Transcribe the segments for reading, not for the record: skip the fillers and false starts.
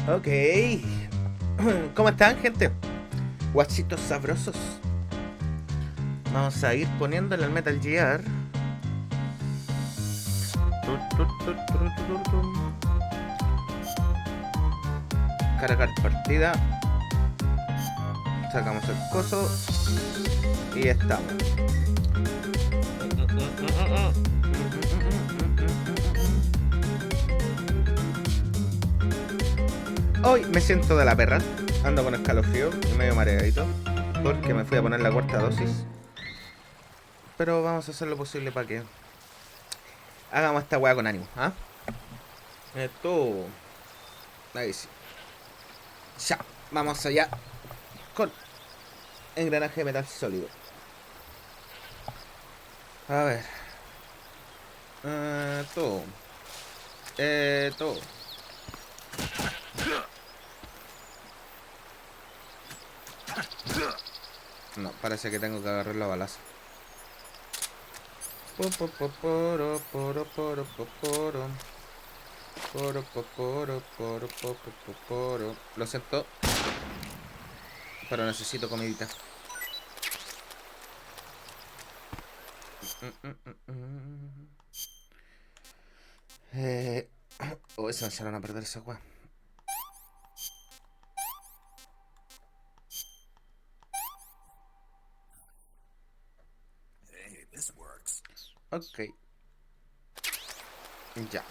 Ok. ¿Cómo están, gente? Guachitos sabrosos. Vamos a ir poniéndole al Metal Gear. Cargar partida. Sacamos el coso. Y estamos. Hoy me siento de la perra. Ando con escalofrío y medio mareadito. Porque me fui a poner la cuarta dosis. Pero vamos a hacer lo posible para que hagamos esta weá con ánimo. ¿Ah? Esto. Ahí sí. Ya. Vamos allá. Con engranaje de metal sólido. A ver. Todo. Todo. No, parece que tengo que agarrar la balaza. Lo siento, pero necesito comidita. Eh... Oh, se me echaron a perder esa weá. Ok, ya.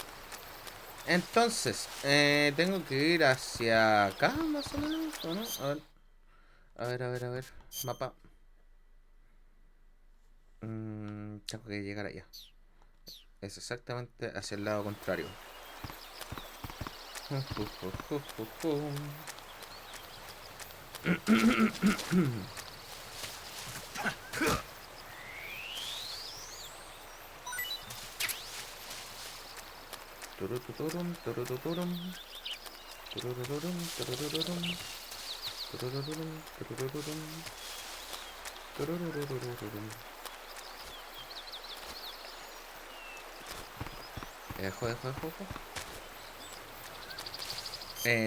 Entonces, tengo que ir hacia acá, más o menos, ¿o no? A ver. Mapa. Tengo que llegar allá. Es exactamente hacia el lado contrario. Turututurum, turututurum, turututurum, turututurum, turututurum, turututurum, turututurum. Joder.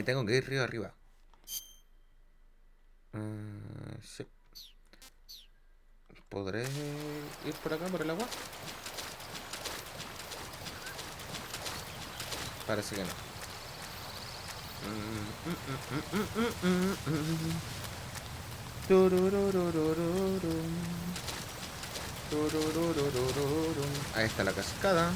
Tengo que ir río arriba. Sí. ¿Podré ir por acá, por el agua? Parece que no. Ahí está la cascada.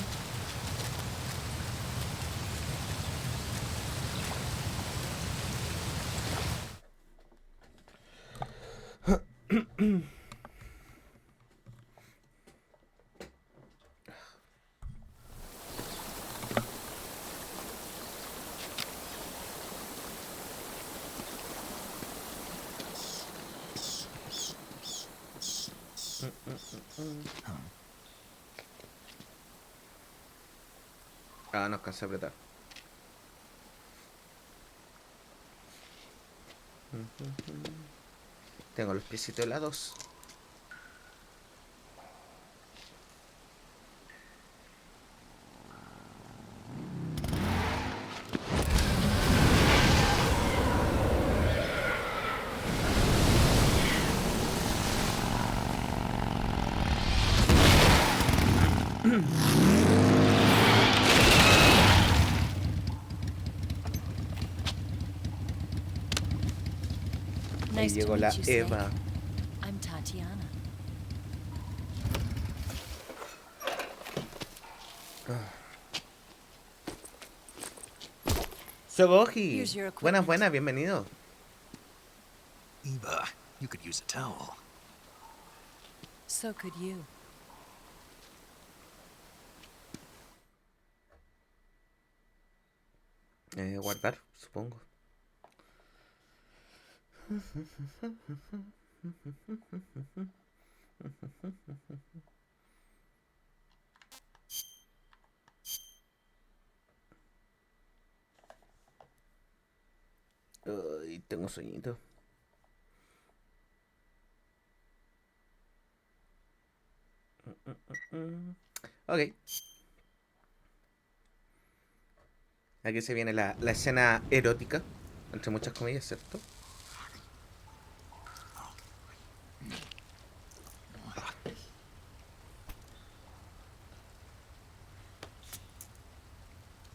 Ah, no alcancé a apretar. Tengo los piecitos helados. Ahí Nice to llegó la meet you, Snake. Eva. I'm Tatiana. Sogoji. Here's your Buenas, equipment. bienvenido. Eva, you could use a towel. So could you. Guardar, supongo. Ay, tengo sueñito. Ok. Aquí se viene la escena erótica. Entre muchas comillas, ¿cierto?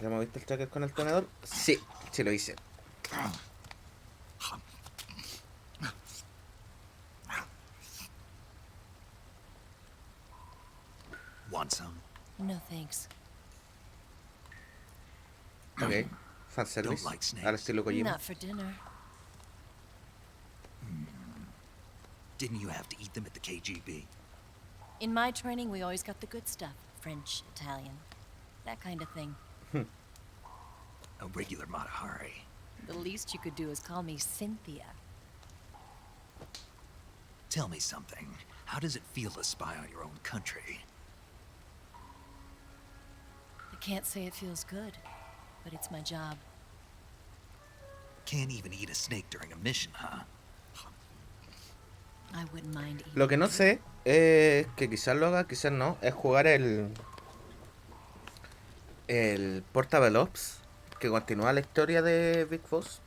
¿Ya moviste el tracker con el tenedor? Sí, sí lo hice. Want some? No thanks. Ok, fanservice. Don't like snakes. Al estilo Kojima. Not for dinner. Didn't you have to eat them at the KGB? In my training, we always got the good stuff. French, Italian, that kind of thing. A regular Matahari. The least you could do is call me Cynthia. Tell me something. How does it feel to spy on your own country? I can't say it feels good, but it's my job. Can't even eat a snake during a mission, huh? I wouldn't mind eating. Lo que no sé es que quizás lo haga, quizás no. Es jugar el Portable Ops, que continúa la historia de Big Boss,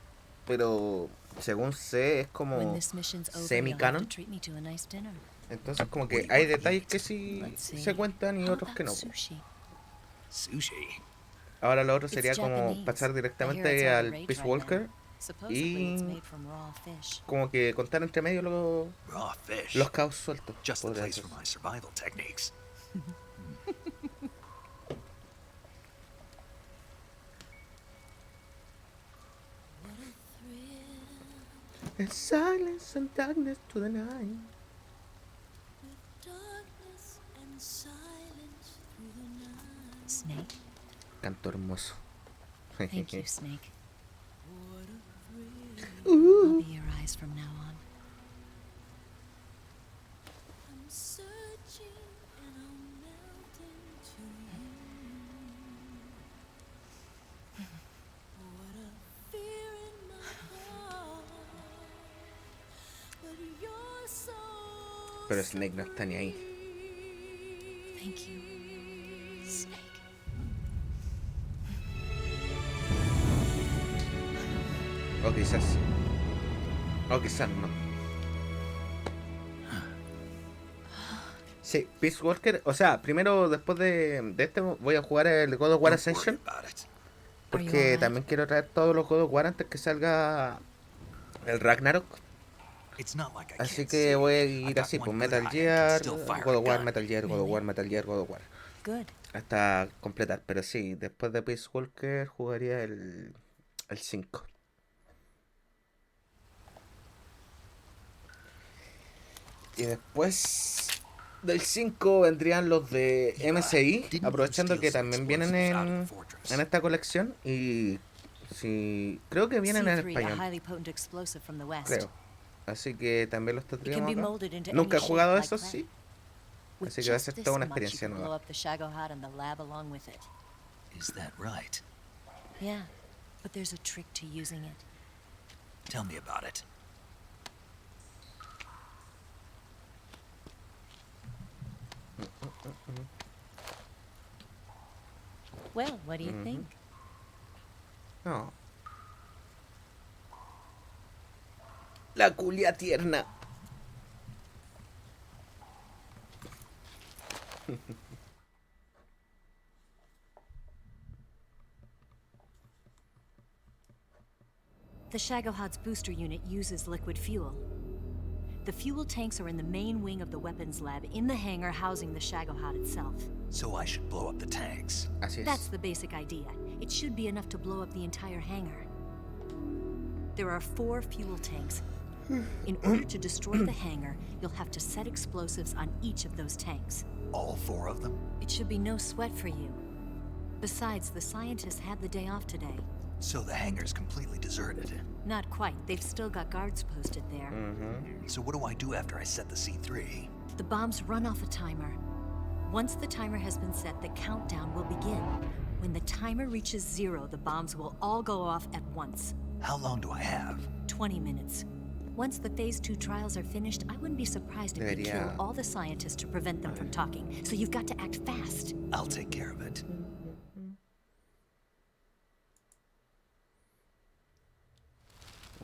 pero según sé es When como this mission's over, you'll have to semi-canon. treat me to a nice dinner. Entonces como que hay detalles que sí Let's see. se cuentan y How otros que about no. sushi? Sushi? Ahora lo otro It's sería como Japanese. pasar I hear directamente it's all al the rage Peace right Walker now. Supposedly it's y made from raw fish. como que contar entre medio Raw fish. los caos sueltos. Just the podría place ser. for my survival techniques. In silence and darkness to the night. Darkness and silence through the night. Snake? Canto hermoso. Thank you, Snake. What a thrill. I'll be your eyes from now on. I'm searching and I'm melting to you. What a fear in my heart. But you're so Pero Snake no está ni ahí. Thank you, Snake. O quizás sí. O quizás no. Sí, Peace Walker. O sea, primero después de este voy a jugar el God of War Don't worry Ascension. about it. Are you Porque alright? también quiero traer todos los God of War antes que salga el Ragnarok. It's not like I Así can't que see. voy a I've ir got así, one pues good Metal eye and can Gear, still fire God a of War, gun. Metal Gear, God of Really? War, Metal Gear, God of War. Good. Hasta completar. Pero sí, después de Peace Walker jugaría el 5. Y después del 5 vendrían los de MSI, aprovechando que también vienen en esta colección. Y sí, creo que vienen en C3, a español, highly potent explosive from the west. creo. Así que también los It can tendríamos be acá. molded into Nunca he any jugado shape eso, like sí. clay. With Así que va a just ser this toda una much, you experiencia can blow nueva. up the Shagohod and the lab along with it. Is that right? Yeah, but there's a trick to using it. Tell me about it. Well, what do you think? No. La culia tierna. The Shagohod's booster unit uses liquid fuel. The fuel tanks are in the main wing of the weapons lab in the hangar housing the Shagohod itself. So I should blow up the tanks. Así es. That's the basic idea. It should be enough to blow up the entire hangar. There are 4 fuel tanks. In order to destroy the hangar, you'll have to set explosives on each of those tanks. All 4 of them? It should be no sweat for you. Besides, the scientists had the day off today. So the hangar's completely deserted. Not quite. They've still got guards posted there. So what do I do after I set the C3? The bombs run off a timer. Once the timer has been set, the countdown will begin. When the timer reaches 0, the bombs will all go off at once. How long do I have? 20 minutes. Once the Phase 2 trials are finished, I wouldn't be surprised if they kill Debería- all the scientists to prevent them from talking. So you've got to act fast. I'll take care of it.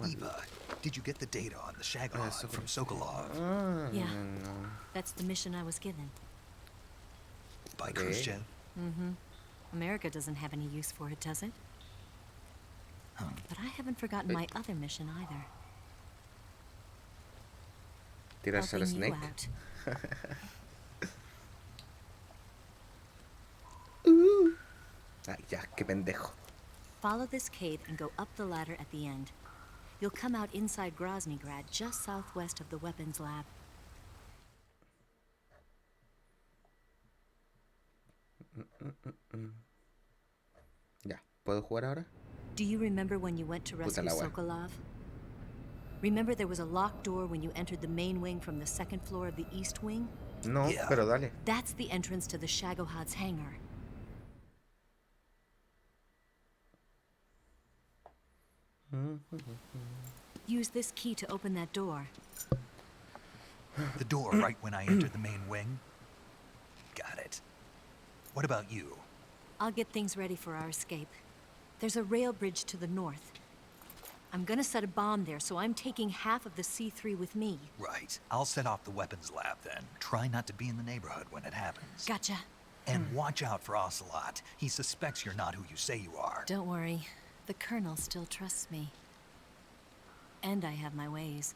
Eva, did you get the data on the Shagahod from Sokolov? Yeah. No. That's the mission I was given. By Okay. Khrushchev? Mm-hmm. America doesn't have any use for it, does it? But I haven't forgotten my other mission either. Tirarse al Helping you snake. out. Ay, ya, qué pendejo. Follow this cave and go up the ladder at the end. You'll come out inside Groznygrad, just southwest of the weapons lab. Ya, ¿puedo jugar ahora? Do you remember when you went to Puta rescue la wea. Sokolov? Remember there was a locked door when you entered the main wing from the second floor of the east wing? No, Yeah. pero dale. That's the entrance to the Shagohod's hangar. Use this key to open that door. The door right when I entered the main wing? Got it. What about you? I'll get things ready for our escape. There's a rail bridge to the north. I'm gonna set a bomb there, so I'm taking half of the C3 with me. Right. I'll set off the weapons lab then. Try not to be in the neighborhood when it happens. Gotcha. And watch out for Ocelot. He suspects you're not who you say you are. Don't worry. The Colonel still trusts me. And I have my ways.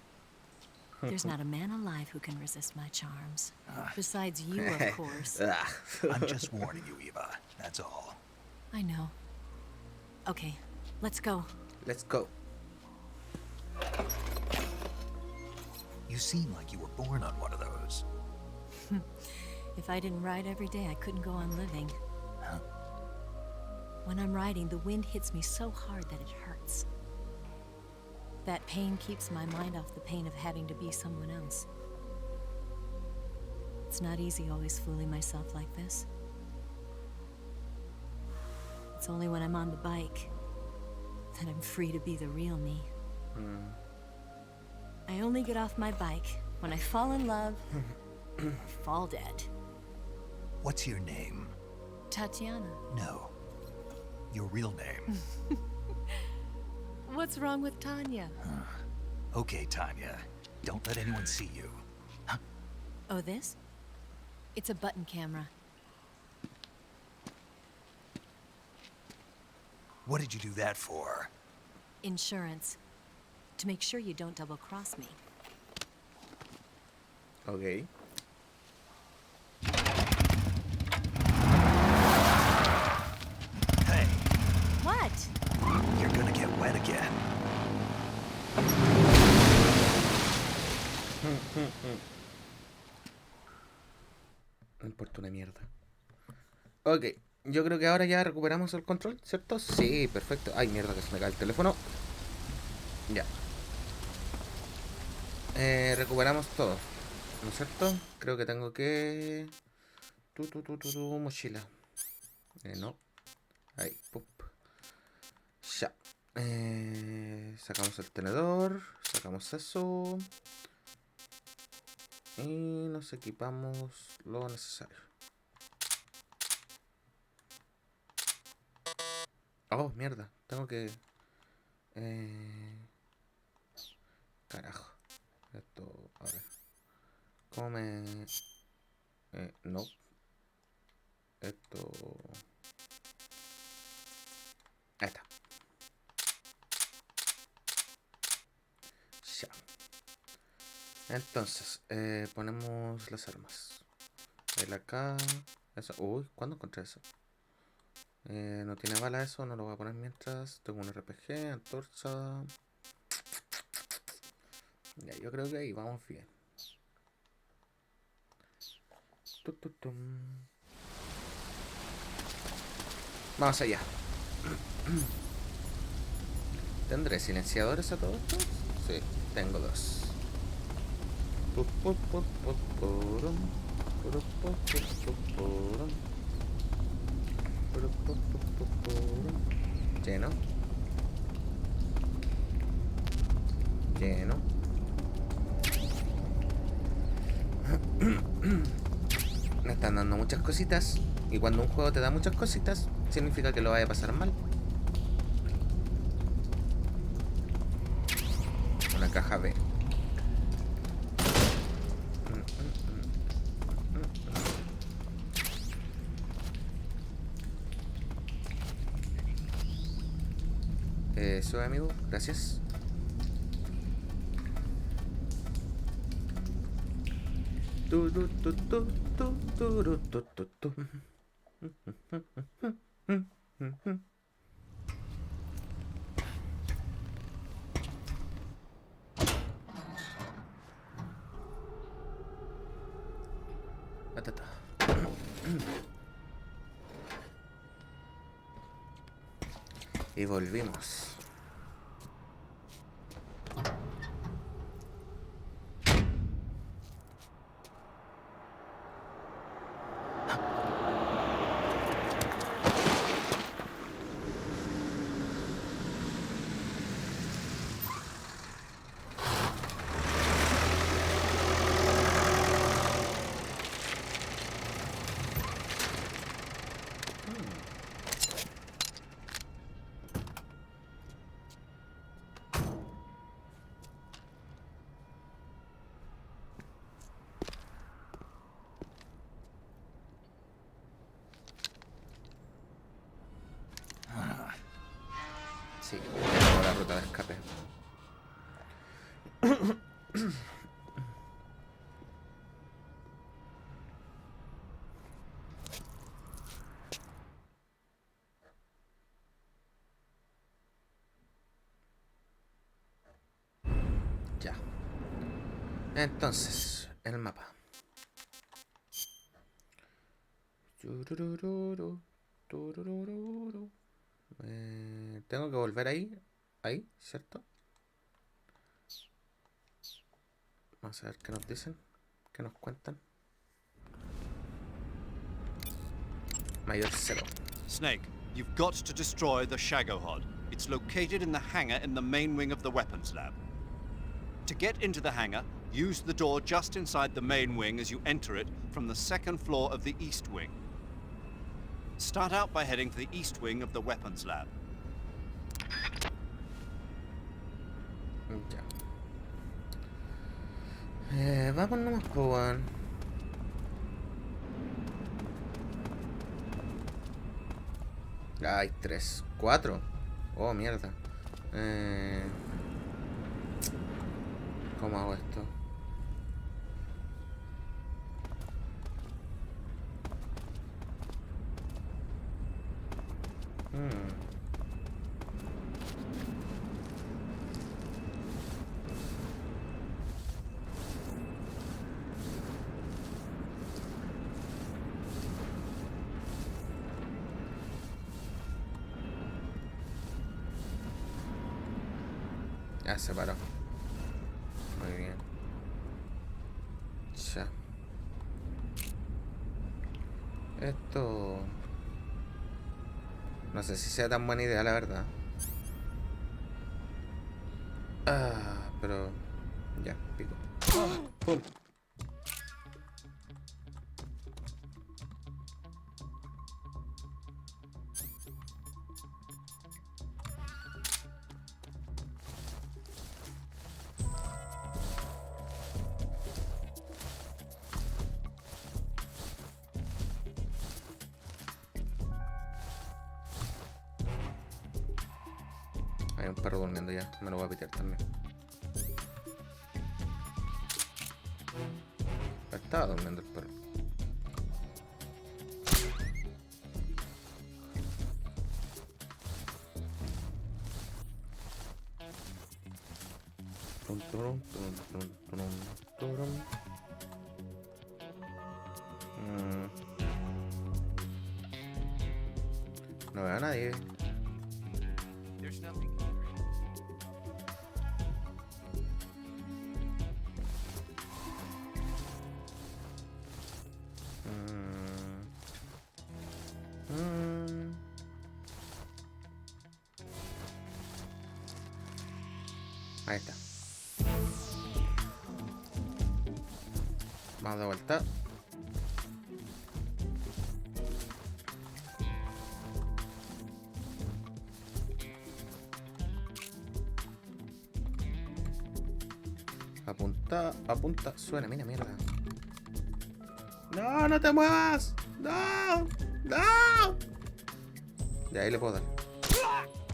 There's not a man alive who can resist my charms. Besides you, of course. Ah. I'm just warning you, Eva. That's all. I know. Okay, let's go. Let's go. You seem like you were born on one of those. If I didn't ride every day, I couldn't go on living. Huh? When I'm riding, the wind hits me so hard that it hurts. That pain keeps my mind off the pain of having to be someone else. It's not easy always fooling myself like this. It's only when I'm on the bike that I'm free to be the real me. I only get off my bike when I fall in love or fall dead. What's your name? Tatiana. No. Your real name. What's wrong with Tanya? Okay, Tanya. Don't let anyone see you. Oh, this? It's a button camera. What did you do that for? Insurance. To make sure you don't double-cross me. Ok. Hey, What? you're gonna get wet again. No importa una mierda. Ok, yo creo que ahora ya recuperamos el control, ¿cierto? Sí, perfecto. Ay, mierda, que se me cae el teléfono. Ya. Recuperamos todo, ¿no es cierto? Creo que tengo que... mochila. No. Ahí, pup. Ya. Sacamos el tenedor. Sacamos eso. Y nos equipamos lo necesario. Oh, mierda. Tengo que... Carajo. Esto... A ver. ¿Cómo me...? No. Esto... Ahí está. Ya. Entonces, ponemos las armas. El acá. Eso. Uy, ¿cuándo encontré eso? No tiene bala eso, no lo voy a poner mientras. Tengo un RPG, antorcha. Ya, yo creo que ahí vamos bien. Vamos allá. ¿Tendré silenciadores a todos estos? Sí, tengo dos. Lleno. Lleno. Me están dando muchas cositas. Y cuando un juego te da muchas cositas, significa que lo vaya a pasar mal. una caja B. Eso, amigo, gracias. Tu, tu, tu, tu, tu, tu, tu, tu, tu. Atata. Y volvimos. Sí, tengo la ruta de escape. Ya. Entonces, el mapa. Turururu, turururu. Tengo que volver ahí. Ahí, ¿cierto? Vamos a ver qué nos dicen. ¿Qué nos cuentan? Mayor 0. Snake, you've got to destroy the Shagohod. It's located in the hangar in the main wing of the weapons lab. To get into the hangar, use the door just inside the main wing as you enter it from the second floor of the east wing. Start out by heading for the east wing of the weapons lab. Ya. Vamos nomás, po, weón. Hay 3, 4. Oh, mierda. ¿Cómo hago esto? Ya se paró. Muy bien. Ya. Esto... No sé si sea tan buena idea, la verdad. Ah, pero... Ya, pico. ¡Pum! Hay un perro durmiendo ya, me lo voy a pitear también. Estaba durmiendo el perro. Tum, turum, turum, turum, turum, turum. No veo a nadie. There's nothing. Ahí está. Vamos de vuelta. Apunta, apunta. Suena, mira, mierda. No, no te muevas. No, no. Ya, ahí le puedo dar.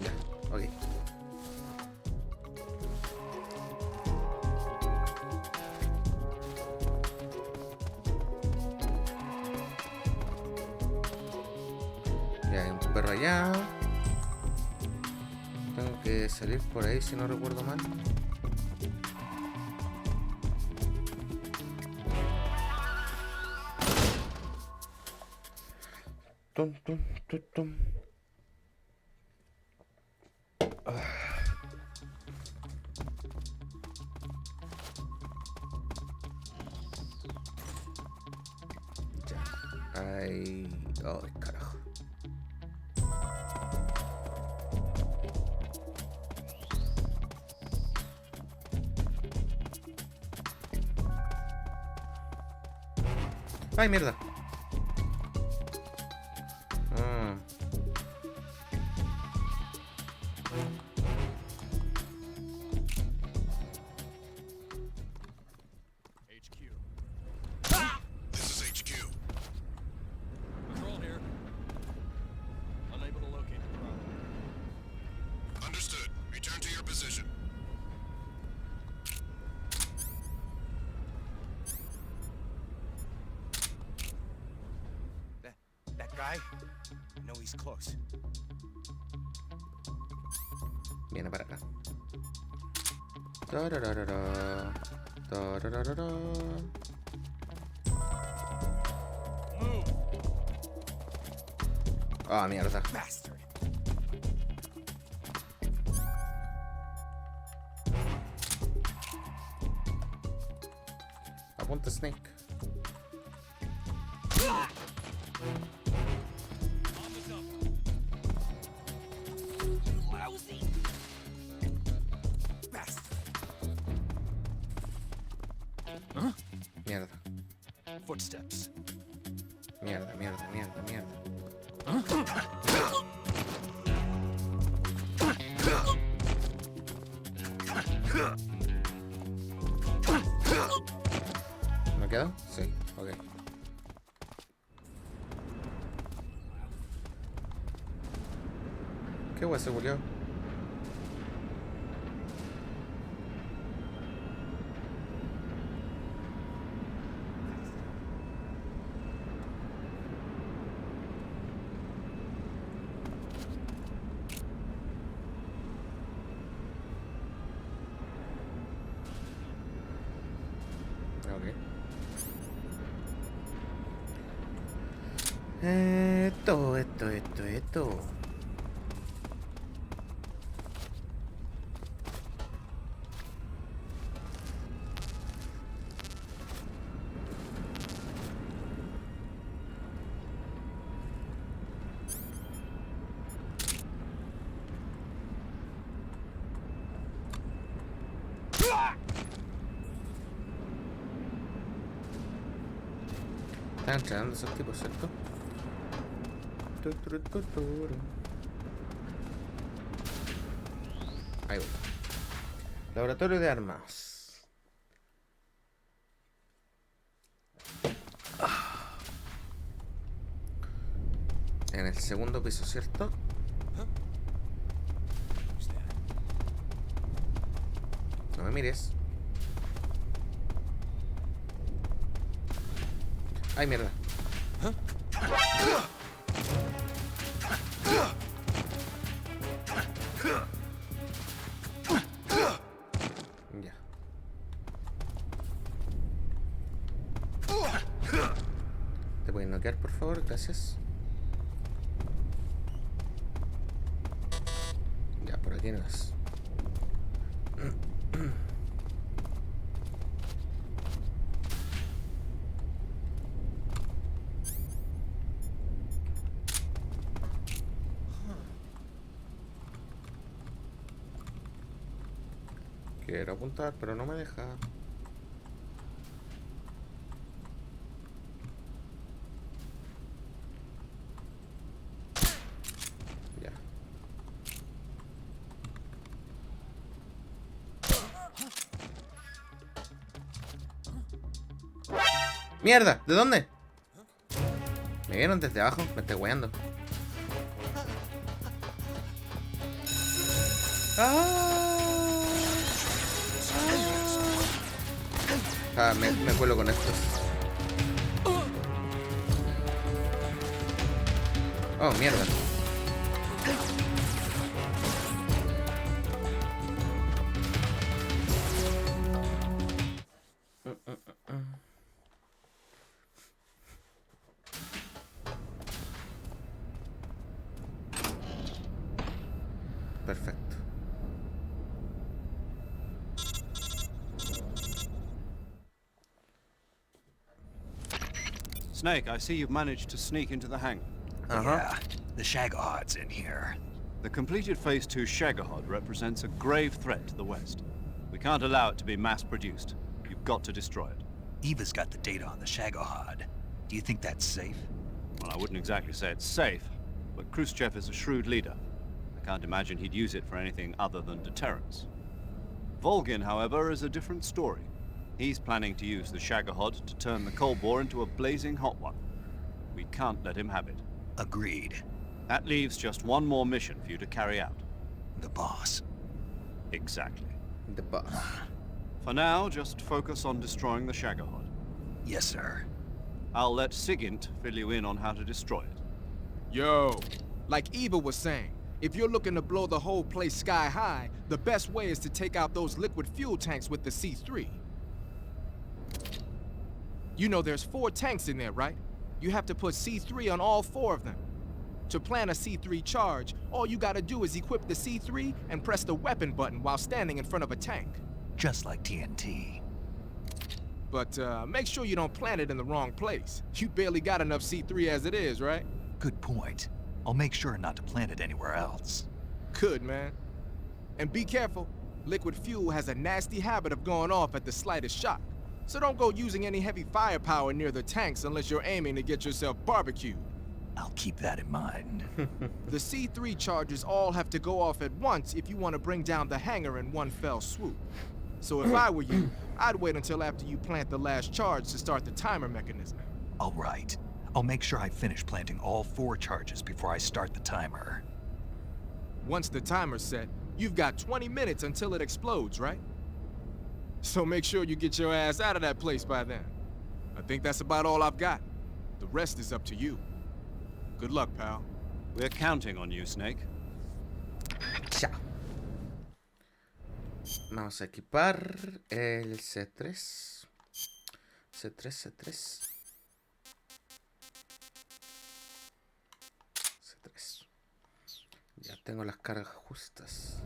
Ya, ok. Ya, hay un perro allá. Tengo que salir por ahí si no recuerdo mal. Tum, tum, tum, tum. Ya. Ay. Oh, carajo. Ay, mierda. Ah. HQ. This is HQ. Patrol here. Unable to locate the problem. Understood. Return to your position. That guy? I know he's close. Viene para acá. Tararara. Tararara. Move! Ah, mierda. Bastard. Apunta Snake. On the dump. Lousy. Bastard. Mierda. Footsteps. Mierda, mierda, mierda, mierda. ¿Me quedo? Sí, ok. ¿Qué guay se murió? Ok. Esto. Están entrenando esos tipos, ¿cierto? Ahí voy. Laboratorio de armas. En el segundo piso, ¿cierto? No me mires. Ay, mierda. Ya. ¿Te puedes noquear, por favor? Gracias. Ya, por aquí no es. Quiero apuntar, pero no me deja. Ya. ¡Mierda! ¿De dónde? Me vieron desde abajo. Me estoy weando. Me cuelo con estos. Oh, mierda. Perfecto. Snake, I see you've managed to sneak into the hangar. Yeah, the Shagahard's in here. The completed Phase 2 Shagahod represents a grave threat to the West. We can't allow it to be mass-produced. You've got to destroy it. Eva's got the data on the Shagahard. Do you think that's safe? Well, I wouldn't exactly say it's safe, but Khrushchev is a shrewd leader. I can't imagine he'd use it for anything other than deterrence. Volgin, however, is a different story. He's planning to use the Shagahod to turn the Cold War into a blazing hot one. We can't let him have it. Agreed. That leaves just one more mission for you to carry out. The boss. Exactly. The boss. For now, just focus on destroying the Shagahod. Yes, sir. I'll let Sigint fill you in on how to destroy it. Yo, like Eva was saying, if you're looking to blow the whole place sky high, the best way is to take out those liquid fuel tanks with the C3. You know there's 4 tanks in there, right? You have to put C3 on all 4 of them. To plan a C3 charge, all you gotta do is equip the C3 and press the weapon button while standing in front of a tank. Just like TNT. But make sure you don't plant it in the wrong place. You barely got enough C3 as it is, right? Good point. I'll make sure not to plant it anywhere else. Good, man. And be careful. Liquid fuel has a nasty habit of going off at the slightest shock. So don't go using any heavy firepower near the tanks unless you're aiming to get yourself barbecued. I'll keep that in mind. The C3 charges all have to go off at once if you want to bring down the hangar in one fell swoop. So if I were you, I'd wait until after you plant the last charge to start the timer mechanism. All right. I'll make sure I finish planting all 4 charges before I start the timer. Once the timer's set, you've got 20 minutes until it explodes, right? So make sure you get your ass out of that place by then. I think that's about all I've got. The rest is up to you. Good luck, pal. We're counting on you, Snake. Chao. Vamos a equipar el C3. C3. Ya tengo las cargas justas.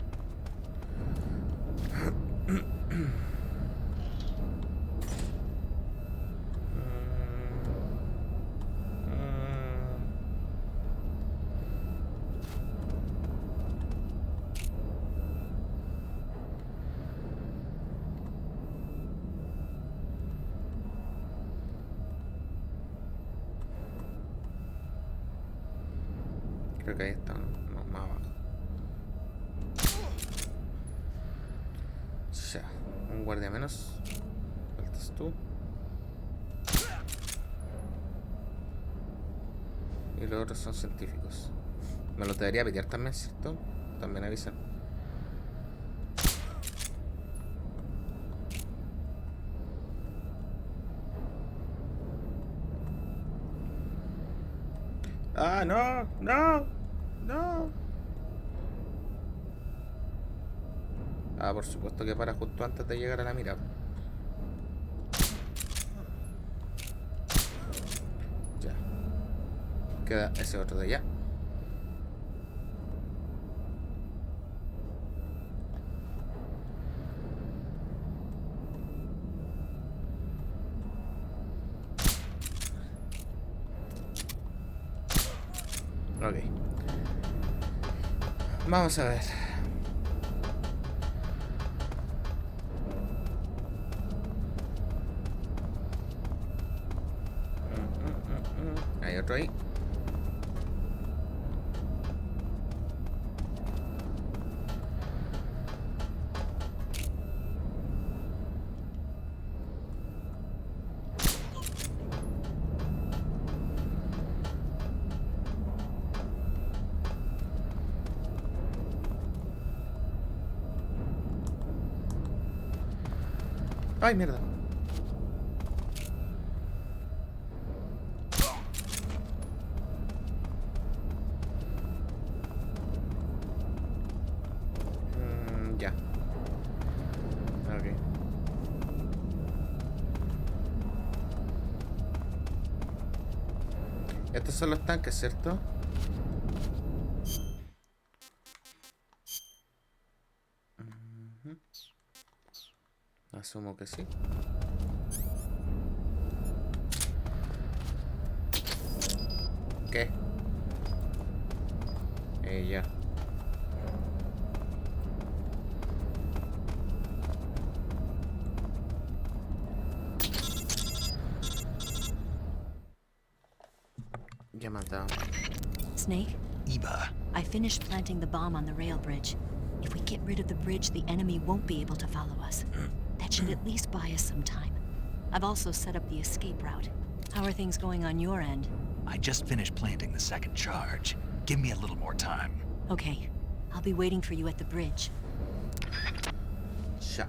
Creo que ahí está, no, más abajo. Ya, un guardia menos. Faltas tú. Y los otros son científicos. Me los debería pitear también, ¿cierto? También avisan. Ah, no. Ah, por supuesto que para justo antes de llegar a la mira. Ya. Queda ese otro de allá. Ok. Vamos a ver. Hay otro ahí. Ay, mierda. Ya. Ok. Estos son los tanques, ¿cierto? Ujú. Asumo que sí. ¿Qué? Ya. Ya me has dado. Snake, Eva, I finished planting the bomb on the rail bridge. If we get rid of the bridge, the enemy won't be able to follow us. That should at least buy us some time. I've also set up the escape route. How are things going on your end? I just finished planting the second charge. Give me a little more time. Okay, I'll be waiting for you at the bridge. Chao.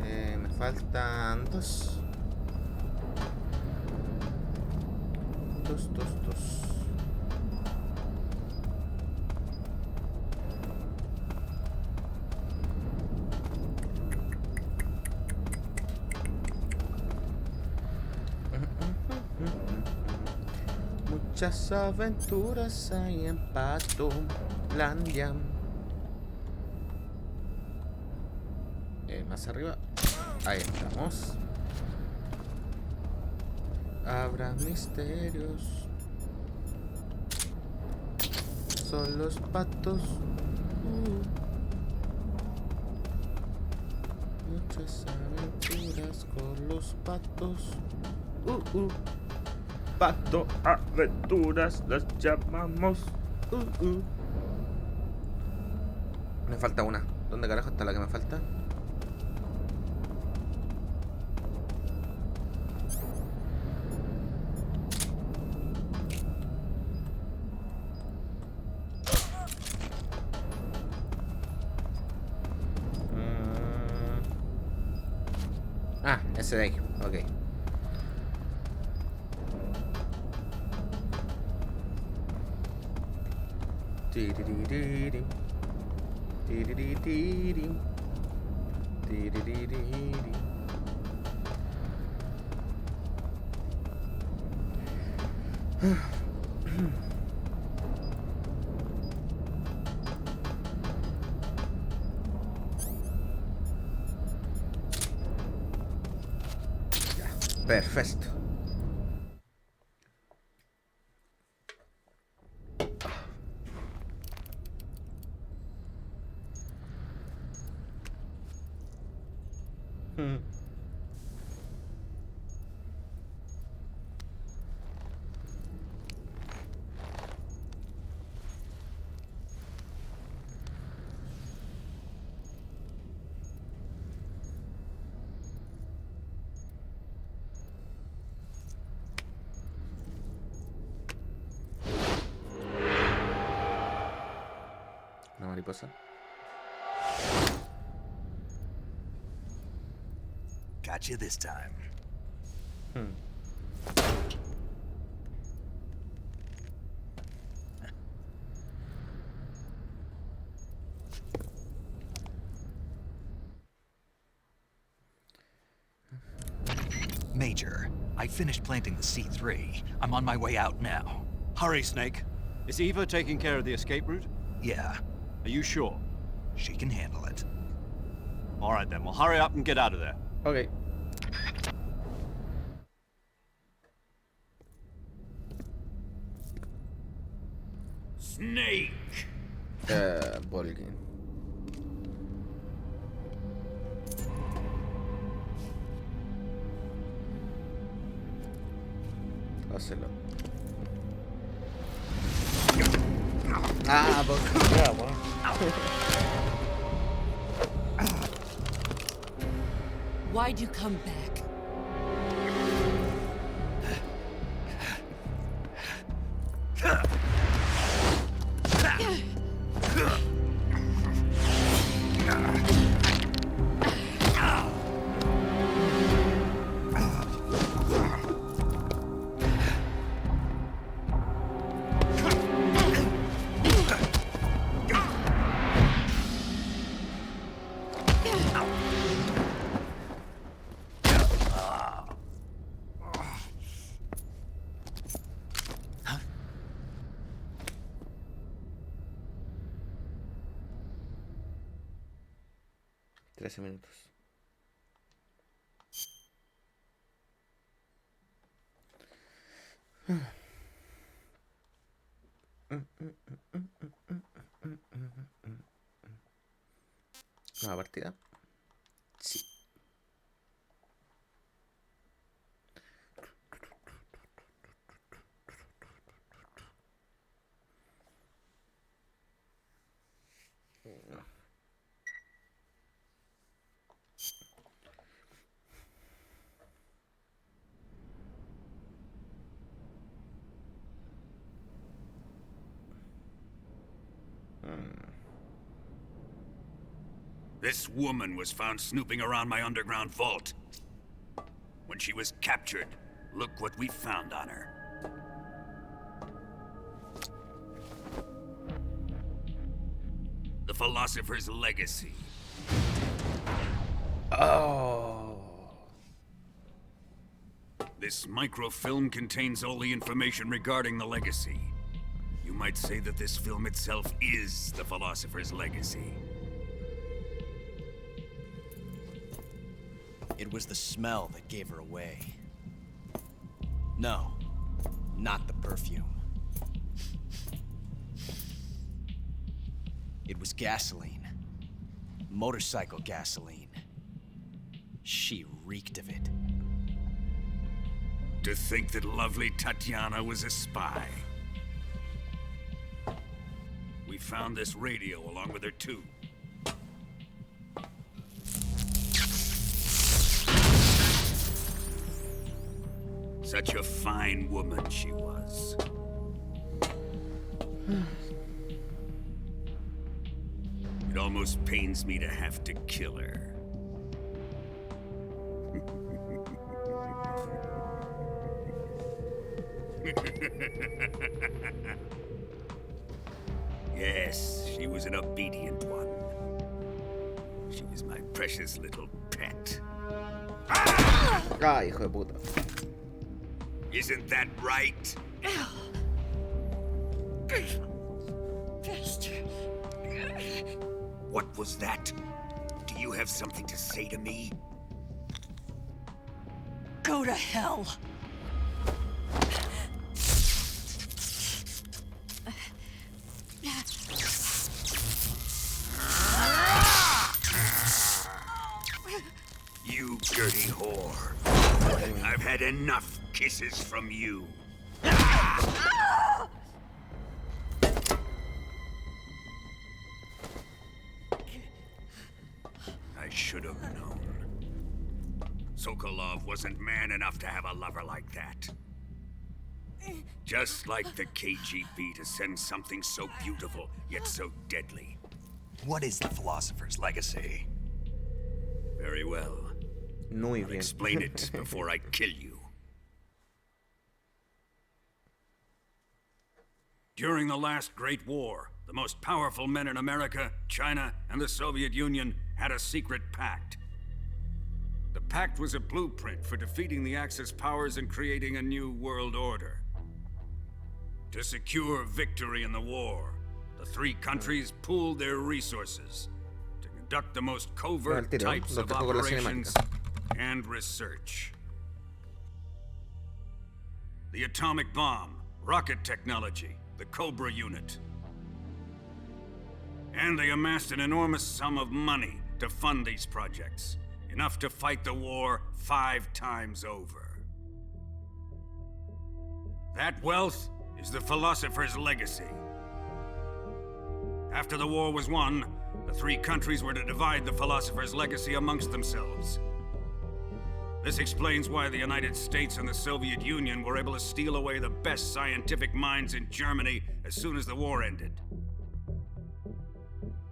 Me faltan dos. Dos. Muchas aventuras hay en Patolandia. Más arriba. Ahí estamos. Habrá misterios. Son los patos. Muchas aventuras con los patos. Pato aventuras las llamamos. Me falta una. ¿Dónde carajo está la que me falta? Ese de ahí, ok. Tiririririm. Tiririririm. Tiririririm. Perfecto. Una mariposa. Got you this time. Major, I finished planting the C3. I'm on my way out now. Hurry, Snake. Is Eva taking care of the escape route? Yeah, Are you sure? she can handle it. All right then, well hurry up and get out of there. Ok. Snake! Volgin. Hácelo. Ah, pues. Ya, bueno. Why'd you come back? 13 minutos. Nueva partida. Sí. This woman was found snooping around my underground vault. When she was captured, look what we found on her. The Philosopher's Legacy. Oh. This microfilm contains all the information regarding the Legacy. You might say that this film itself is the Philosopher's Legacy. It was the smell that gave her away. No, not the perfume. It was gasoline. Motorcycle gasoline. She reeked of it. To think that lovely Tatiana was a spy. We found this radio along with her too. Such a fine woman she was. It almost pains me to have to kill her. Yes, she was an obedient one. She was my precious little pet. Ah, hijo de puta. Isn't that right? What was that? Do you have something to say to me? Go to hell. You dirty whore. I've had enough kisses from you. I should have known. Sokolov wasn't man enough to have a lover like that. Just like the KGB to send something so beautiful, yet so deadly. What is the Philosopher's Legacy? Very well. Muy I'll bien. explain it before I kill you. During the last Great War, the most powerful men in America, China, and the Soviet Union had a secret pact. The pact was a blueprint for defeating the Axis powers and creating a new world order. To secure victory in the war, the three countries pooled their resources to conduct the most covert Al tiro, types lo of dejo con la operations cinemática. and research. The atomic bomb, rocket technology, the Cobra unit. And they amassed an enormous sum of money to fund these projects, enough to fight the war 5 times over. That wealth is the Philosopher's Legacy. After the war was won, the three countries were to divide the Philosopher's Legacy amongst themselves. This explains why the United States and the Soviet Union were able to steal away the best scientific minds in Germany as soon as the war ended.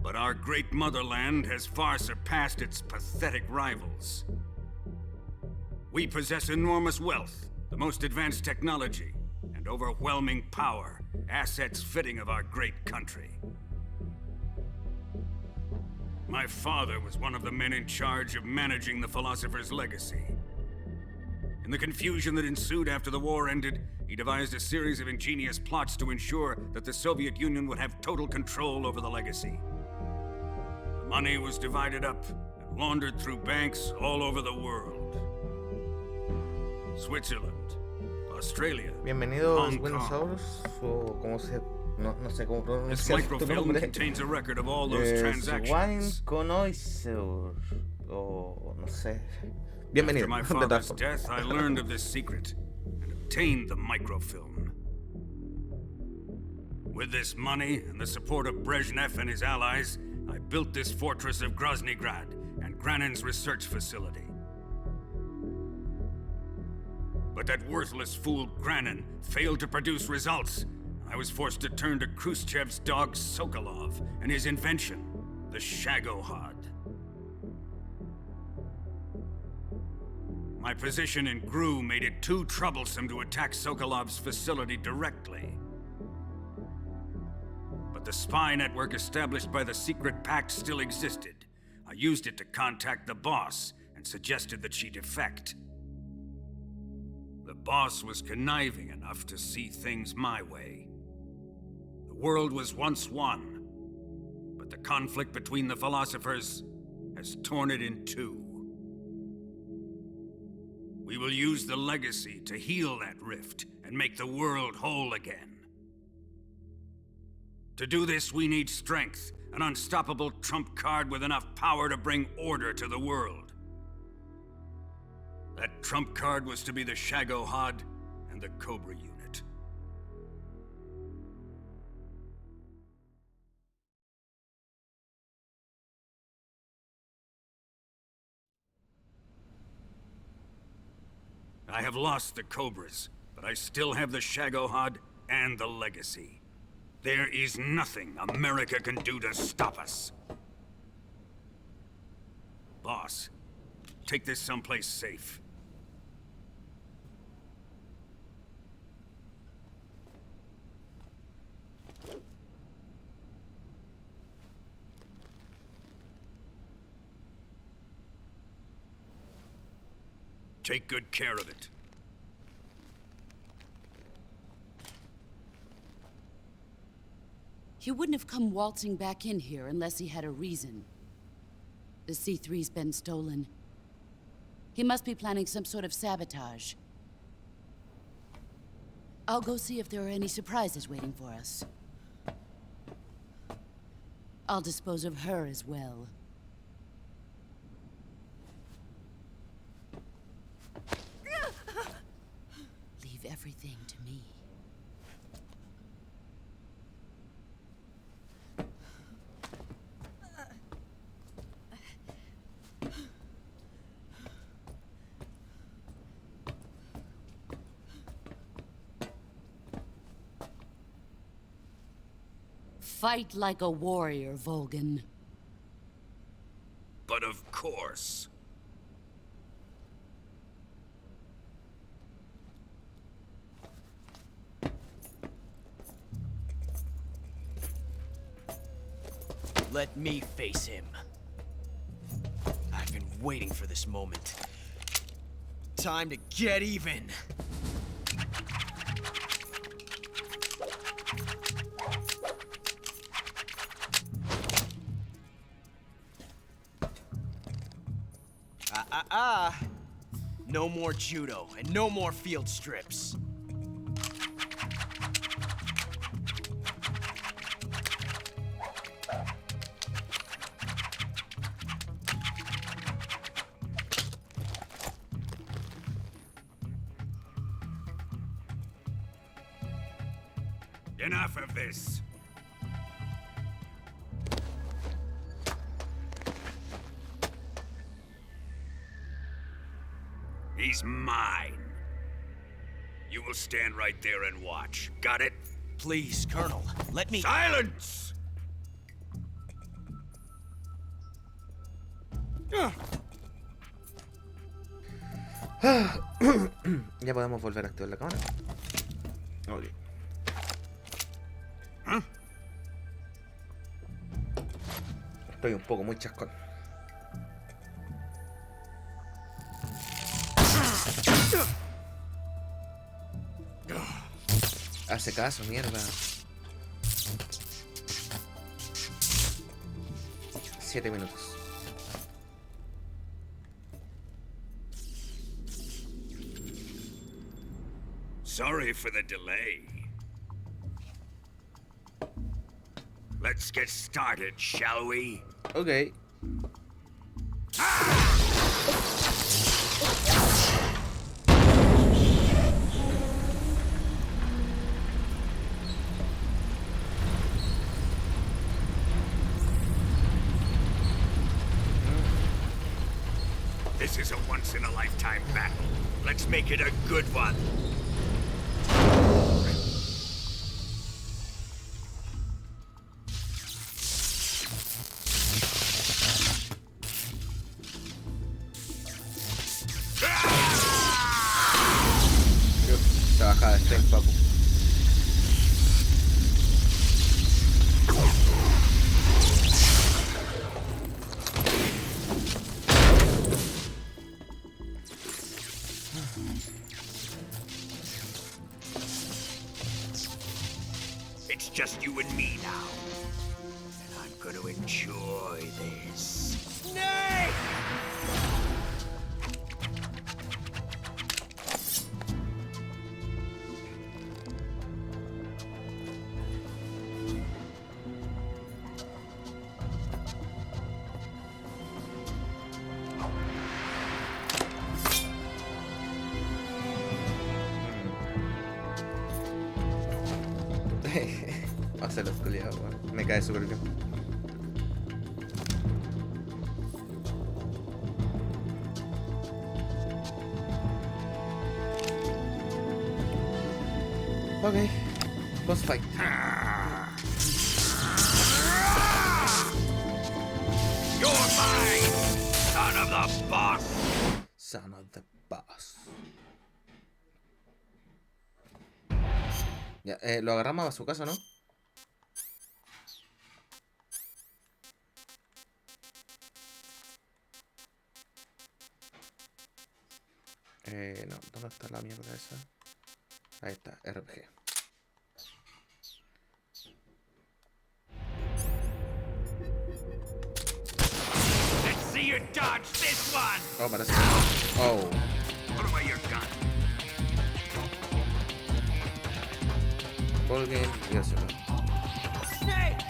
But our great motherland has far surpassed its pathetic rivals. We possess enormous wealth, the most advanced technology, and overwhelming power, assets fitting of our great country. My father was one of the men in charge of managing the Philosopher's Legacy. In the confusion that ensued after the war ended, he devised a series of ingenious plots to ensure that the Soviet Union would have total control over the Legacy. The money was divided up, and laundered through banks all over the world. Switzerland, Australia, Bienvenidos, Hong Kong. Buenosaurus, o como se... No sé cómo This pronunciar tu microfilm nombre. contains a record of all those Swine transactions. Connoisseur, o no sé. After Bienvenido, my de todas father's formas. death, I learned of this secret and obtained the microfilm. With this money and the support of Brezhnev and his allies, I built this fortress of Groznygrad and Granin's research facility. But that worthless fool Granin failed to produce results. I was forced to turn to Khrushchev's dog Sokolov and his invention, the Shagohod. My position in GRU made it too troublesome to attack Sokolov's facility directly. But the spy network established by the secret pact still existed. I used it to contact the boss and suggested that she defect. The boss was conniving enough to see things my way. The world was once one, but the conflict between the philosophers has torn it in two. We will use the legacy to heal that rift and make the world whole again. To do this, we need strength, an unstoppable trump card with enough power to bring order to the world. That trump card was to be the Shagohod and the Cobra unit. I have lost the Cobras, but I still have the Shagohod and the legacy. There is nothing America can do to stop us. Boss, take this someplace safe. Take good care of it. He wouldn't have come waltzing back in here unless he had a reason. The C3's been stolen. He must be planning some sort of sabotage. I'll go see if there are any surprises waiting for us. I'll dispose of her as well. Leave everything to me. Fight like a warrior, Volgan. But of course. Let me face him. I've been waiting for this moment. Time to get even. No more judo, and no more field strips. Enough of this. He's mine. You will stand right there and watch. Got it? Please, Colonel, let me— Silence! Ya podemos volver a activar la cámara. Ok. Estoy un poco muy chascón. Hace caso, mierda. 7 minutos. Sorry for the delay. Let's get started, shall we? Ok. This is a once-in-a-lifetime battle. Let's make it a good one. Se baja de strength, papu. It's just you and me now. And I'm gonna enjoy this. Snake! Va a ser los culiados, weón. Me cae súper bien. Ok. Boss fight. You're mine, son of the boss! Son of the boss. Ya, lo agarramos a su casa, ¿no? No, ¿dónde está la mierda esa? Ahí está, RPG. Let's see you dodge this one! Oh, parece que... Oh. Put away your gun. Ball game y eso. Snake!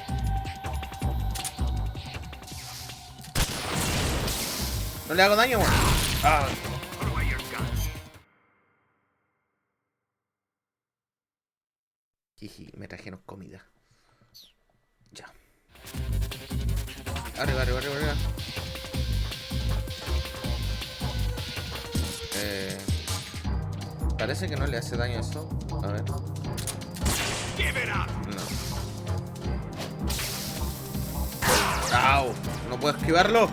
No le hago daño, weón. Ah. Put away your gun. Jiji, me trajeron comida. Ya. Arriba, arriba, arriba, arriba. Parece que no le hace daño eso. A ver. Give it up! No. ¡Au! No puedo esquivarlo.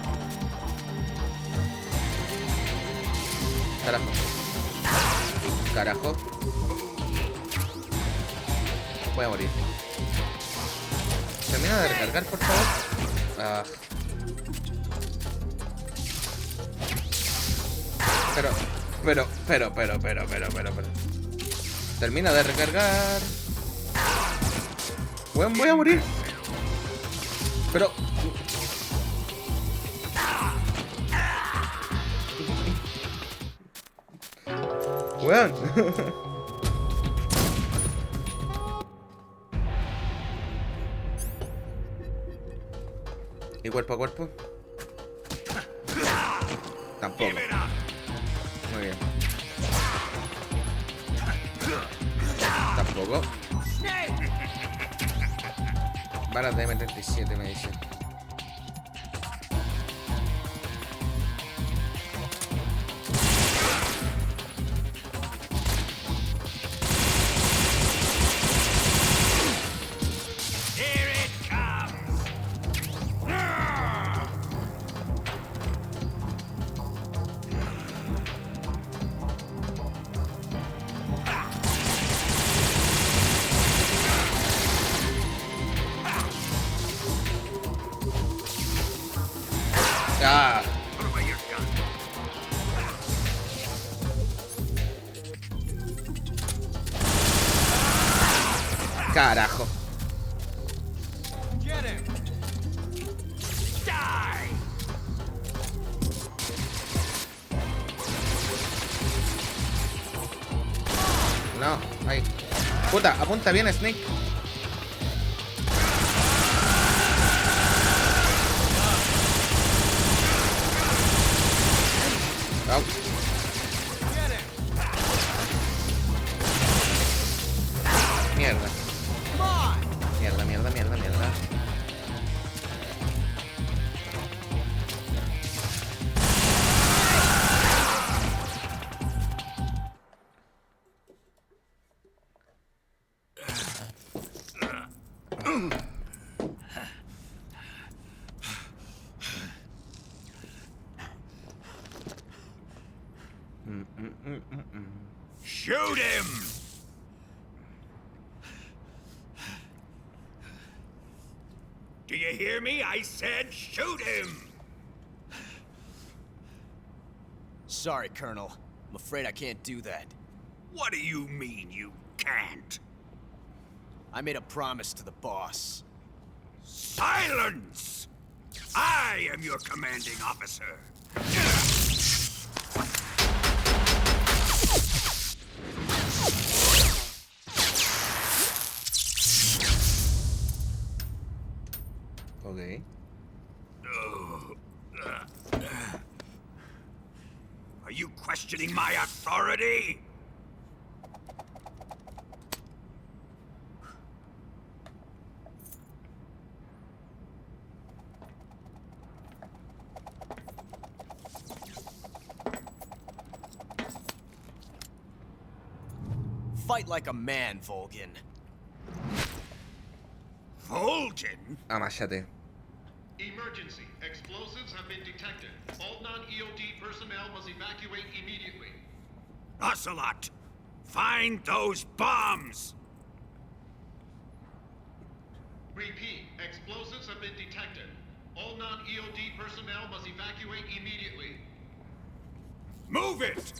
Carajo. Carajo. Voy a morir. Termina de recargar, por favor. Ah. Pero. Termina de recargar. Weón, voy a morir. Pero. Weón. ¿Y cuerpo a cuerpo? Tampoco. Muy bien. Tampoco. Balas de M37 me dice. Here it comes! Ah. Put away your gun. Carajo. Get him! Die! No. Ahí. Puta, apunta bien, Snake. Au. Mierda. Mierda, mierda, mierda, mierda. Shoot him! Do you hear me? I said shoot him! Sorry, Colonel. I'm afraid I can't do that. What do you mean you can't? I made a promise to the boss. Silence! I am your commanding officer. Ok. Are you questioning my authority? Fight like a man, Volgin. Volgin? Amállate. Emergency. Explosives have been detected. All non-EOD personnel must evacuate immediately. Ocelot! Find those bombs! Repeat. Explosives have been detected. All non-EOD personnel must evacuate immediately. Move it!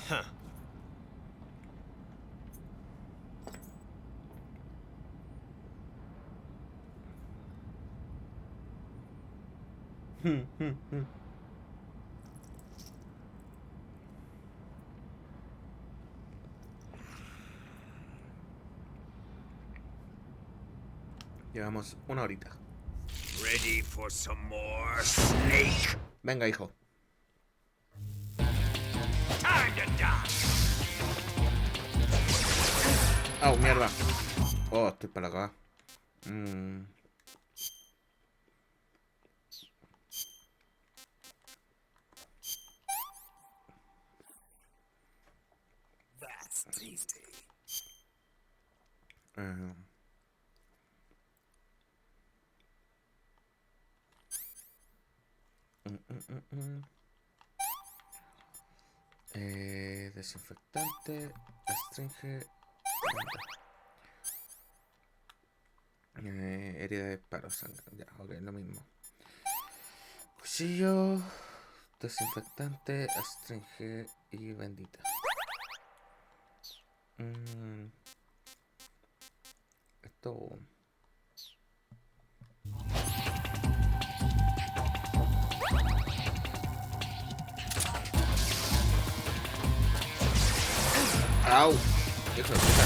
Huh. Llevamos una horita. Ready for some more, Snake? Venga, hijo. Time to die! Au, mierda. Oh, estoy para acá. That's easy. Desinfectante, astringe, herida de disparo, sangre. Ya, ok, lo mismo. Cuchillo, desinfectante, astringe y bendita. Esto. Au, hijo de puta.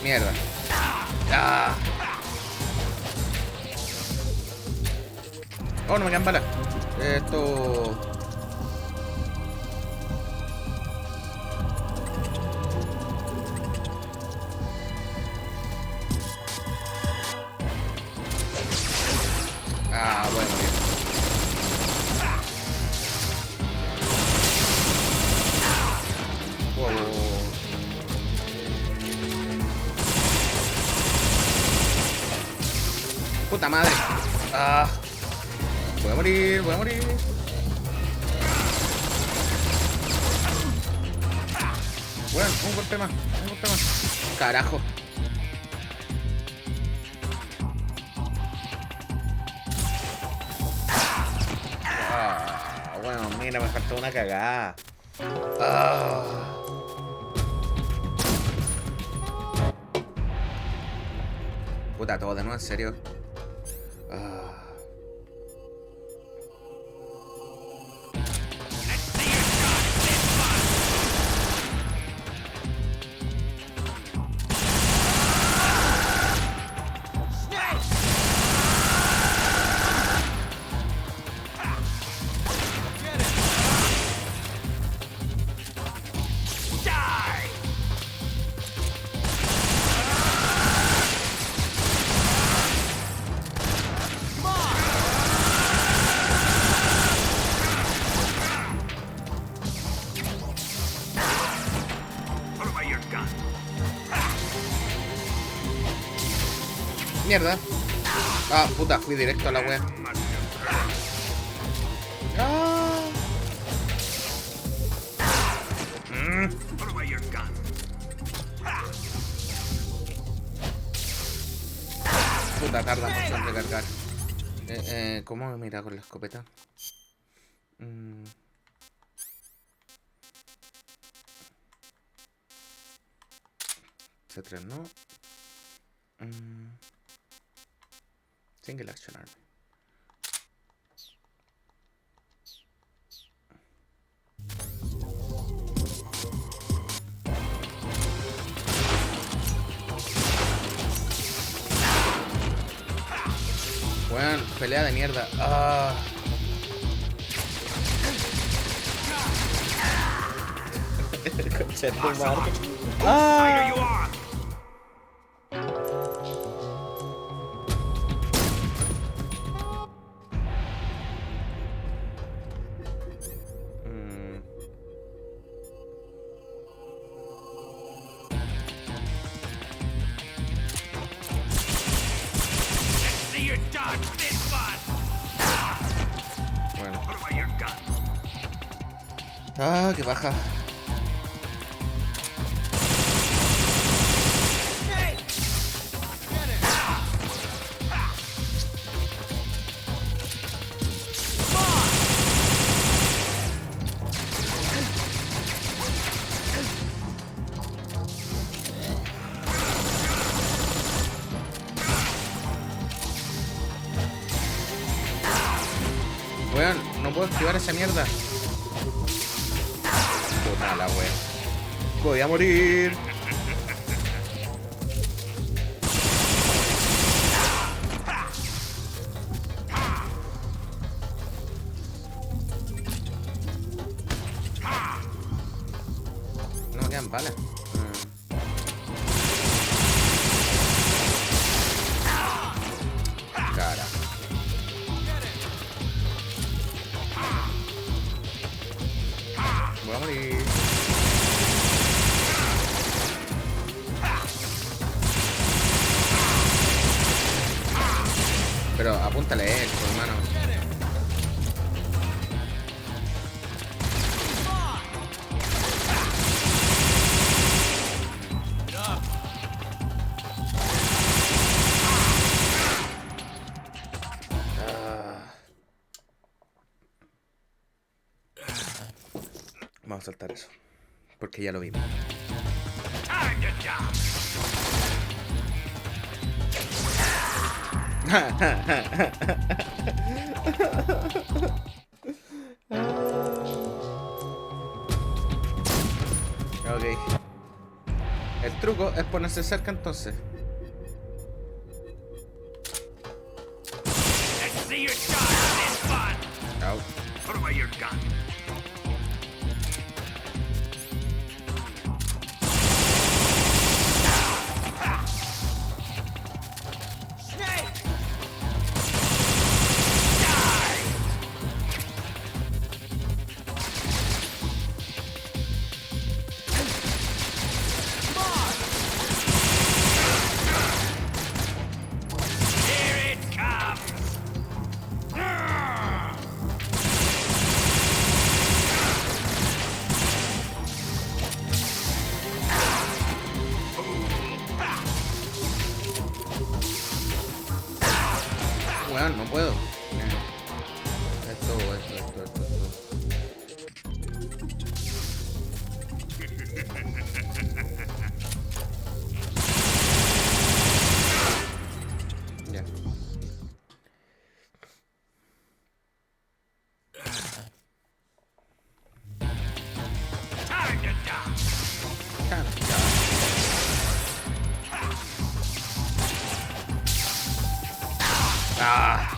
Mierda. Ah. Oh, no me quedan balas. Esto. Ah, bueno, bien. Wow. Puta madre. Ah. Voy a morir, voy a morir. Bueno, un golpe más, un golpe más. Carajo. bueno, mira, me faltó una cagada. Ah. Puta, todo de nuevo, en serio. Ah. Mierda. Ah, puta, fui directo a la wea. Ah. Puta, tarda mucho en recargar. ¿Cómo me mira con la escopeta? C3 no. Single Action Army. Bueno, pelea de mierda. Ah. Concha de tu madre. Ah. Bueno. Ah, qué baja. Weón, no puedo esquivar esa mierda. Puta la wea. Voy a morir. No me quedan balas. Cara. Voy a morir. Pero apúntale él, hermano. Vamos a saltar eso, porque ya lo vimos. Ok. El truco es ponerse cerca entonces. Au. Ah.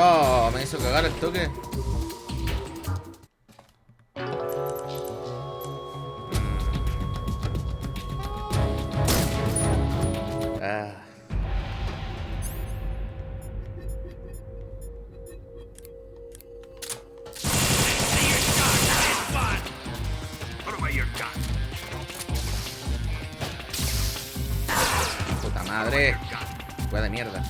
Oh, me hizo cagar el toque. Ah. Puta madre. Wea de mierda.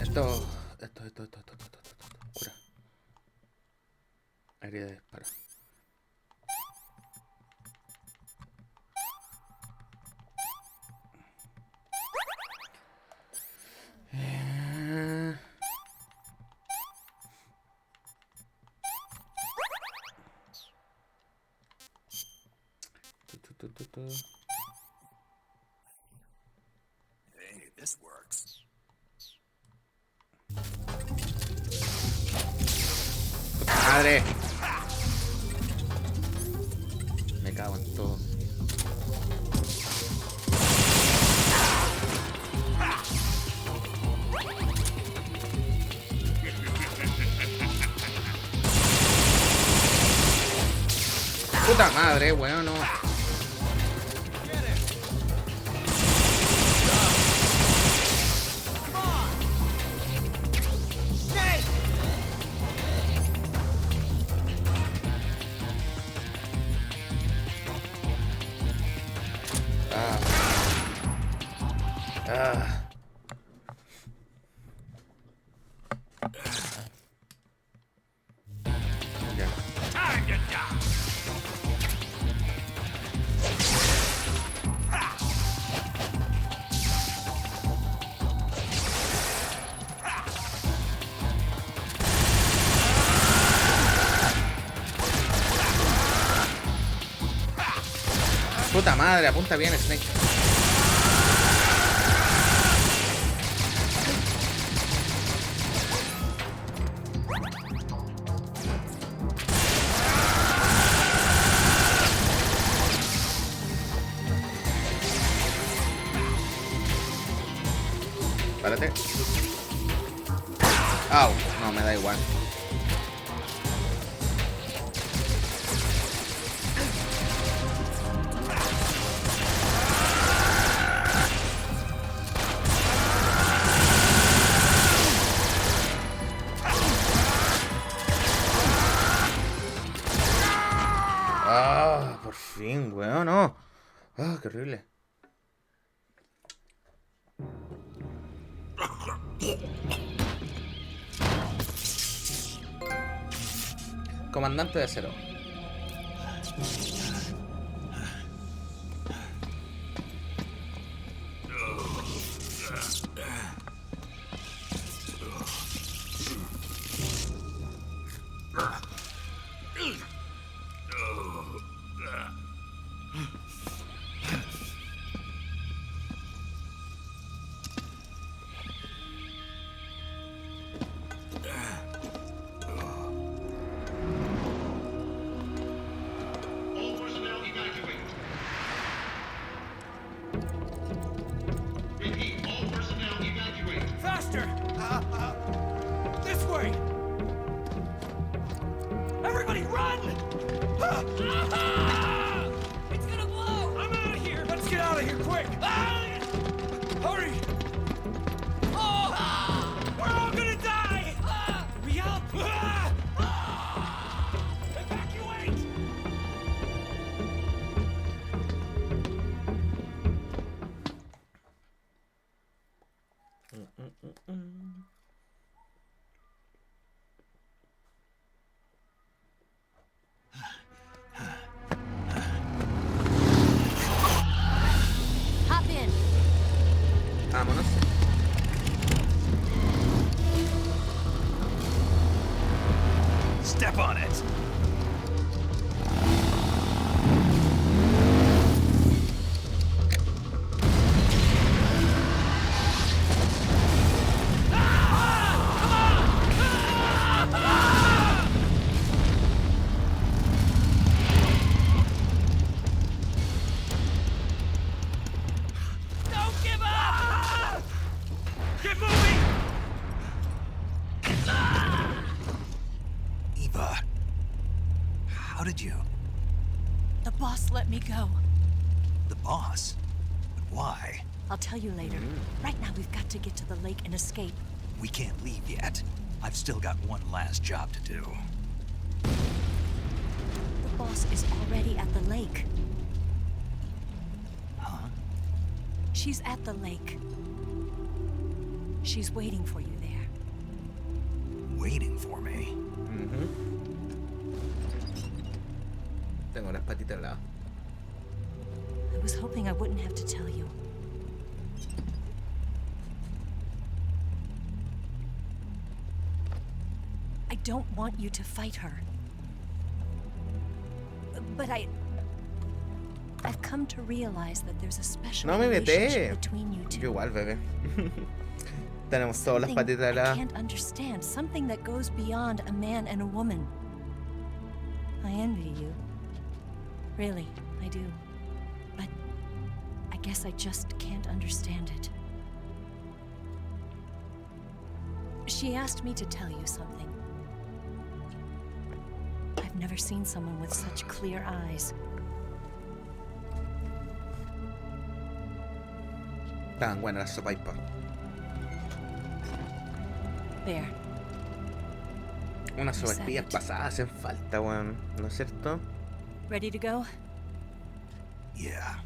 Esto. Cura. Herida de disparo. Hey, this works. ¡Madre! Me cago en todo. ¡Puta madre, weón! No. Puta madre, apunta bien, Snake. Párate. Au, no, me da igual. Ah, por fin, weón, no. Ah, qué horrible. Comandante de acero. get out of here quick! Hurry! We're all gonna die! Hurry up! Evacuate! Hop in. Vámonos. Step on it. Don't give up! Get moving! Eva, how did you? The boss let me go. The boss? But why? I'll tell you later. Right now, we've got to get to the lake and escape. We can't leave yet. I've still got one last job to do. The boss is already at the lake. Huh? She's at the lake. She's waiting for you there. Waiting for me? Tengo las patitas al lado. I was hoping I wouldn't have to tell you. I don't want you to fight her. But I've come to realize that there's a special No me relationship meté. between you two. Yo igual, bebé. Tenemos todas las Something patitas al I lado. can't understand. Something that goes beyond a man and a woman. I envy you. Really, I do. But I guess I just can't understand it. She asked me to tell you something. I've never seen someone with such clear eyes. Estaban buenas las sopaipas. There. Unas sopaipillas pasadas hacen falta, weón. ¿No es cierto? Ready to go? Yeah.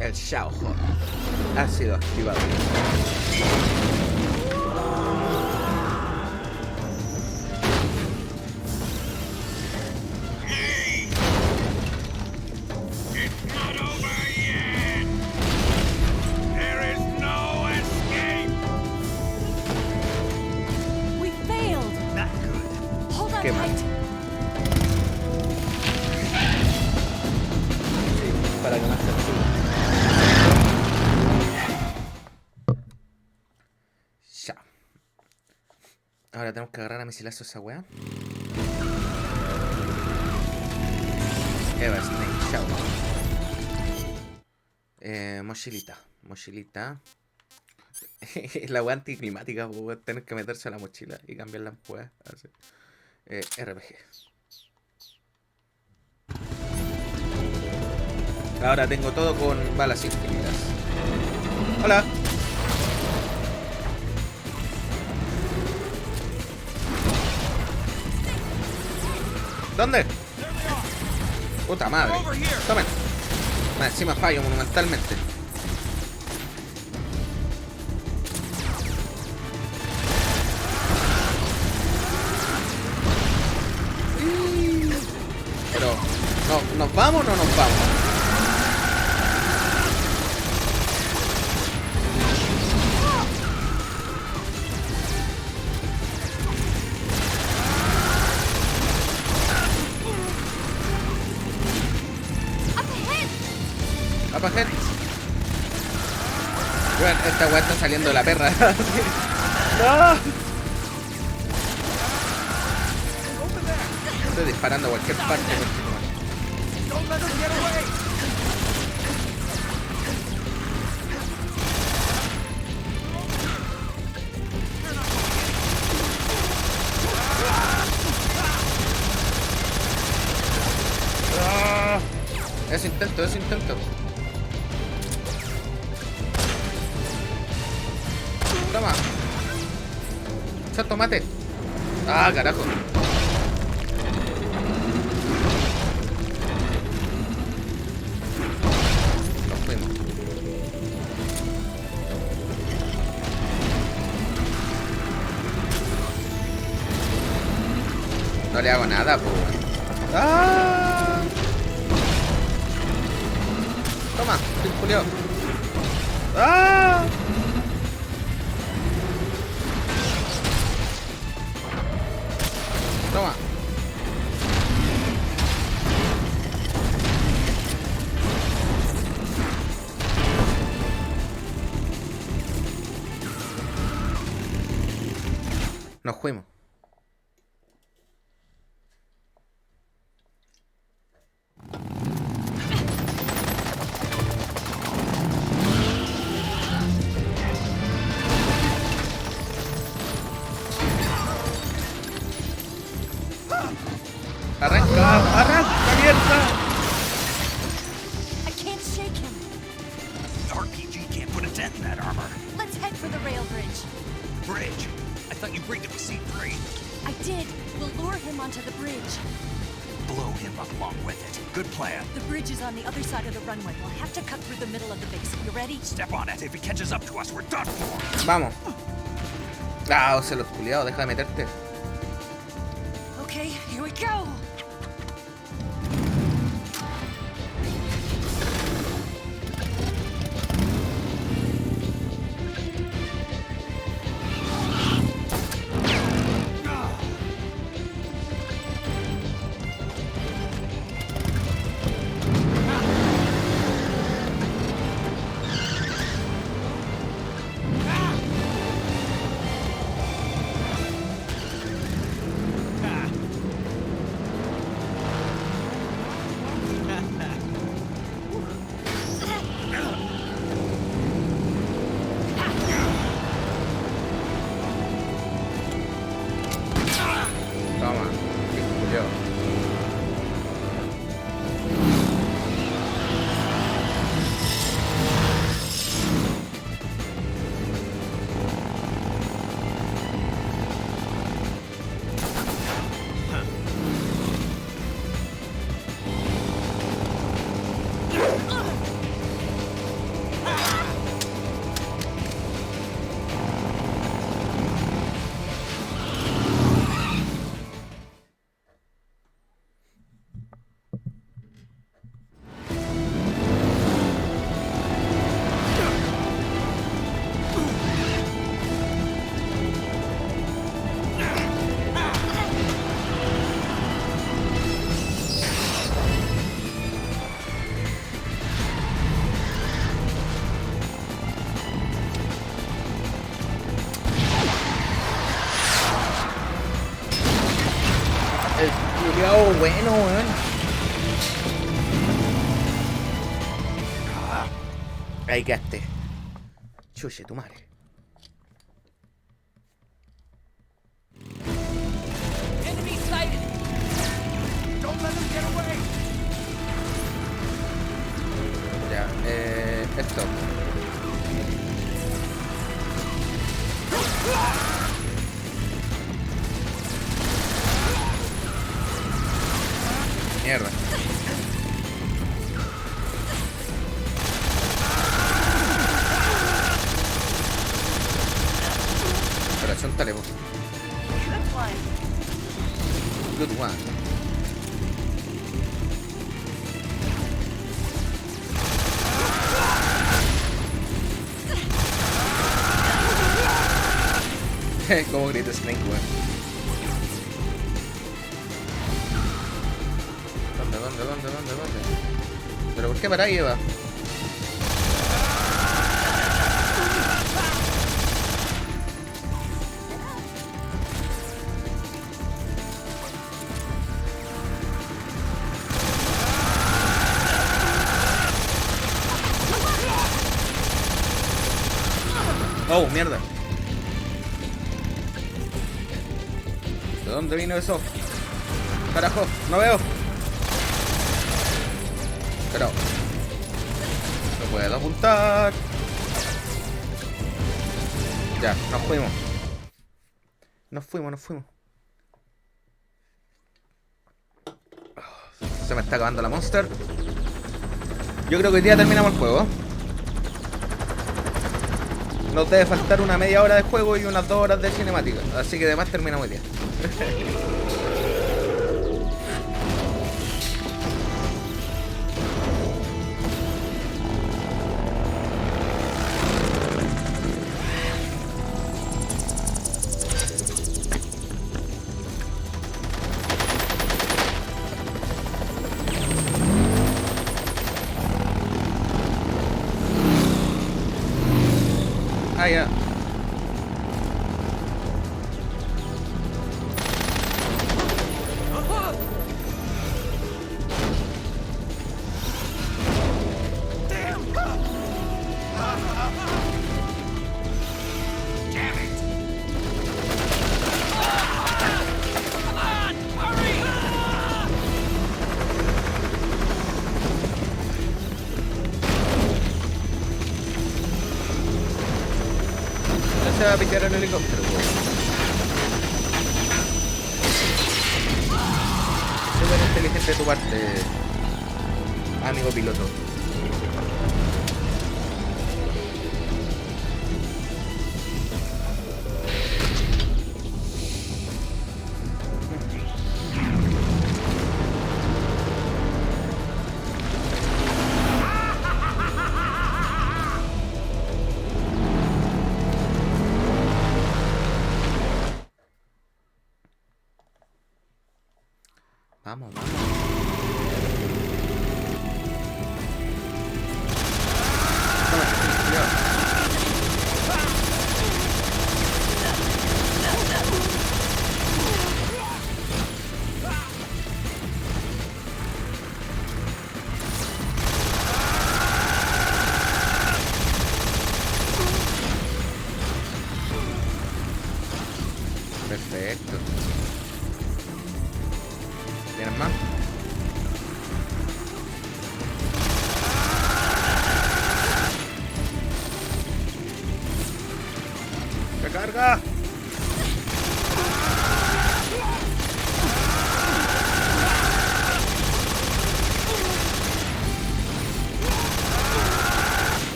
El Shaohong ha sido activado. We failed! Not good. Hold on Qué mal. tight. Sí, para que más se suba. Ya. Ahora tenemos que agarrar a misilazo esa weá. Eva Snake, chao. Mochilita. Mochilita. La weá anticlimática, weón. Tener que meterse a la mochila y cambiar la weá. Así. RPG. Ahora tengo todo con balas infinitas. Hola. ¿Dónde? Puta madre. Tomen. Más encima fallo monumentalmente. Pero, no, ¿nos vamos o no nos vamos? Up ahead. Bueno, esta weá está saliendo de la perra. ¡No! Estoy disparando a cualquier parte. tanto ese intento. Toma. Chato, mate. Ah, carajo. Nos fuimos. No le hago nada, pues. ¡Ah! Toma, Julio. ¡Ah! Toma. Nos fuimos. Arranca, arranca, mierda. I can't shake him. RPG can't put a dent in that armor. Let's head for the rail bridge. Bridge. I thought you rigged it with C3. I did. We'll lure him onto the bridge. Blow him up along with it. Good plan. The bridge is on the other side of the runway. We'll have to cut through the middle of the base. You ready? Step on it. If he catches up to us, we're done for. Vamos. Ah, se los culiados, deja de meterte. Okay, here we go. Toma, qué culiao. El culiao bueno, weón. Ahí quedaste. Chuche, tu madre. Enemy sighted! Don't let him get away! Ya, esto. Mierda. Pero achontale vos. Good one. Como grita Snake, weón. ¿Dónde? ¿Pero por qué para ahí va? Oh, mierda. ¿De dónde vino eso? Carajo, no veo. Pero No puedo apuntar. Ya, nos fuimos. Nos fuimos. Se me está acabando la monster. Yo creo que hoy día terminamos el juego. Nos debe faltar una media hora de juego y unas 2 horas de cinemática. Así que además terminamos hoy día. Ah, ya. Se va a picar el helicóptero, weón. Súper inteligente de tu parte, amigo piloto. Vamos. Perfecto. ¿Tienes más? ¡Recarga!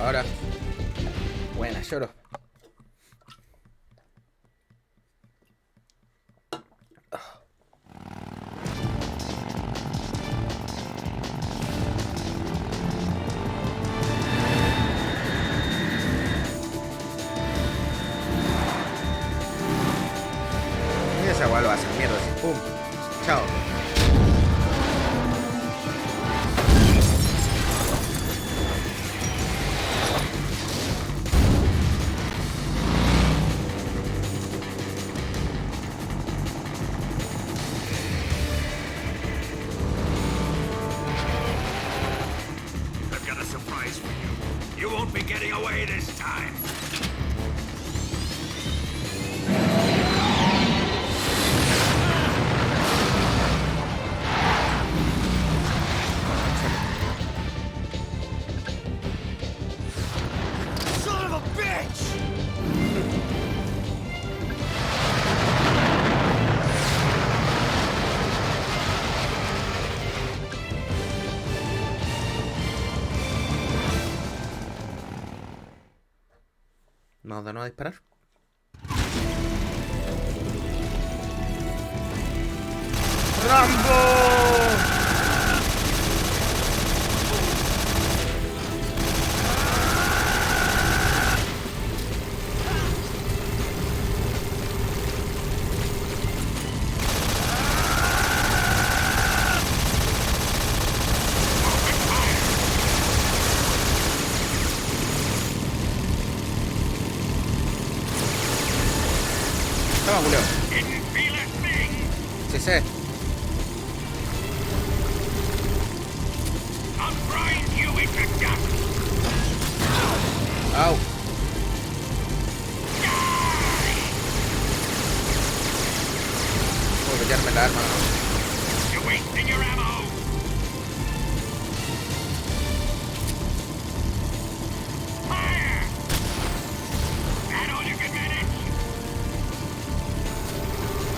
Ahora. Buena, lloro. Y esa weá lo va a hacer mierda así. Pum. Chao. I've got a surprise for you. You won't be getting away this time. Son of a bitch! ¿Nos da a disparar? ¡Rambo! Toma, Julio. Sí sé. Au. Puedo pillarme la arma, ¿no?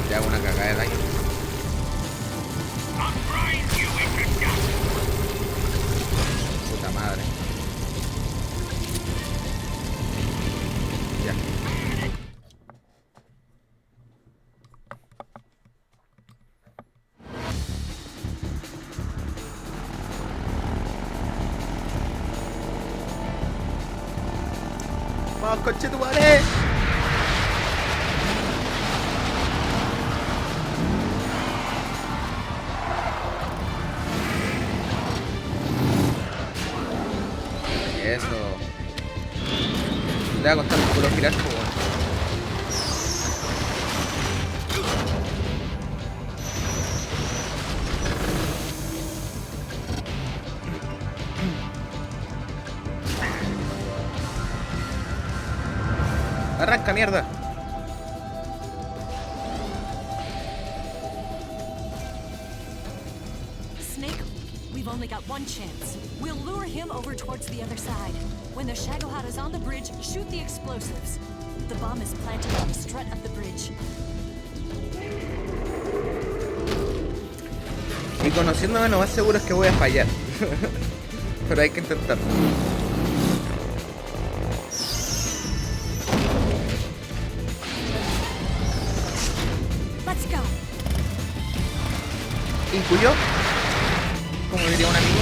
Le hago una cagada de daño. Puta madre. Ya. ¡Vamos, conchetumare! Eso. Le va a costar un culo girar, pues, bueno. Arranca, mierda. Snake, we've only got one chance. We'll lure him over towards the other side. When the Shagohod is on the bridge, shoot the explosives. The bomb is planted on the strut of the bridge. Y conociéndome, lo más seguro es que voy a fallar. Pero hay que intentarlo. Let's go. ¿Incuyó? Como diría un amigo.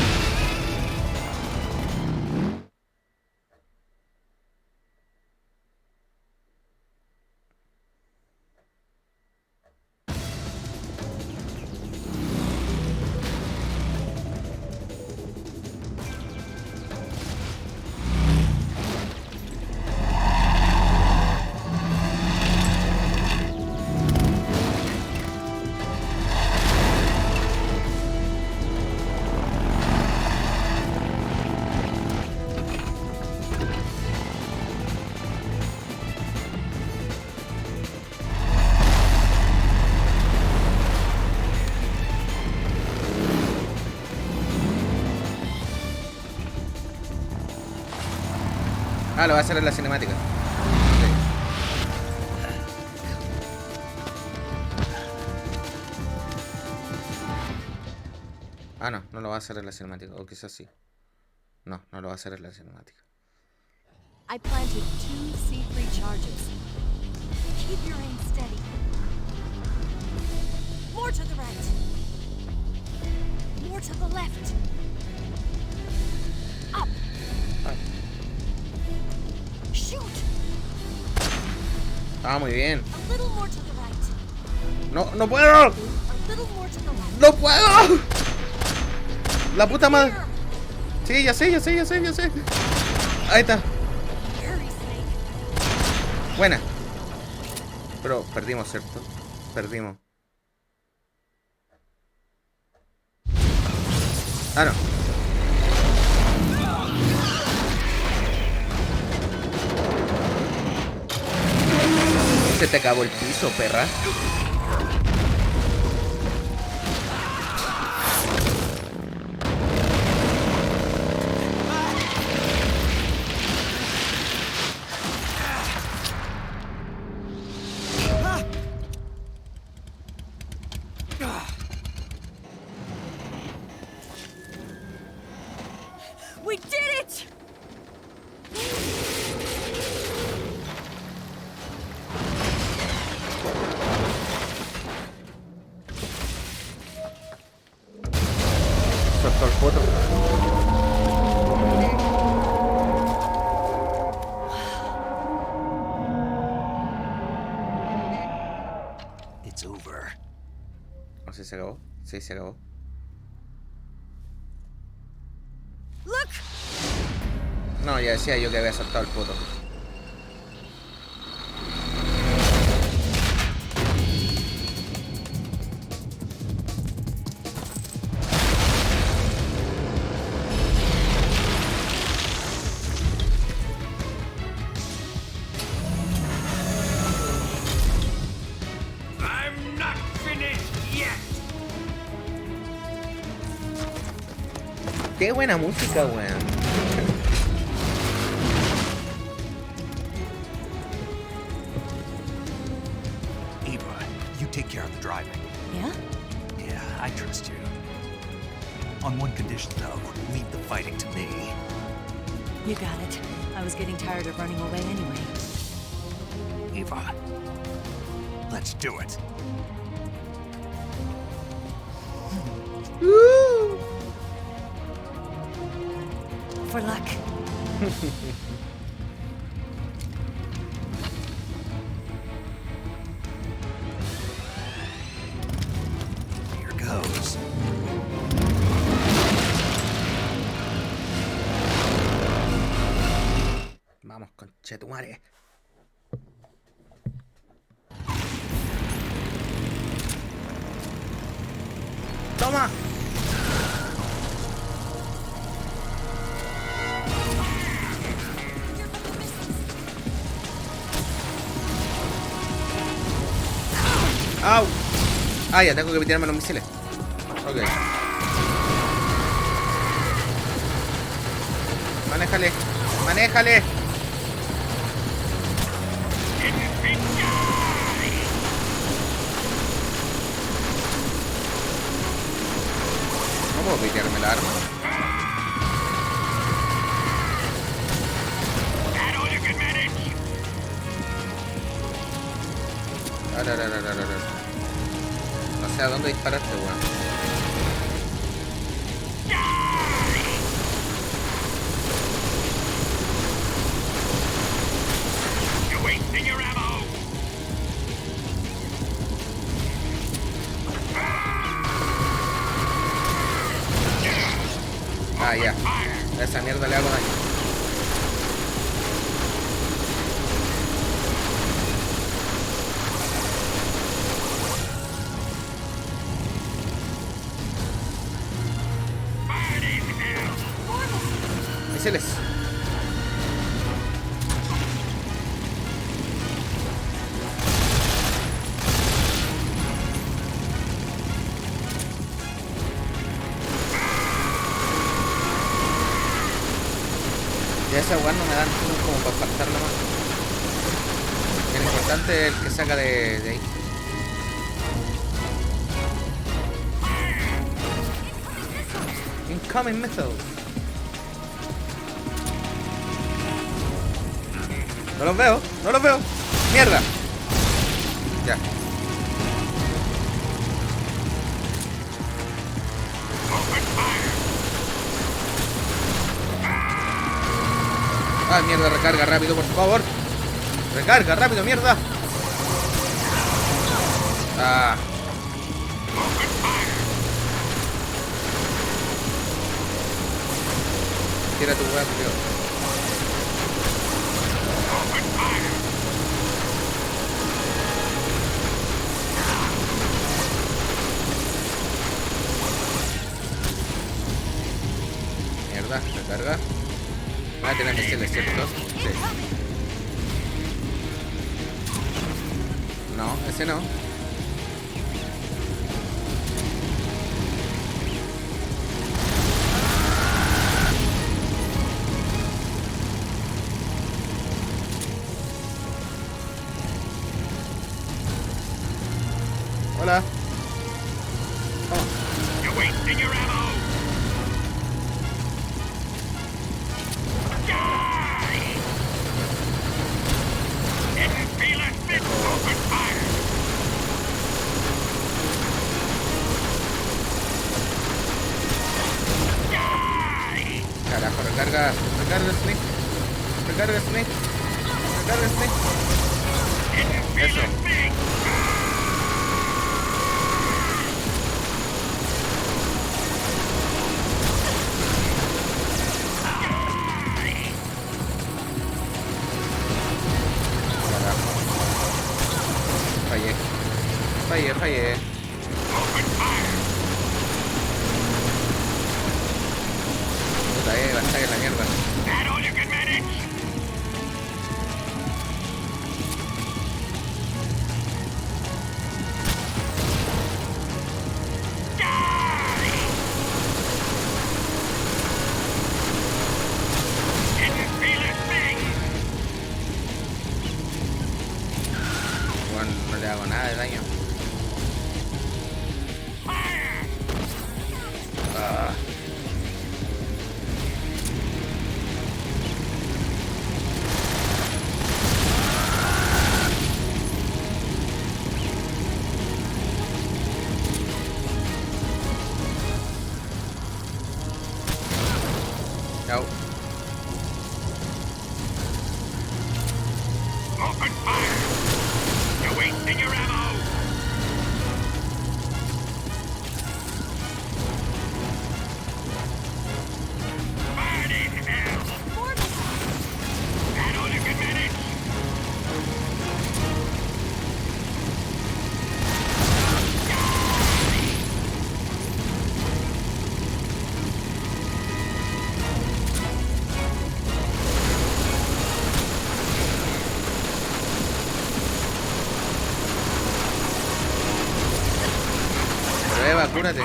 Ah, lo va a hacer en la cinemática. Sí. Ah, no, no lo va a hacer en la cinemática. O quizás sí. No, no lo va a hacer en la cinemática. I planted 2 C3 charges. Keep your aim steady. More to the right. More to the left. Up. Shoot. Ah, muy bien. A little more to the right. No, no puedo. A little more to the left. No puedo. La puta madre. Sí, ya sé, ya sé, ya sé, ya sé. Ahí está. Hurry, Snake. Buena. Pero perdimos, ¿cierto? Perdimos. Ah, no. Se te acabó el piso, perra. We did it! Soltó el foto. It's over. No sé si se acabó. Sí, se acabó. Look! No, ya decía yo que había soltado el foto. Qué buena música, weón. Eva, you take care of the driving. Yeah? Yeah, I trust you. On one condition, though, leave the fighting to me. You got it. I was getting tired of running away anyway. Eva, let's do it. For luck. Here goes. Vamos, conchetumare. ¡Toma! ¡Au! Ah, ya tengo que tirarme los misiles. Ok. Manéjale. Manéjale. No puedo pitearme el arma. No sé a dónde disparaste, weón. Ah, ya. A esa mierda le hago daño. Misiles. Ya esa weá no me dan turnos como para faltar nomás. El importante es el que saca de ahí. Incoming missile. No los veo, no los veo. Mierda. Ya. Ah, mierda, recarga rápido, por favor. Recarga rápido, mierda. Ah. Tira tu weá, tío. Mierda, recarga. Va a tener misiles, ¿cierto? Sí. No, ese no. Hola. Carajo, recarga. Recarga Snake. Recarga Snake. Recarga Snake. Eso. Fallé. Puta, va a estar en la mierda. Ya, cúrate.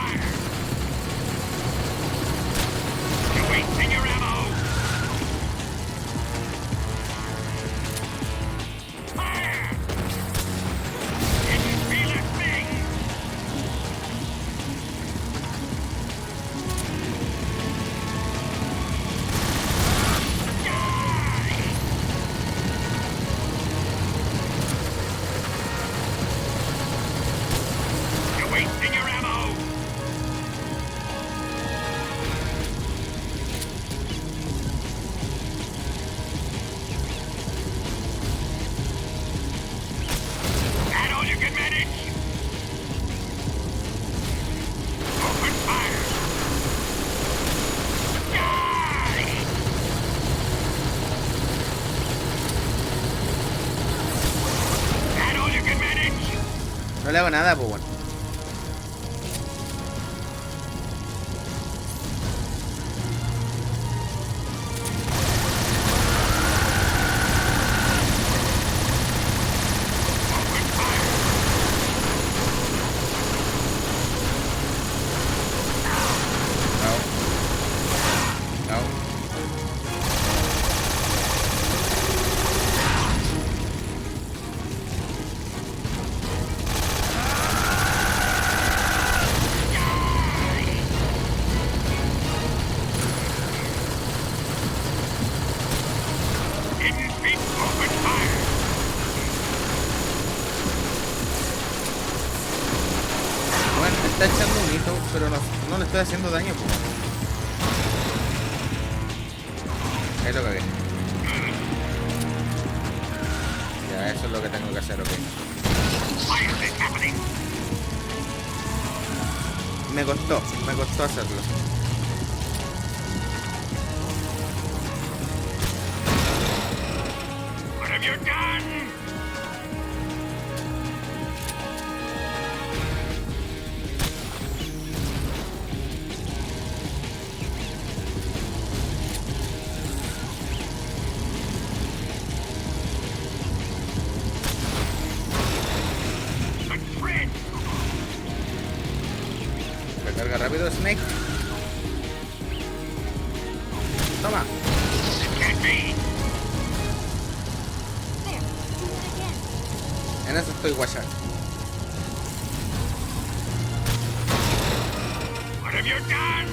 No le hago nada, pues bueno. Bueno, está echando un hito, pero no le estoy haciendo daño, pues. Ahí lo cagué. Ya, eso es lo que tengo que hacer, ok. Me costó hacerlo. What have you done? Recarga rápido, Snake. Toma. En eso estoy, guachar. What have you done?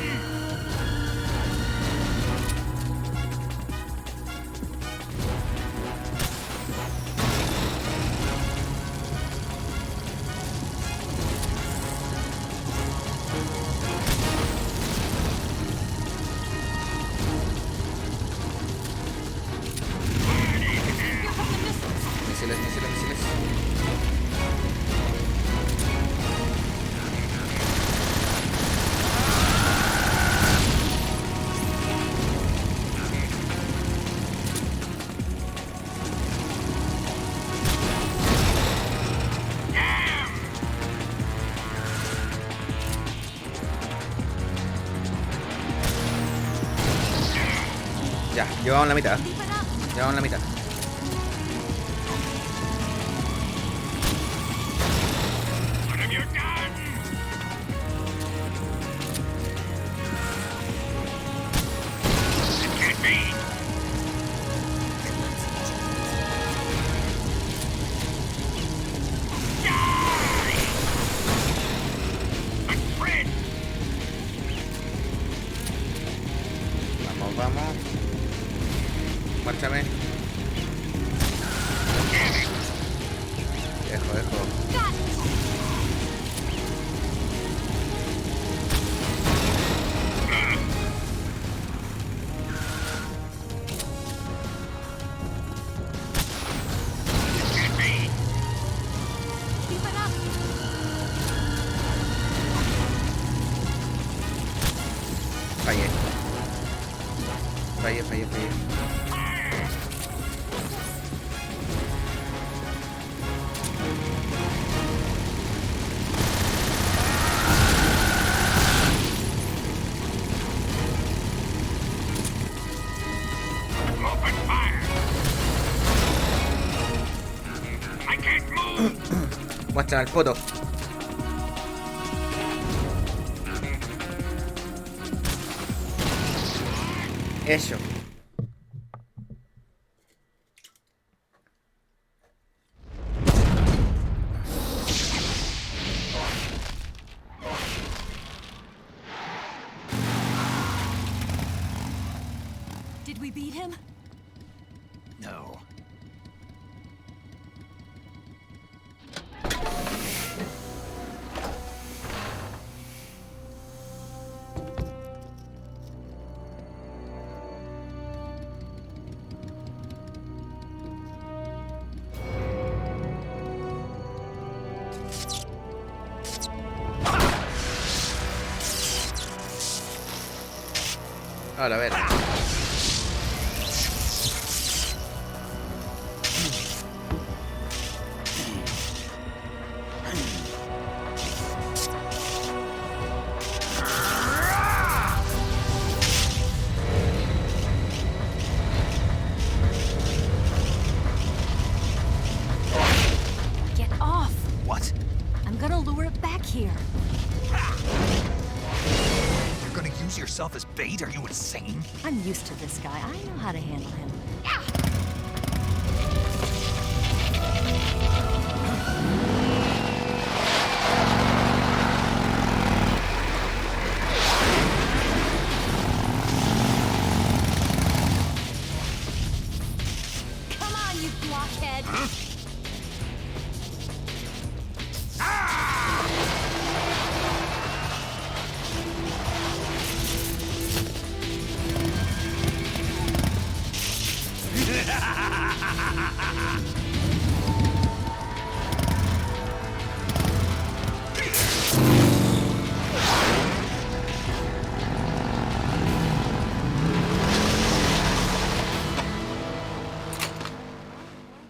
Misiles. Ya, llevamos la mitad. Llevamos la mitad. What have you done? It can't be. Die! My friend! Vamos. Márchame. Dejo. Fallé. Open fire! I can't move! Muestra el poto. Eso. Did we beat him? No. Ahora, a ver. Get off! What? I'm gonna lure it back here. You're gonna use yourself as bait? Are you insane? I'm used to this guy. I know how to handle him. Come on, you blockhead!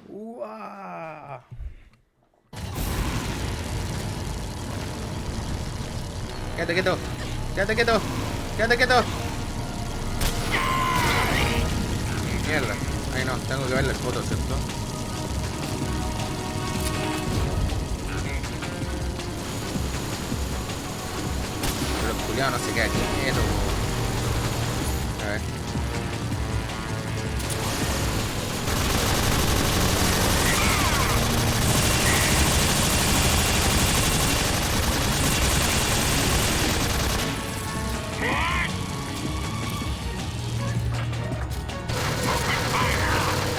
¡Uah! Quédate quieto. Quédate quieto. Quédate quieto. Mierda. Ay no, tengo que verle el foto, ¿cierto? Pero el culiao no se queda quieto. A ver.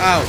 Au.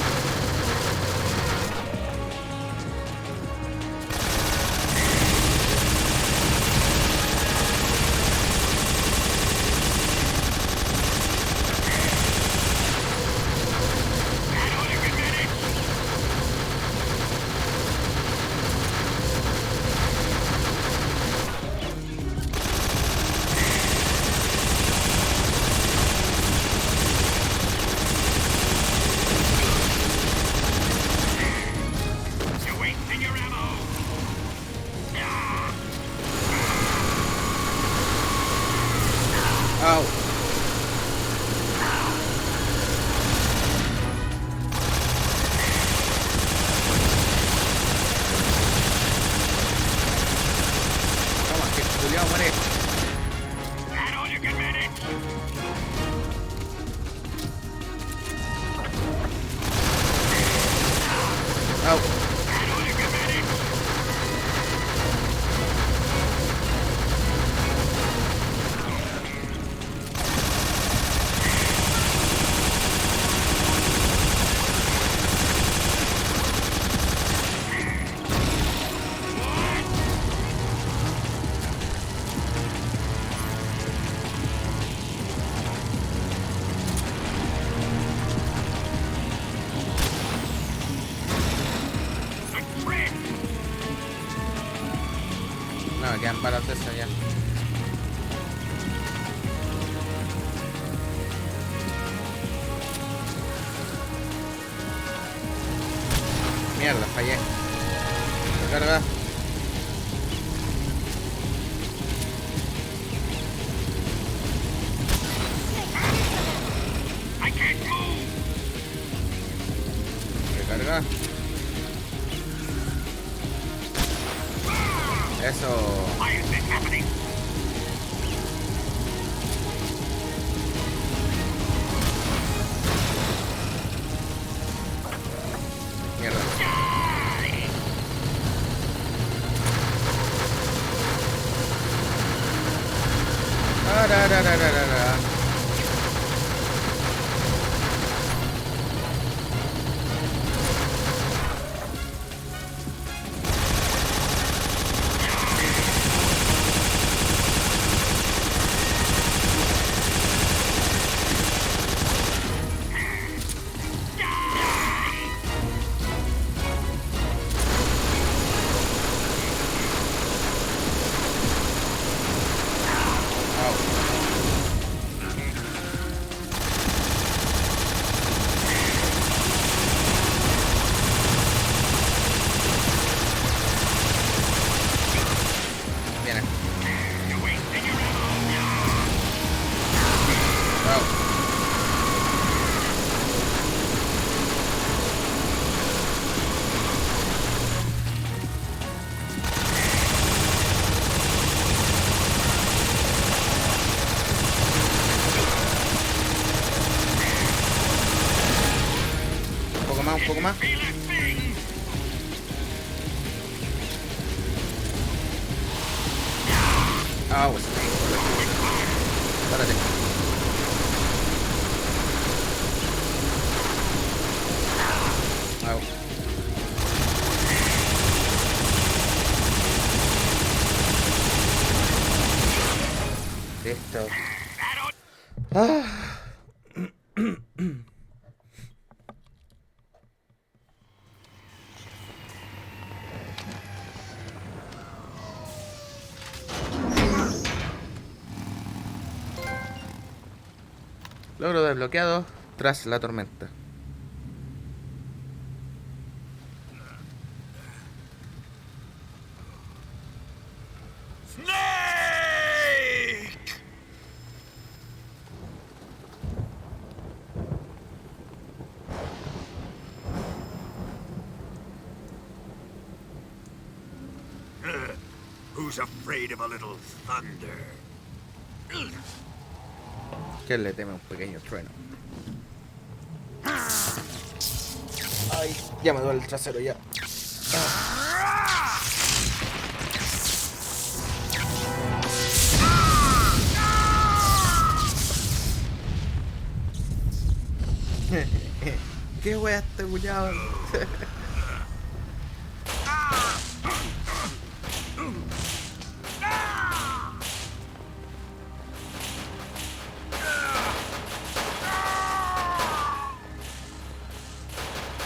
Au. Toma, que culiao muere. Au. No, quedan balas de esas ya. Mierda, fallé. Recarga. Recarga. Eso. Tararararara. Viene. Wow. Un poco más, un poco más. Ah, pues. Párate. Au. Listo. Ah. Logro desbloqueado tras la tormenta. Who's afraid of a little thunder? ¿Quién le teme a un pequeño trueno? Ay, ya me duele el trasero ya. ¿Qué wea este cuñado?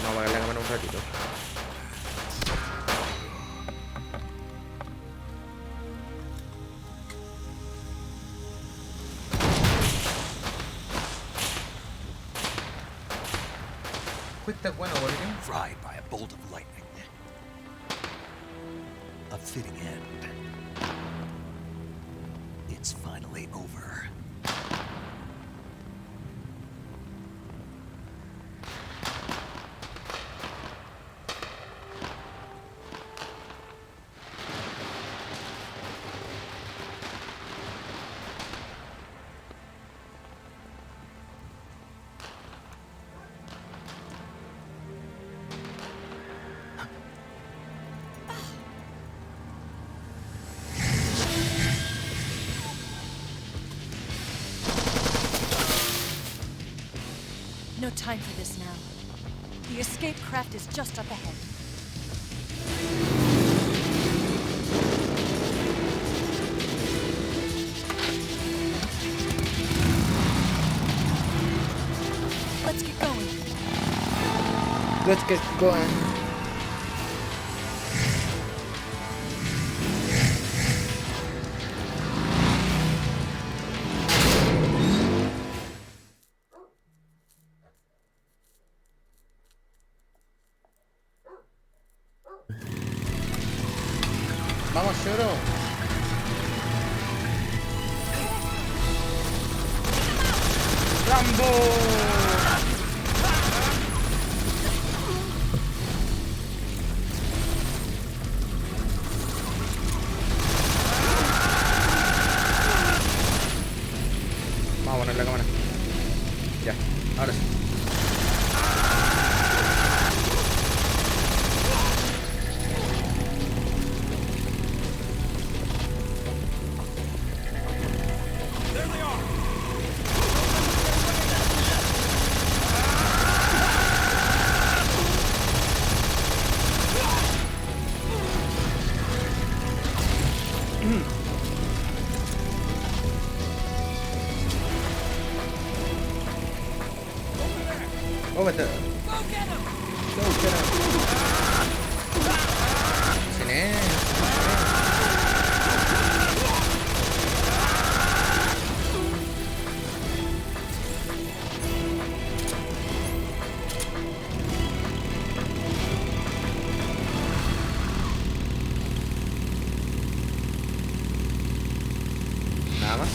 Vamos a apagar la cámara un ratito. Este es bueno, porque Fried by a bolt of lightning. A fitting end. It's finally over. No time for this now. The escape craft is just up ahead. Let's get going. let's get going. Vamos, Shoro. ¡Rambo! Vamos a poner la cámara. Ya, ahora sí. There they Oh, vete. Go get him. Sin él. Nada más.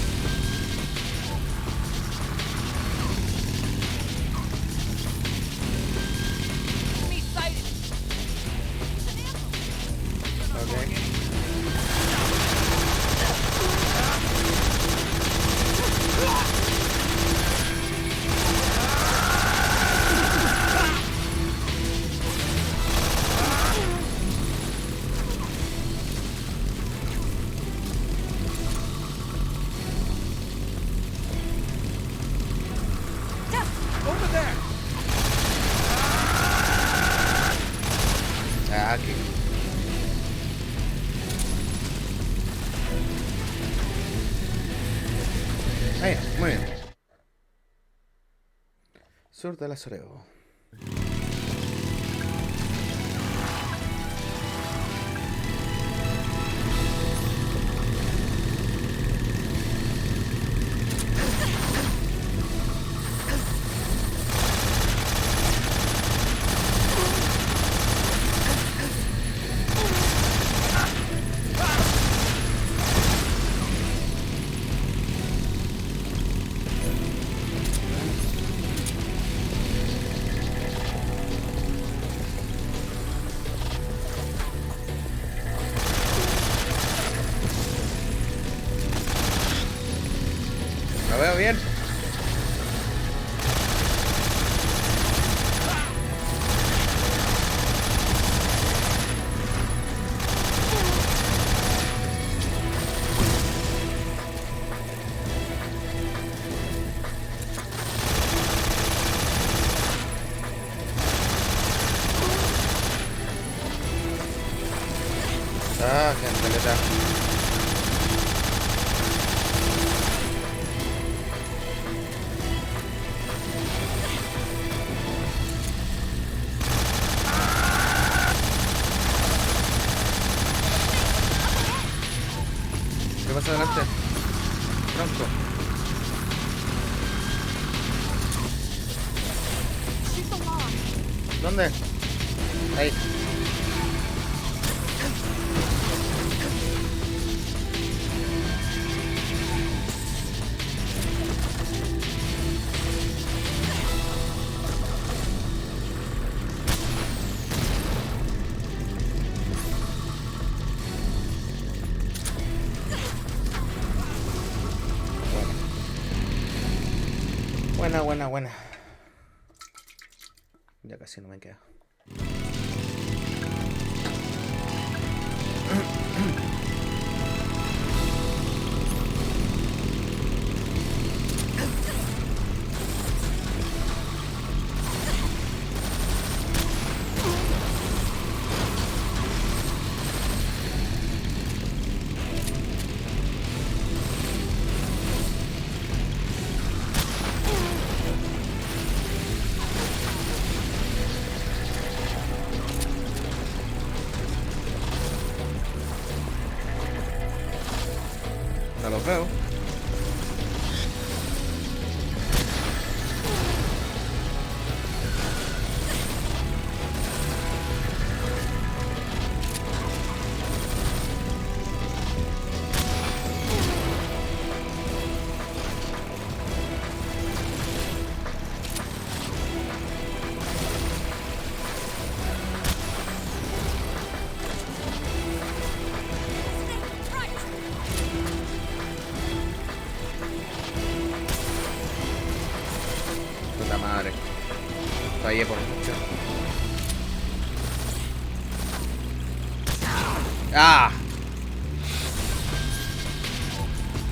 Aquí. Ahí, muy bien. Sur del Azoreo. Lo veo bien. Ah, qué caleta. ¿Qué pasa adelante? Tronco. ¿Dónde? Ahí. Buena. Ya casi no me queda. No los veo. Puta madre. Fallé por mucho. ¡Ah!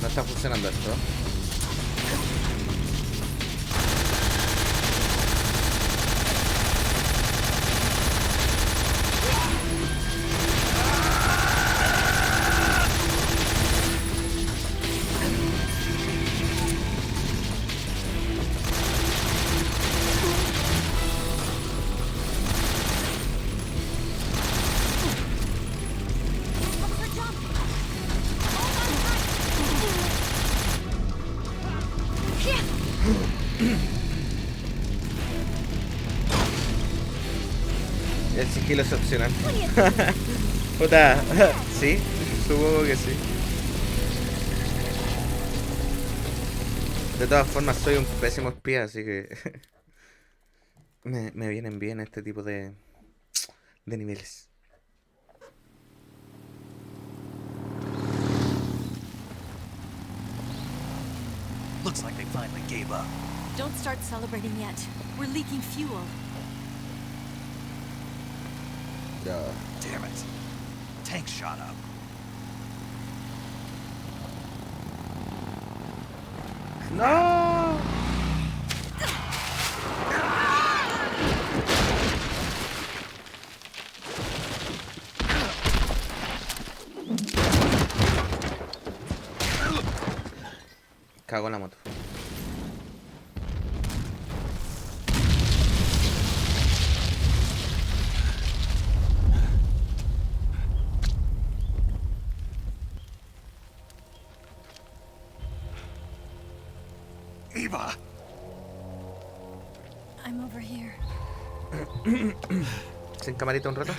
No está funcionando esto. El sigilo es opcional. Puta, sí, supongo que sí. De todas formas, soy un pésimo espía, así que me vienen bien este tipo de niveles. Looks like they finally gave up. Don't start celebrating yet. We're leaking fuel. Damn it. Tank shot up. ¡No! Cago en la moto. Eva! I'm over here. ¿Sin camarita un rato?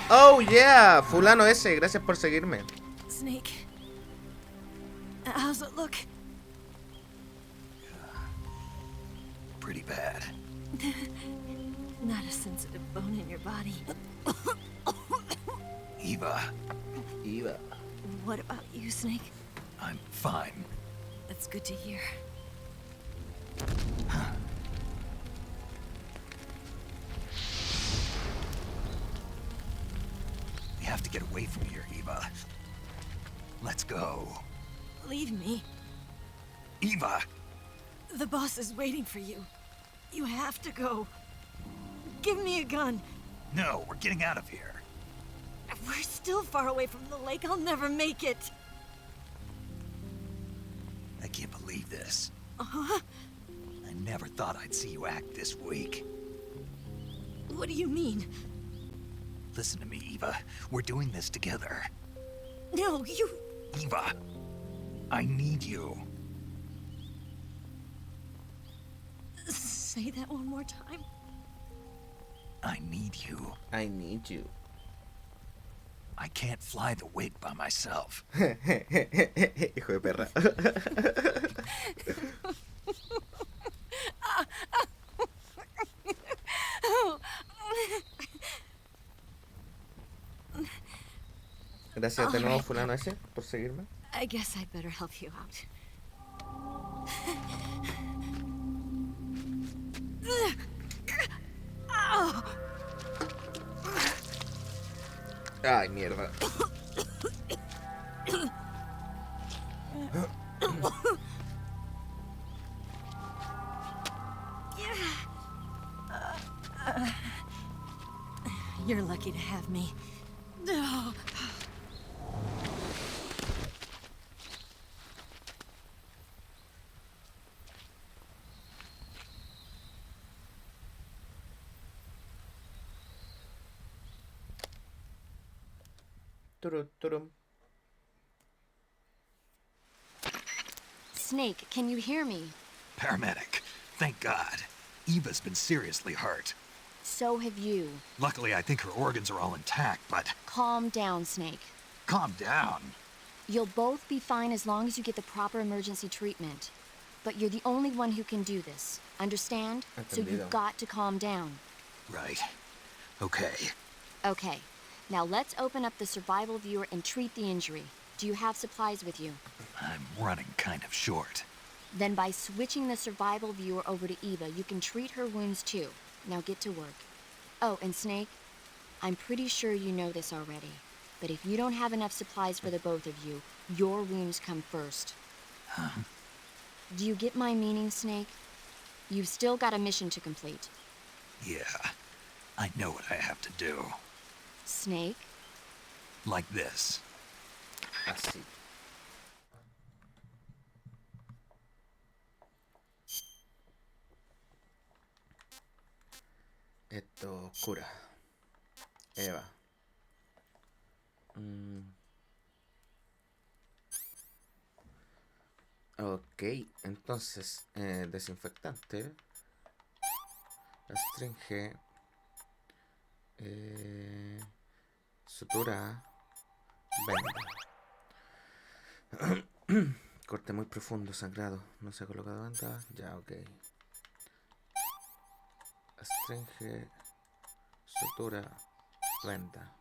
Oh yeah, fulano ese, gracias por seguirme. Snake. How's it look? Pretty bad. Not a sensitive bone in your body. Eva, What about you, Snake? I'm fine. That's good to hear. We have to get away from here, Eva. Let's go. Leave me. Eva! The boss is waiting for you. You have to go. Give me a gun. No, we're getting out of here. We're still far away from the lake. I'll never make it. I can't believe this. Uh-huh. I never thought I'd see you act this weak. What do you mean? Listen to me, Eva. We're doing this together. No, you... Eva, I need you. Say that one more time. I need you. I need you. I can't fly the wig by myself. Hijo de perra. Gracias de nuevo, fulano ese, por seguirme. I guess I'd better help you out. Ay, mierda. You're lucky to have me. No. Turum. Snake, can you hear me? Paramedic. Thank God. Eva's been seriously hurt. So have you. Luckily, I think her organs are all intact, but... Calm down, Snake. Calm down. You'll both be fine as long as you get the proper emergency treatment. But you're the only one who can do this. Understand? So you've got to calm down. Right. Okay. Okay. Now let's open up the survival viewer and treat the injury. Do you have supplies with you? I'm running kind of short. Then by switching the survival viewer over to Eva, you can treat her wounds too. Now get to work. Oh, and Snake, I'm pretty sure you know this already, but if you don't have enough supplies for the both of you, your wounds come first. Huh? Do you get my meaning, Snake? You've still got a mission to complete. Yeah. I know what I have to do. Snake? Like this. Así. Esto cura. Eva. Ok, entonces desinfectante. Astringe. Sutura. Venda. Corte muy profundo, sangrado. No se ha colocado venda. Ya, ok. Astringe. Sutura. Venda.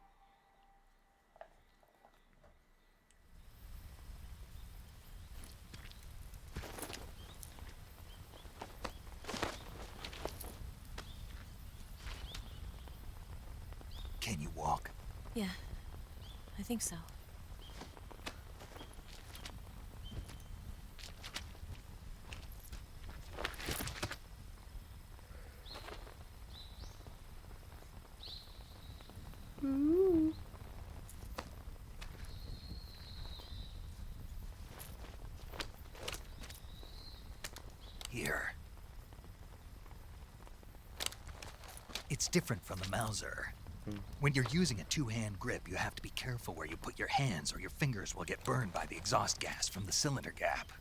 Can you walk? Yeah, I think so. Here. It's different from the Mauser. When you're using a two-hand grip, you have to be careful where you put your hands or your fingers will get burned by the exhaust gas from the cylinder gap.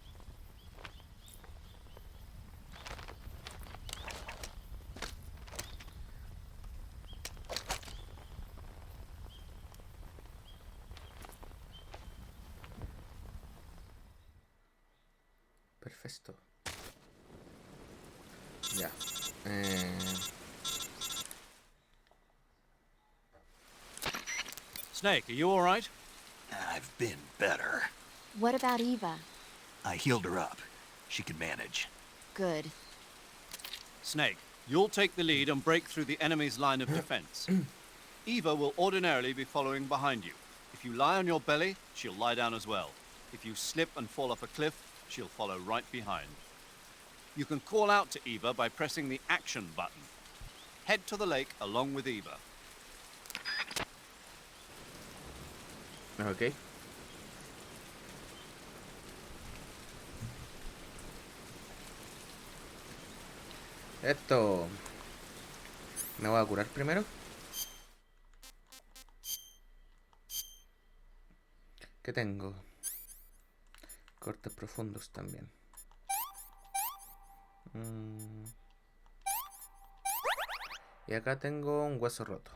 Perfecto. Ya. Snake, are you all right? I've been better. What about Eva? I healed her up. She can manage. Good. Snake, you'll take the lead and break through the enemy's line of defense. Eva will ordinarily be following behind you. If you lie on your belly, she'll lie down as well. If you slip and fall off a cliff, she'll follow right behind. You can call out to Eva by pressing the action button. Head to the lake along with Eva. Ok. Esto... Me voy a curar primero. ¿Qué tengo? Cortes profundos también. Y acá tengo un hueso roto.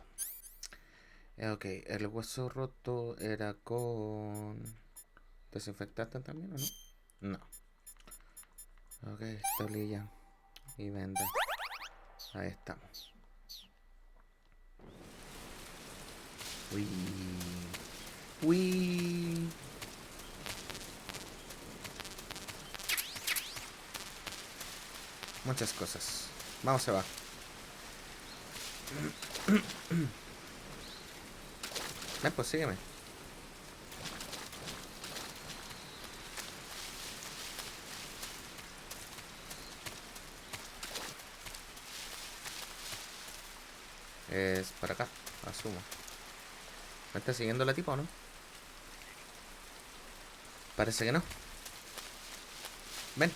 Ok, el hueso roto era con... ¿Desinfectante también o no? No. Ok, tablilla y venda. Ahí estamos. Uy. Uy. Muchas cosas. Vamos, se va. Ven, pues sígueme. Es para acá, asumo. ¿Me está siguiendo la tipa o no? Parece que no. Ven.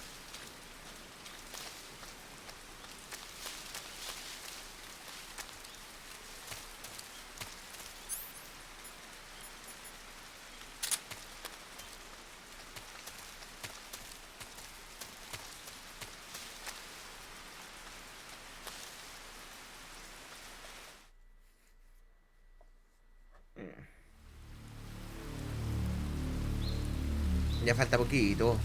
Ya falta poquito.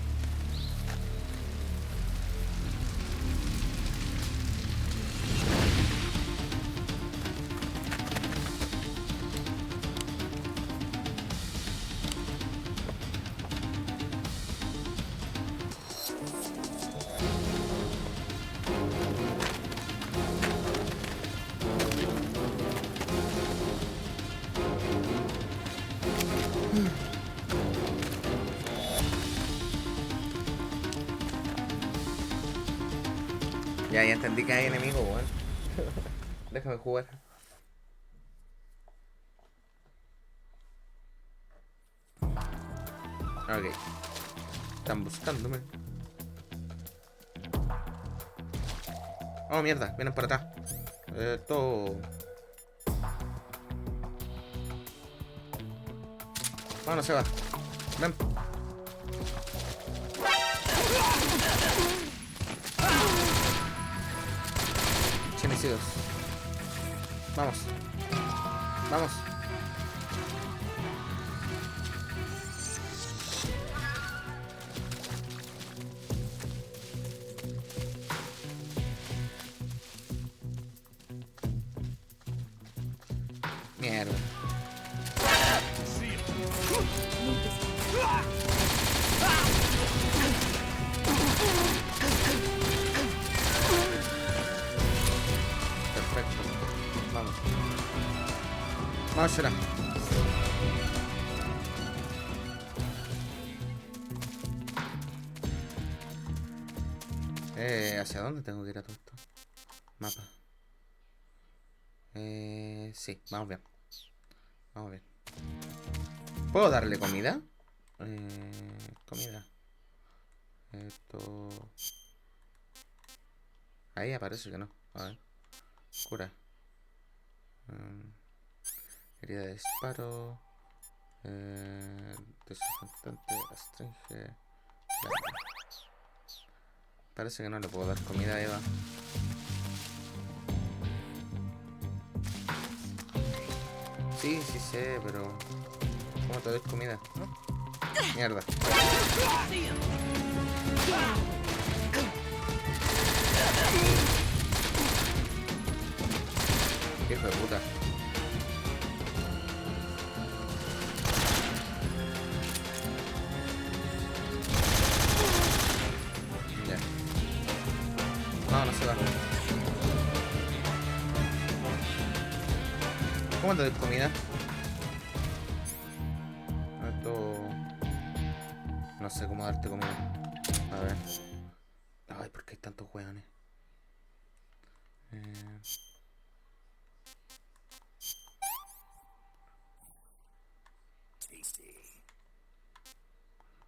Ya entendí que hay enemigos, weón. Déjame jugar. Ok. Están buscándome. Oh, mierda, vienen por atrás. Esto. Vámonos, se va. Ven. Chemicidos. Vamos. Vamos. Mierda. Perfecto. Vamos. Vamos, será. ¿Hacia dónde tengo que ir a todo esto? Mapa. Sí, vamos bien. Vamos bien. ¿Puedo darle comida? Comida. Esto... Ahí aparece que no. A ver. Cura. Herida de disparo. Desinfectante. Astringe. Parece que no le puedo dar comida a Eva. Sí, sí sé, pero... ¿Cómo te doy comida? Mierda. Hijo de puta. Ya. No, no se va. ¿Cómo te doy comida? Esto... No sé cómo darte comida. A ver. Ay, ¿por qué hay tantos hueones?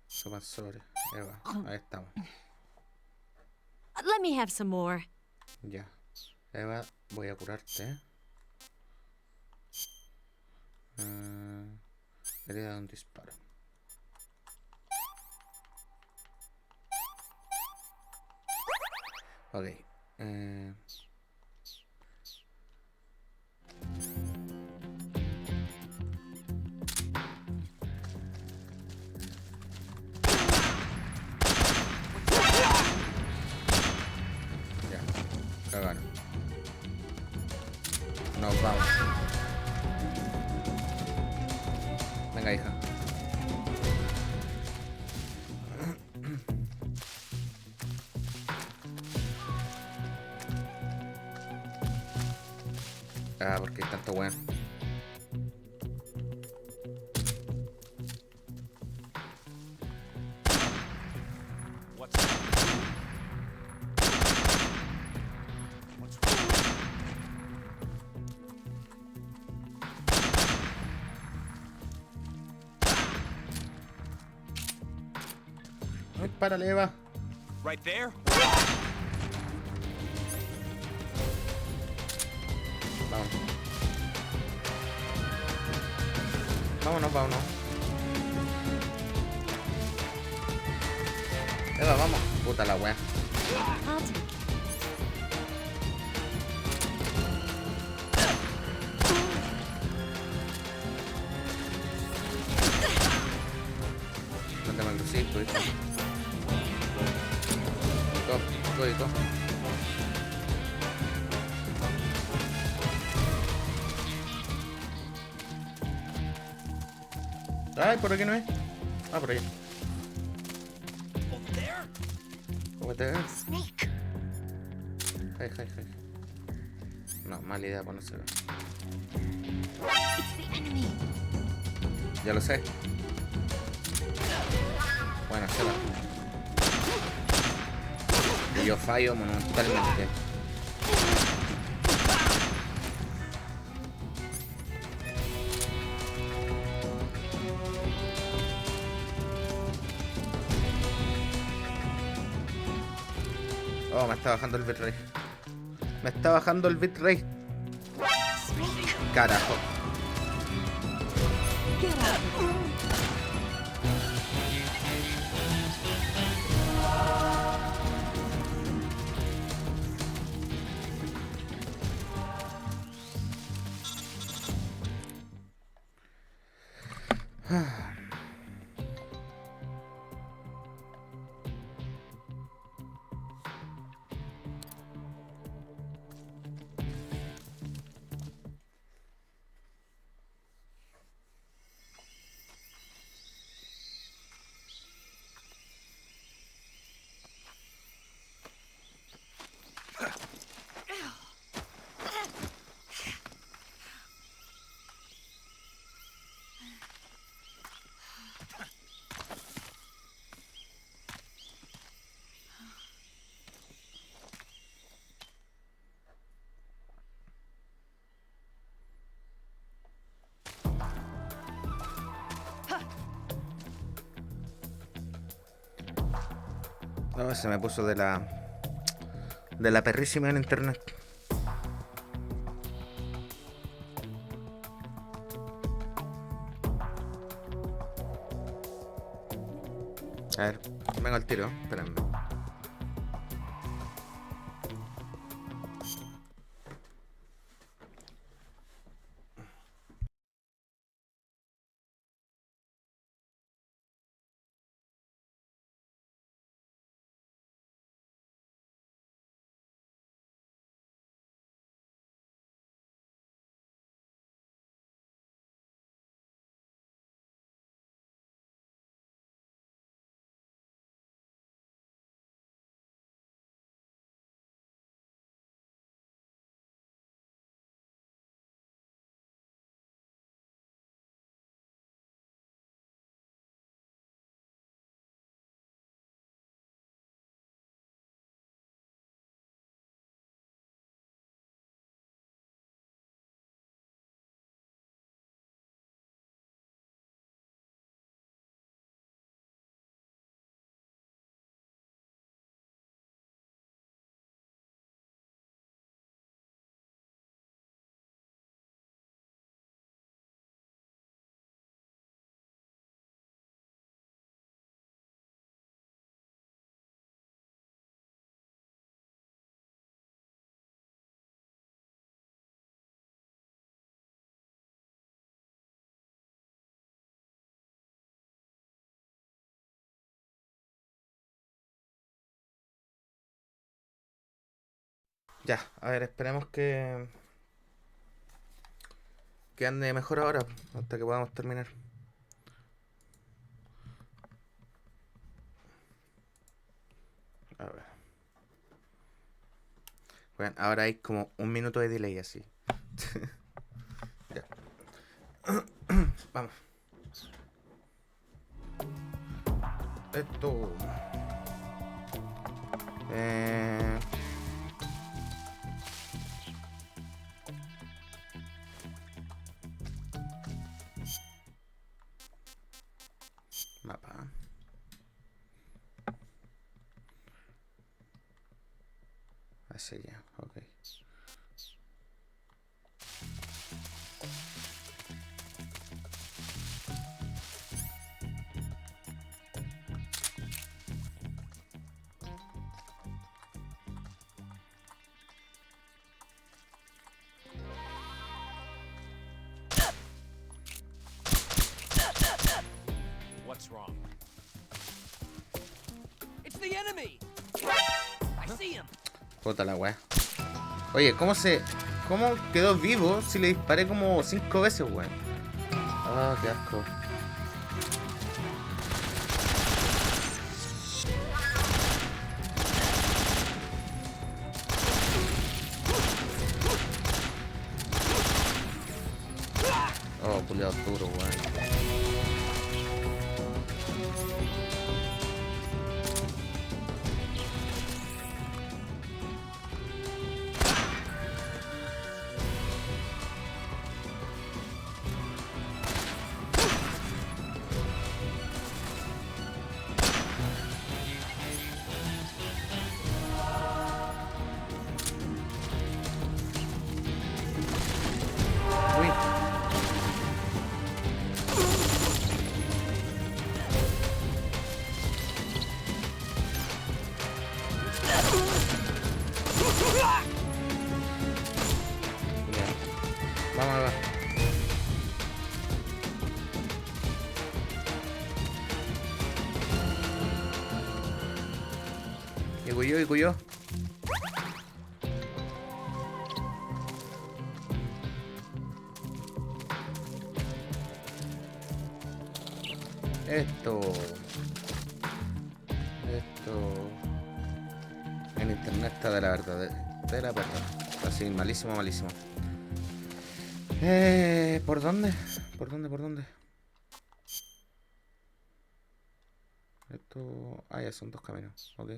Sopa sobre. Eva, ahí estamos. Let me have some more. Ya. Eva, voy a curarte. Herida de un disparo. Ok. Ya. Cagaron. Nos vamos. Venga, hija. Ah, porque hay tanto weón. Ay, párale, Eva. Right there? Vamos. Vámonos, vámonos. Eva, vamos. Puta la wea. I'll take it. No te me crucís, hijo. Hijo. Ay, ¿por aquí no es? Ah, por allá. ¿Cómo te ves? Snake. Ay. No, mala idea ponérselo. It's the enemy. Ya lo sé. Bueno, se va. Y yo fallo monumentalmente. Oh, me está bajando el bitrate. Me está bajando el bitrate. Carajo. No, se me puso de la perrísima en internet. A ver, vengo al tiro, espérame. Ya, a ver, esperemos que ande mejor ahora, hasta que podamos terminar. A ver. Bueno, ahora hay como un minuto de delay así. Ya. Vamos. Esto. Mapa. Hacia allá, ok. What's wrong? It's the enemy. I see him. Puta la weá. Oye, ¿cómo quedó vivo si le disparé como 5 veces, weón? Ah, qué asco. Oh, culiado duro, weón. Y cuyo. Esto. En internet está de la verdad. De la verdad. Así, malísimo, malísimo. ¿Por dónde? ¿Por dónde? Esto... Ah, ya son 2 caminos. Ok.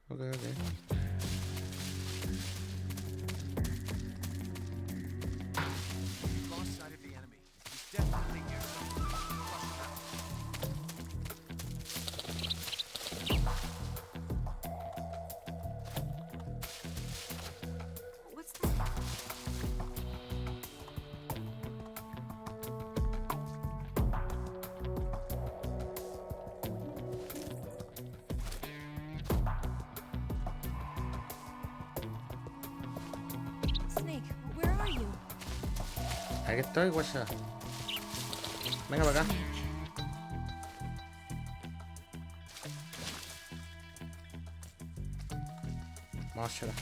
Lost sight of the enemy. He's definitely near something. What's that? Snake, where are you? Aquí estoy, guacha. Venga para acá. Vamos a llorar.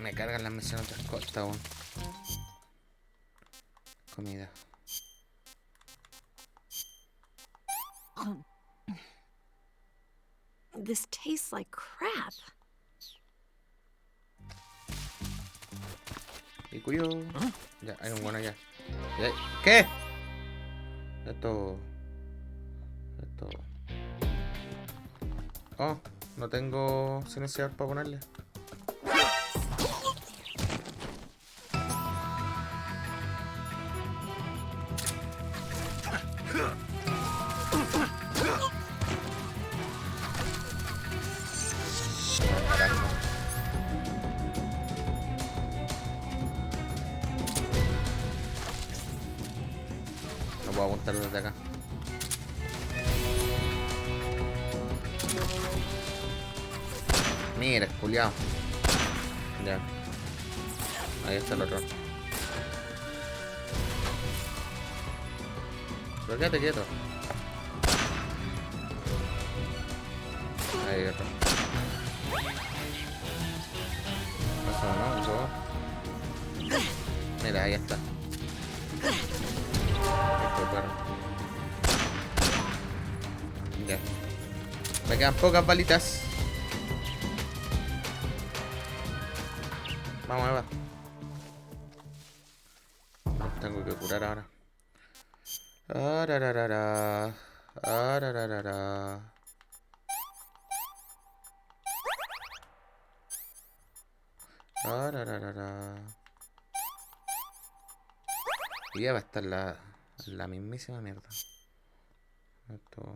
Me cargan las misiones de escolta, weón. Comida. This tastes like crap. Y cuyo. Ya, hay un bueno allá. ¿Qué? Esto. Oh, no tengo silenciador para ponerle. No puedo apuntar desde acá. Mira, culiao. Ya. Ahí está el otro. Pero quédate quieto. Ahí otro. Pasó, ¿no? Pasó. Mira, ahí está. Esto es bueno. Ya. Me quedan pocas balitas. Vamos, Eva. Los tengo que curar ahora. Arararara. Arararara. Arararara. Y ya va a estar la mismísima mierda. Esto...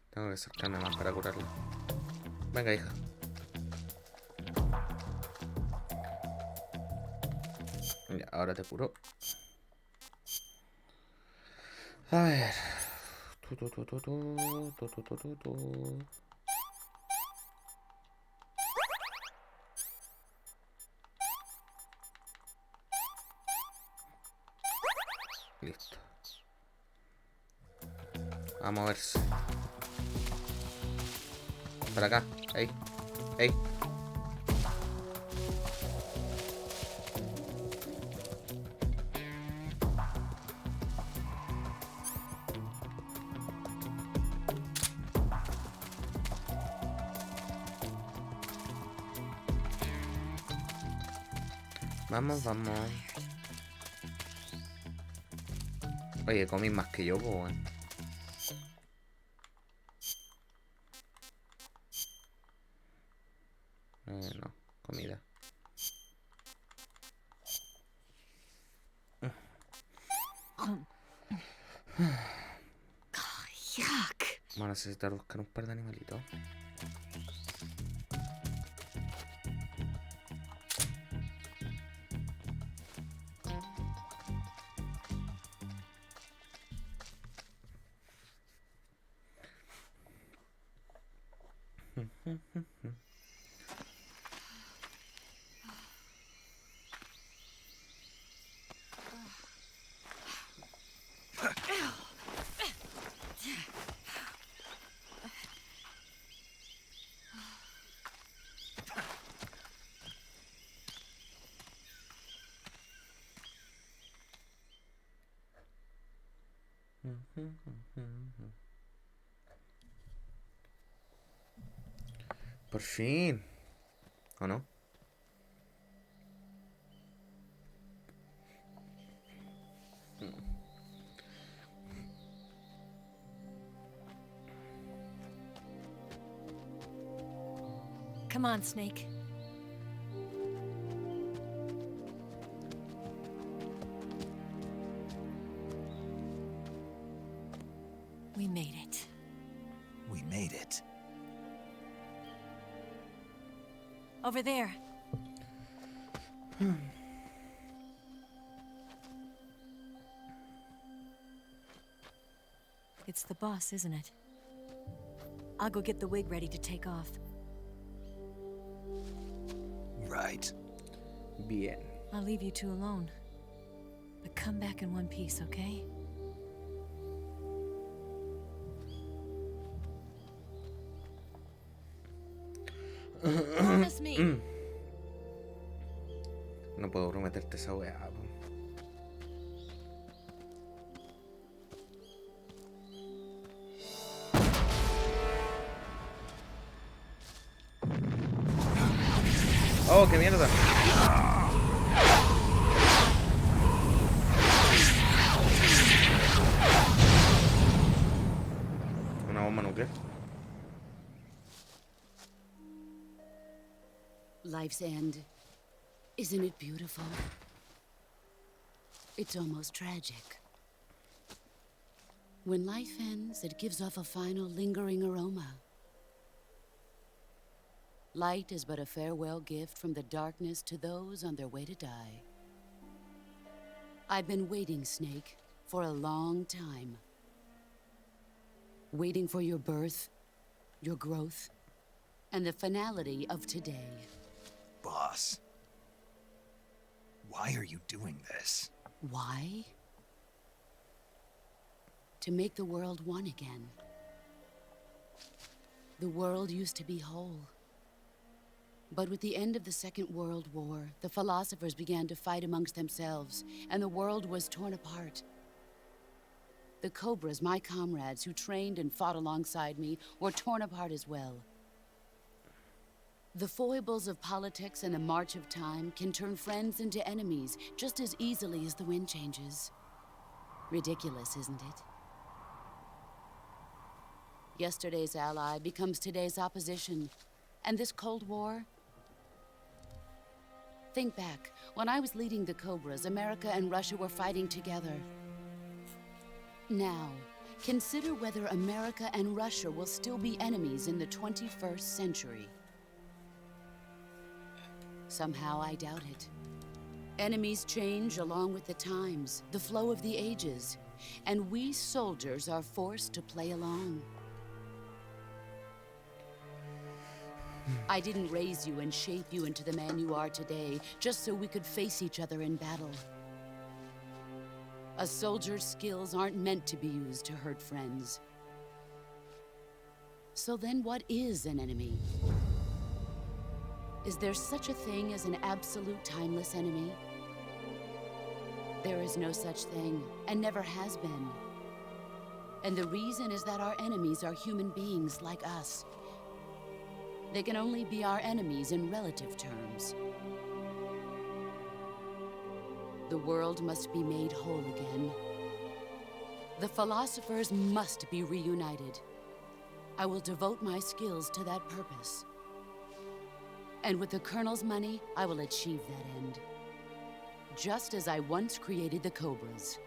Tengo que acercarme más para curarla. Venga, hija. Ya, ahora te curo. A ver. Listo. Vamos a ver si... Para acá. Ahí. Ahí. Vamos, vamos. Oye, comí más que yo, pues. No, comida. Yuck. Vamos a necesitar buscar un par de animalitos. Por fin. ¿O no? Come on, Snake. We made it. We made it. Over there. It's the boss, isn't it? I'll go get the wig ready to take off. Right. Bien. I'll leave you two alone. But come back in one piece, okay? Promise me. No puedo prometerte esa weá, po. Oh, qué mierda. Una bomba nuclear. Life's end. Isn't it beautiful? It's almost tragic. When life ends, it gives off a final lingering aroma. Light is but a farewell gift from the darkness to those on their way to die. I've been waiting, Snake, for a long time. Waiting for your birth, your growth, and the finality of today. Boss. Why are you doing this? Why? To make the world one again. The world used to be whole. But with the end of the Second World War, the philosophers began to fight amongst themselves, and the world was torn apart. The Cobras, my comrades who trained and fought alongside me, were torn apart as well. The foibles of politics and the march of time can turn friends into enemies just as easily as the wind changes. Ridiculous, isn't it? Yesterday's ally becomes today's opposition. And this Cold War? Think back. When I was leading the Cobras, America and Russia were fighting together. Now, consider whether America and Russia will still be enemies in the 21st century. Somehow I doubt it. Enemies change along with the times, the flow of the ages, and we soldiers are forced to play along. I didn't raise you and shape you into the man you are today just so we could face each other in battle. A soldier's skills aren't meant to be used to hurt friends. So then what is an enemy? Is there such a thing as an absolute timeless enemy? There is no such thing, and never has been. And the reason is that our enemies are human beings like us. They can only be our enemies in relative terms. The world must be made whole again. The philosophers must be reunited. I will devote my skills to that purpose. And with the Colonel's money, I will achieve that end. Just as I once created the Cobras.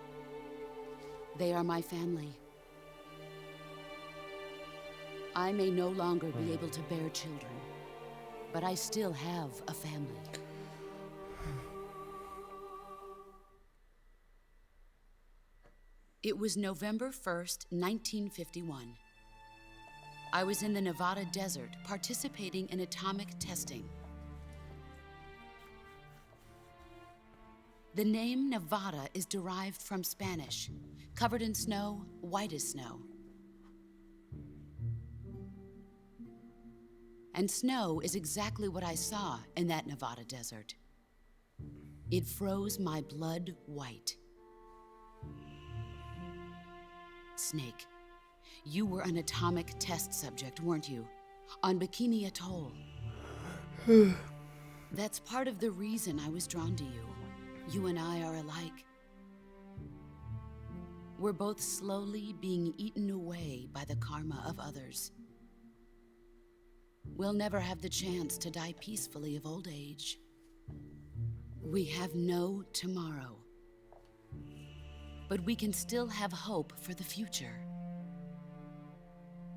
They are my family. I may no longer be able to bear children, but I still have a family. It was November 1st, 1951. I was in the Nevada desert participating in atomic testing. The name Nevada is derived from Spanish, covered in snow, white as snow. And snow is exactly what I saw in that Nevada desert. It froze my blood white. Snake. You were an atomic test subject, weren't you? On Bikini Atoll. That's part of the reason I was drawn to you. You and I are alike. We're both slowly being eaten away by the karma of others. We'll never have the chance to die peacefully of old age. We have no tomorrow. But we can still have hope for the future.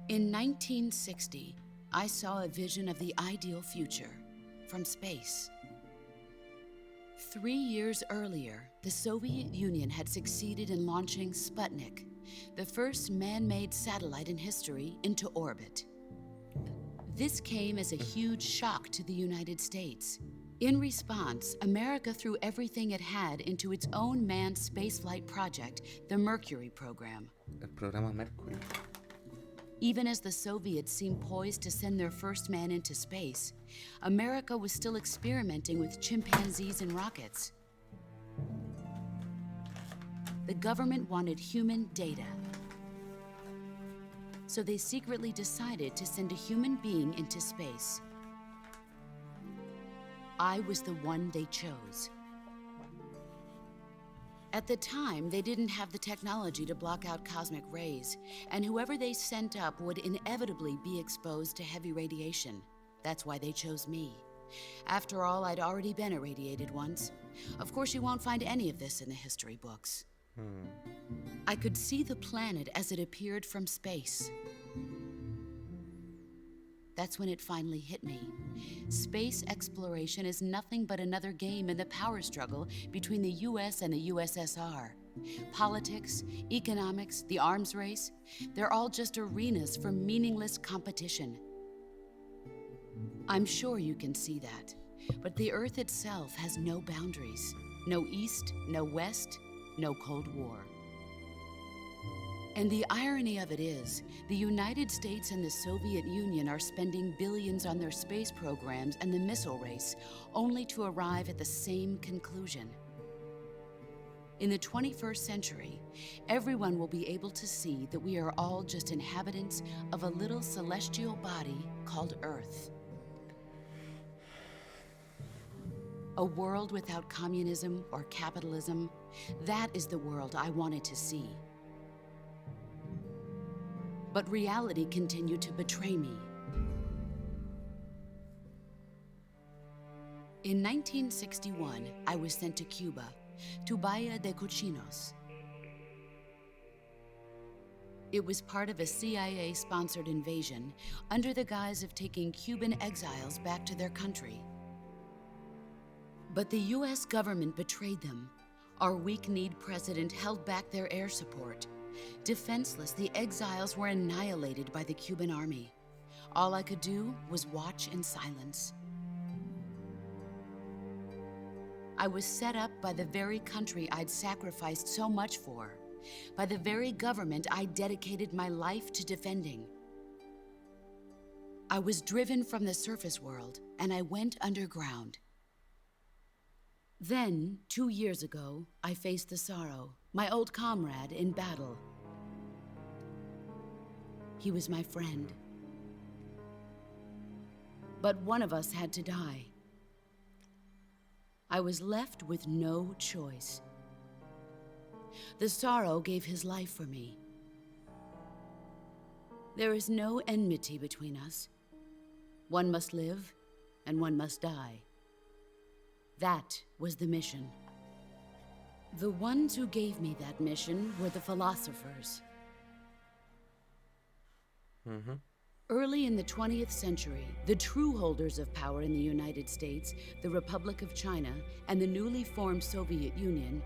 In 1960, I saw a vision of the ideal future from space. 3 years earlier, the Soviet Union had succeeded in launching Sputnik, the first man-made satellite in history, into orbit. This came as a huge shock to the United States. In response, America threw everything it had into its own manned spaceflight project, the Mercury program. El programa Mercury. Even as the Soviets seemed poised to send their first man into space, America was still experimenting with chimpanzees and rockets. The government wanted human data. So they secretly decided to send a human being into space. I was the one they chose. At the time, they didn't have the technology to block out cosmic rays, and whoever they sent up would inevitably be exposed to heavy radiation. That's why they chose me. After all, I'd already been irradiated once. Of course, you won't find any of this in the history books. I could see the planet as it appeared from space. That's when it finally hit me. Space exploration is nothing but another game in the power struggle between the US and the USSR. Politics, economics, the arms race, they're all just arenas for meaningless competition. I'm sure you can see that, but the Earth itself has no boundaries. No East, no West, no Cold War. And the irony of it is, the United States and the Soviet Union are spending billions on their space programs and the missile race, only to arrive at the same conclusion. In the 21st century, everyone will be able to see that we are all just inhabitants of a little celestial body called Earth. A world without communism or capitalism, that is the world I wanted to see. But reality continued to betray me. In 1961, I was sent to Cuba, to Bahia de Cochinos. It was part of a CIA-sponsored invasion under the guise of taking Cuban exiles back to their country. But the US government betrayed them. Our weak-kneed president held back their air support. Defenseless, the exiles were annihilated by the Cuban army. All I could do was watch in silence. I was set up by the very country I'd sacrificed so much for, by the very government I dedicated my life to defending. I was driven from the surface world, and I went underground. Then, 2 years ago, I faced the Sorrow, my old comrade in battle. He was my friend. But one of us had to die. I was left with no choice. The Sorrow gave his life for me. There is no enmity between us. One must live, and one must die. That was the mission. The ones who gave me that mission were the philosophers. Early in the 20th century, the true holders of power in the United States, the Republic of China, and the newly formed Soviet Union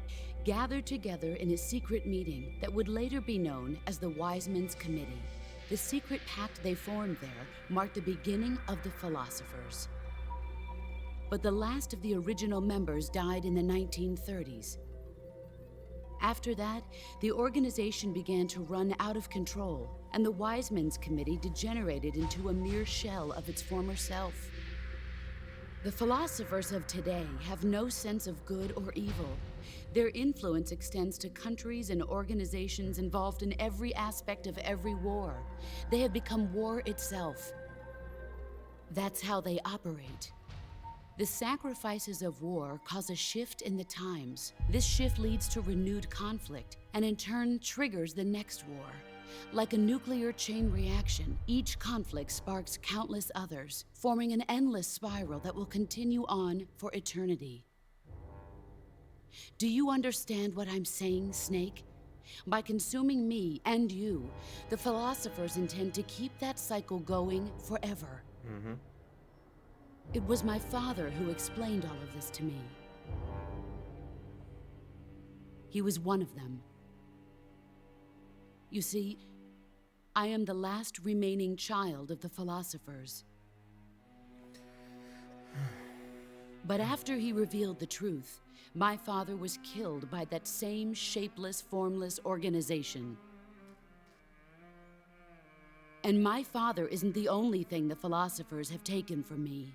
gathered together in a secret meeting that would later be known as the Wise Men's Committee. The secret pact they formed there marked the beginning of the philosophers. But the last of the original members died in the 1930s. After that, the organization began to run out of control, and the Wise Men's Committee degenerated into a mere shell of its former self. The philosophers of today have no sense of good or evil. Their influence extends to countries and organizations involved in every aspect of every war. They have become war itself. That's how they operate. The sacrifices of war cause a shift in the times. This shift leads to renewed conflict, and in turn triggers the next war. Like a nuclear chain reaction, each conflict sparks countless others, forming an endless spiral that will continue on for eternity. Do you understand what I'm saying, Snake? By consuming me and you, the philosophers intend to keep that cycle going forever. Mm-hmm. It was my father who explained all of this to me. He was one of them. You see, I am the last remaining child of the philosophers. But after he revealed the truth, my father was killed by that same shapeless, formless organization. And my father isn't the only thing the philosophers have taken from me.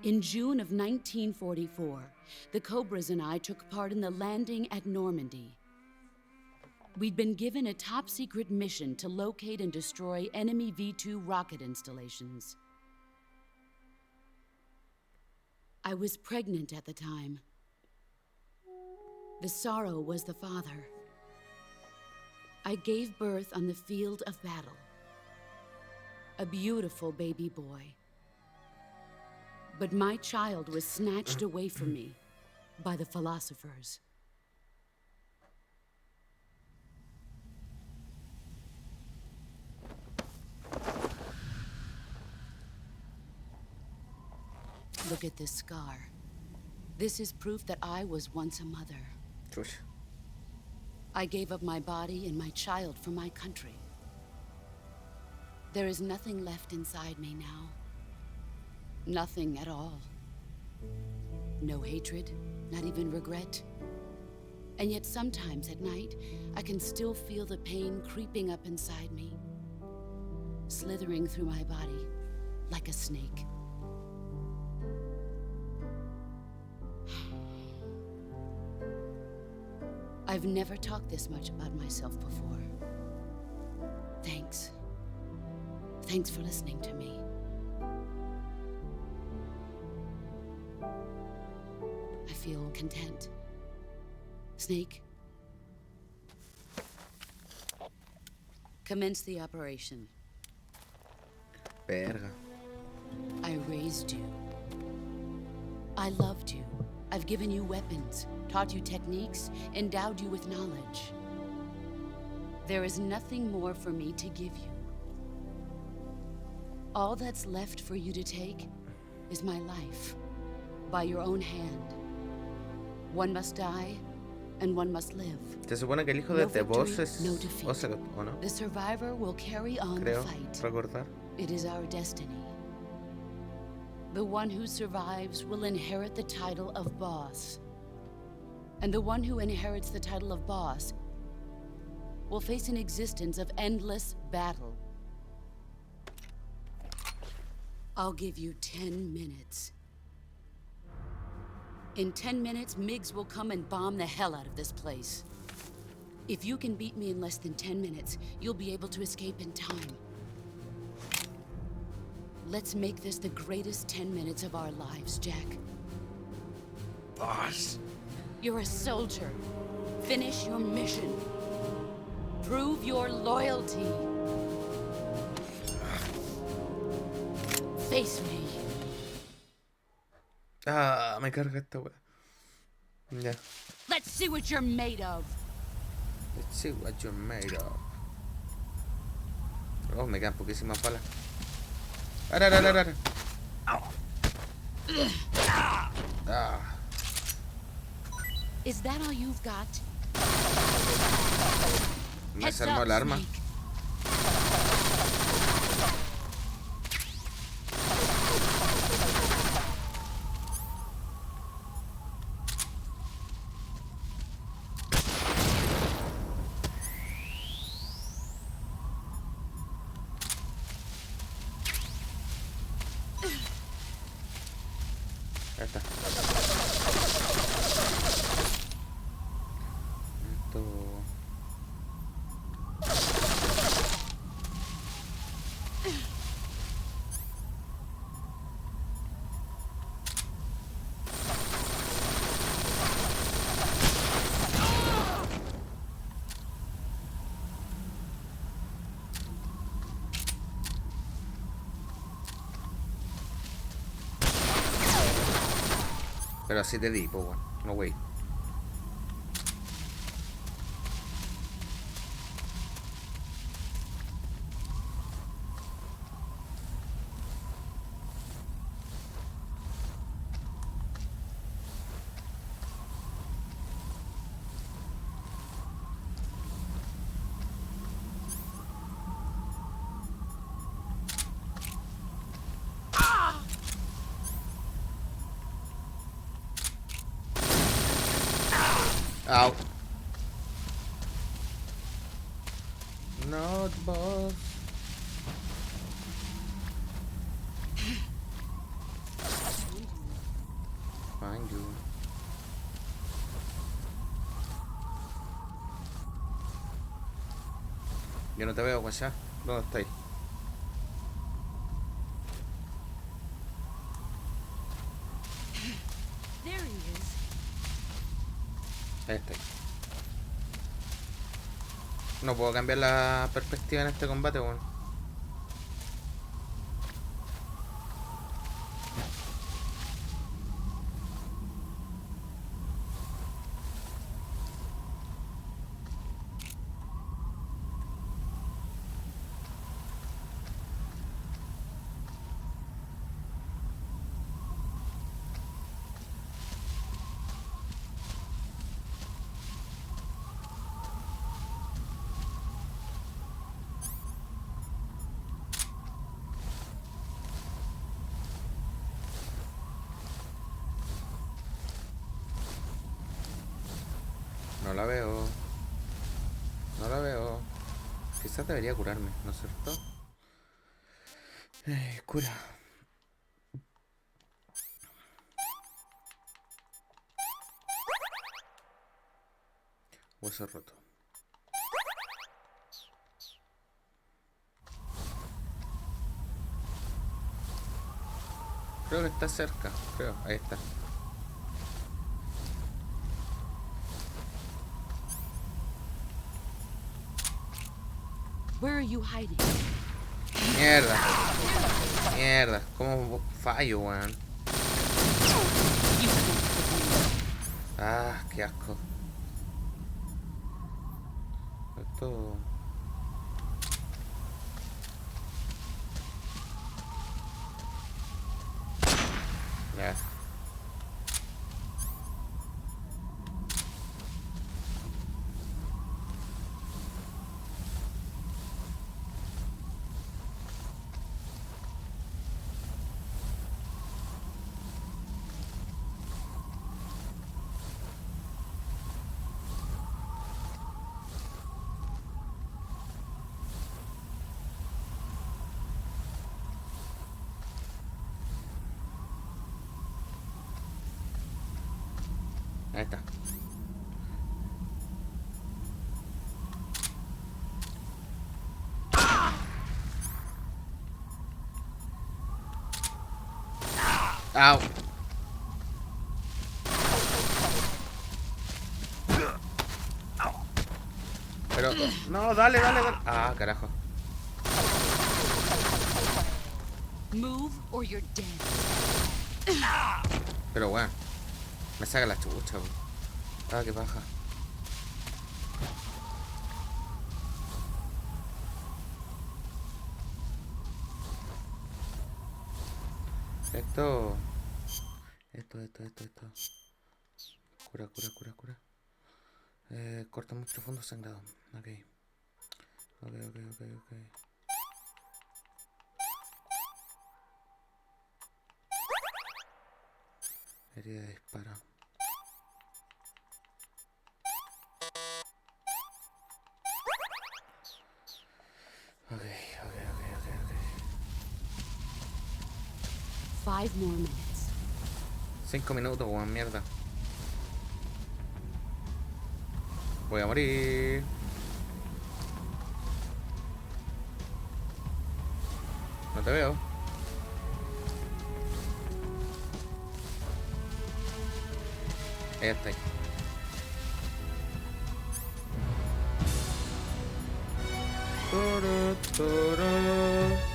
In June of 1944, the Cobras and I took part in the landing at Normandy. We'd been given a top-secret mission to locate and destroy enemy V-2 rocket installations. I was pregnant at the time. The sorrow was the father. I gave birth on the field of battle. A beautiful baby boy. But my child was snatched away from me by the philosophers. Look at this scar. This is proof that I was once a mother. Chush. I gave up my body and my child for my country. There is nothing left inside me now. Nothing at all. No hatred, not even regret. And yet sometimes at night, I can still feel the pain creeping up inside me, slithering through my body like a snake. I've never talked this much about myself before. Thanks. Thanks for listening to me. I feel content. Snake, commence the operation. Verga. I raised you. I loved you. I've given you weapons, taught you techniques, endowed you with knowledge. There is nothing more for me to give you. All that's left for you to take is my life, by your own hand. One must die, and one must live. Se supone que el hijo de The Boss es Ocelot, ¿o no? The survivor will carry on Creo the fight. recordar. It is our destiny. The one who survives will inherit the title of boss. And the one who inherits the title of boss will face an existence of endless battle. I'll give you 10 minutes. In 10 minutes, MiGs will come and bomb the hell out of this place. If you can beat me in less than 10 minutes, you'll be able to escape in time. Let's make this the greatest 10 minutes of our lives, Jack. Boss. You're a soldier. Finish your mission. Prove your loyalty. Face me. Ah, me carga esta wea. Ya. Let's see what you're made of. Let's see what you're made of. Oh, me quedan poquísimas balas. Ara. Ah. Is that all you've got? Me desarmó el arma. Snake. Ya está. Esto... Pero así te di, pues, weón. No, wey. Ow. Not boss. Find you. Yo no te veo, guachá. ¿Dónde estáis? There he is. Ahí estáis. No puedo cambiar la perspectiva en este combate, weón. No la veo. No la veo. Quizás debería curarme, ¿no es cierto? Cura. Hueso roto. Creo que está cerca. Creo. Ahí está. Where are you hiding? Mierda. Mierda. ¿Cómo fallo, weón? Ah, qué asco. Esto... Ya. Ahí está. Au. Pero, no, dale, dale, dale. Ah, carajo. Move or you're dead. Pero bueno, me saca la chucha, weón. Ah, qué paja. Esto. Cura, cura, cura, cura. Corta muy profundo sangrado. Ok. Ok. Herida de disparo. Ok. 5 more minutes. 5 minutos, weón, mierda. Voy a morir. No te veo. Ahí está. Toro, toro.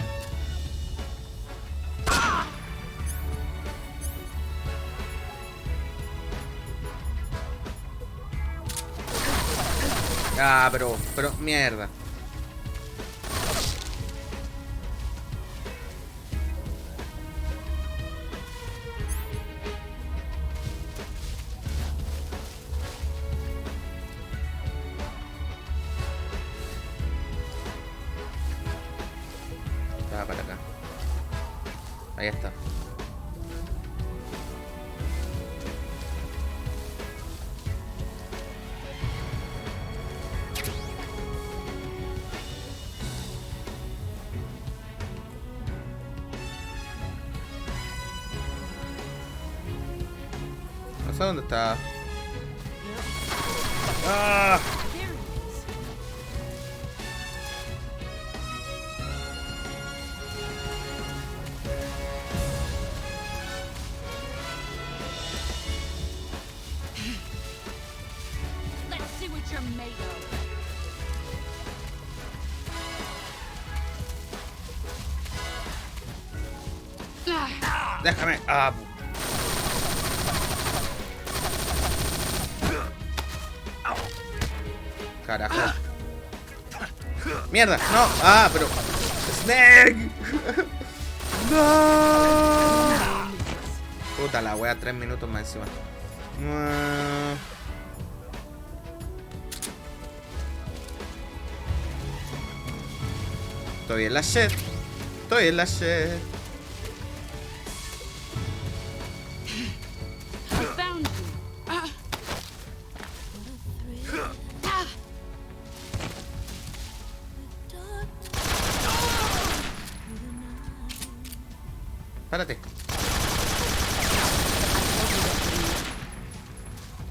Ah, pero mierda. Estaba para acá. Ahí está. No sé dónde está. ¡Ah! Let's see what you're made of. Déjame. Ah. Carajo. Mierda, no. Ah, pero. Snake. No. Puta la wea, 3 minutos más encima. Estoy en la shit. Estoy en la shit. I found you. Párate.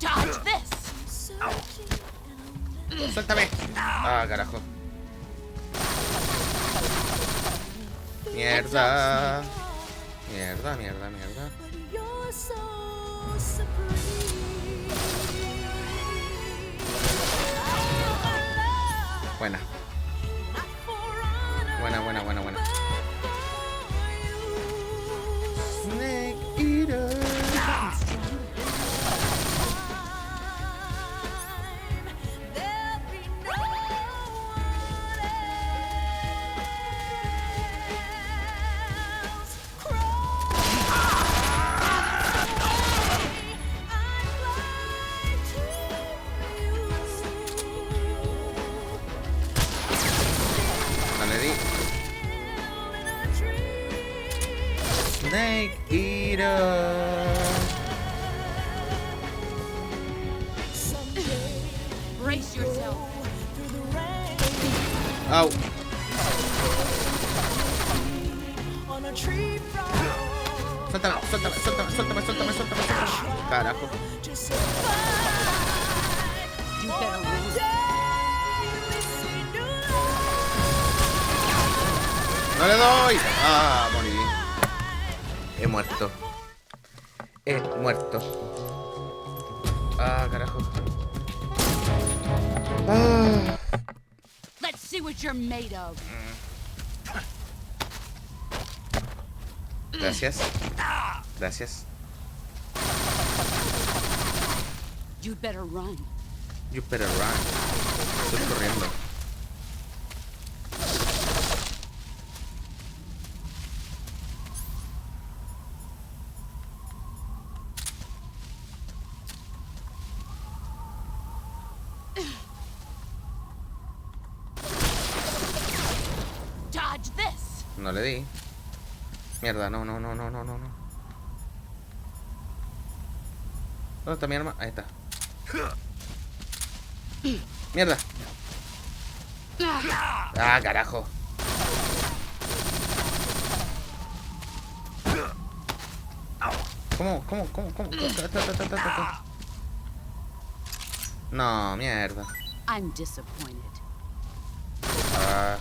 Dodge this. Suéltame. Ah, carajo. Mierda. Mierda, mierda, mierda. Buena. Buena, buena, buena, buena. Snake Eater. Snake Eater. Brace yourself. Au. Suéltame, suéltame, suéltame, suéltame, suéltame, suéltame. Carajo. You better run. No le doy. Ah, morí. He muerto. He muerto. Ah, carajo. Ah. Let's see what you're made of. Gracias. Gracias. You'd better run. You better run. Estoy corriendo. Dodge this. No le di. Mierda, no, no, no, no, no, no, no. ¿Dónde está mi arma? Ahí está. Mierda. Ah, carajo. ¿Cómo? No, mierda. I'm disappointed. Ah.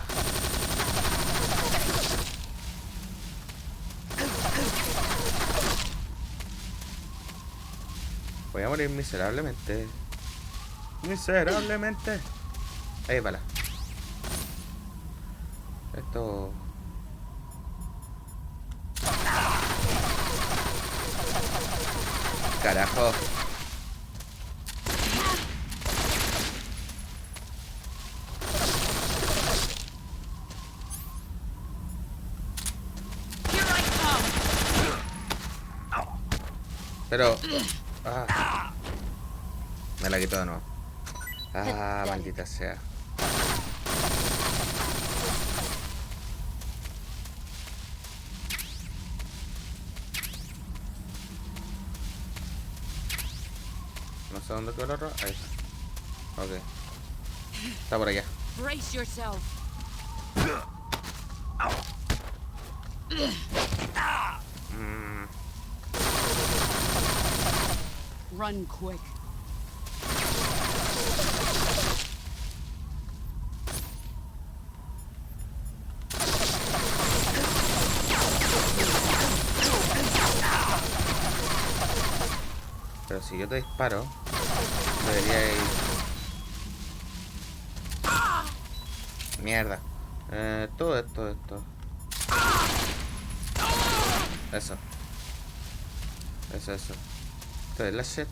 Voy a morir miserablemente. Miserablemente. Ahí va la. Esto. Carajo. Pero... Ah, me la quito de nuevo. Ah, maldita sea. No sé dónde quedó el otro. Ahí está. Ok. Está por allá. Brace yourself. Run quick. Pero si yo te disparo, debería ir. Mierda. Todo esto. Eso. Esto es la shit.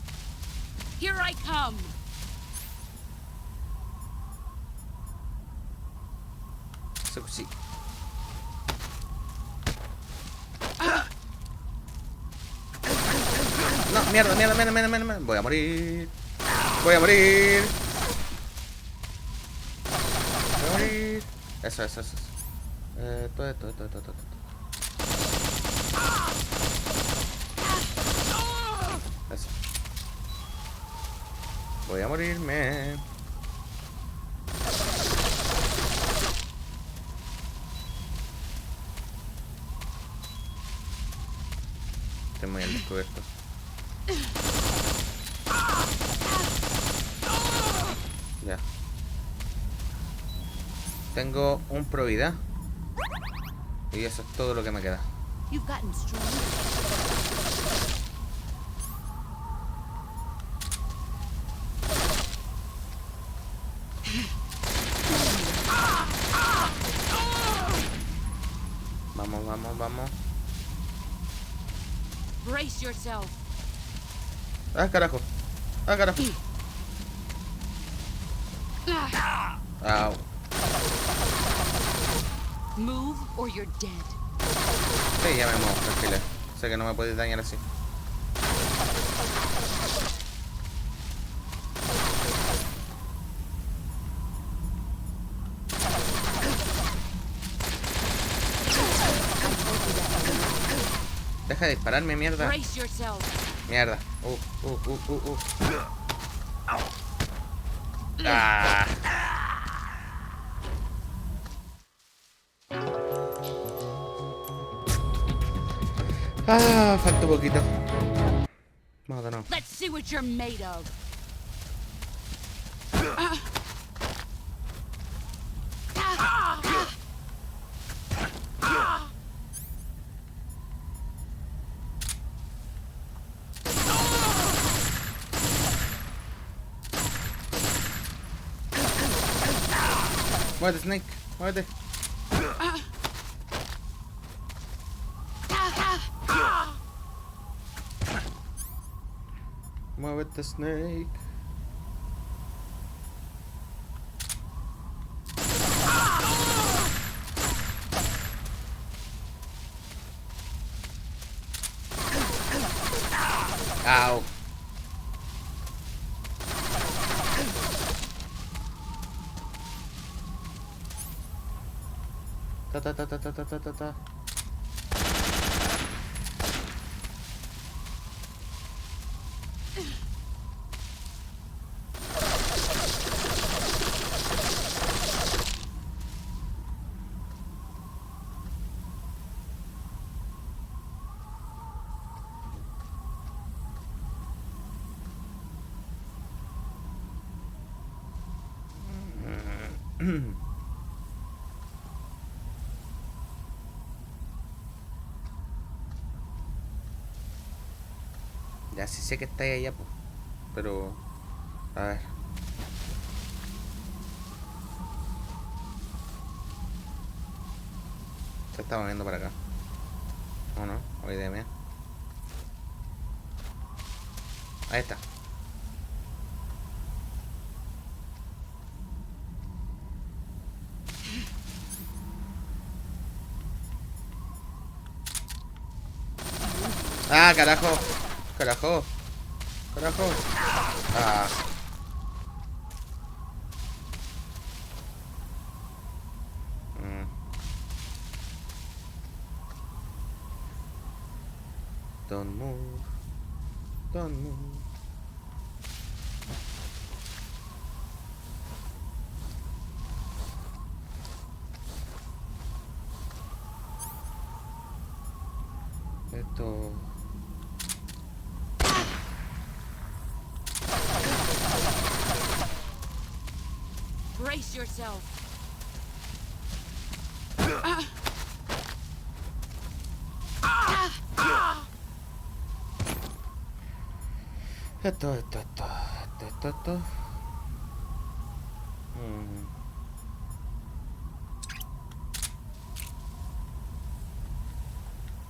Here I come. Sí. No, mierda. Voy a morir. Eso. Todo esto. Eso. Voy a morirme. Estoy muy al descubierto. Ya. Tengo un pro vida. Y eso es todo lo que me queda. You've gotten stronger. Vamos. Brace yourself. Ah, carajo. Au. Move or you're dead. Sí, ya me muevo, tranquila. Sé que no me puedes dañar así. Deja de dispararme, mierda. Brace yourself. Mierda. Ah. Ah, falta un poquito. Vamos de nuevo. Let's see what you're made of. Muévete, Snake. Muévete. Muévete, Snake. Au. Ta. Ya sí sé que está ahí allá, po. Pero... A ver. Se está moviendo para acá. ¿O no? O idea mía. Ahí está. Ah, carajo. Carajo. Carajo. Ah. Mm. Don't move. Don't move. Esto... Brace yourself. Esto.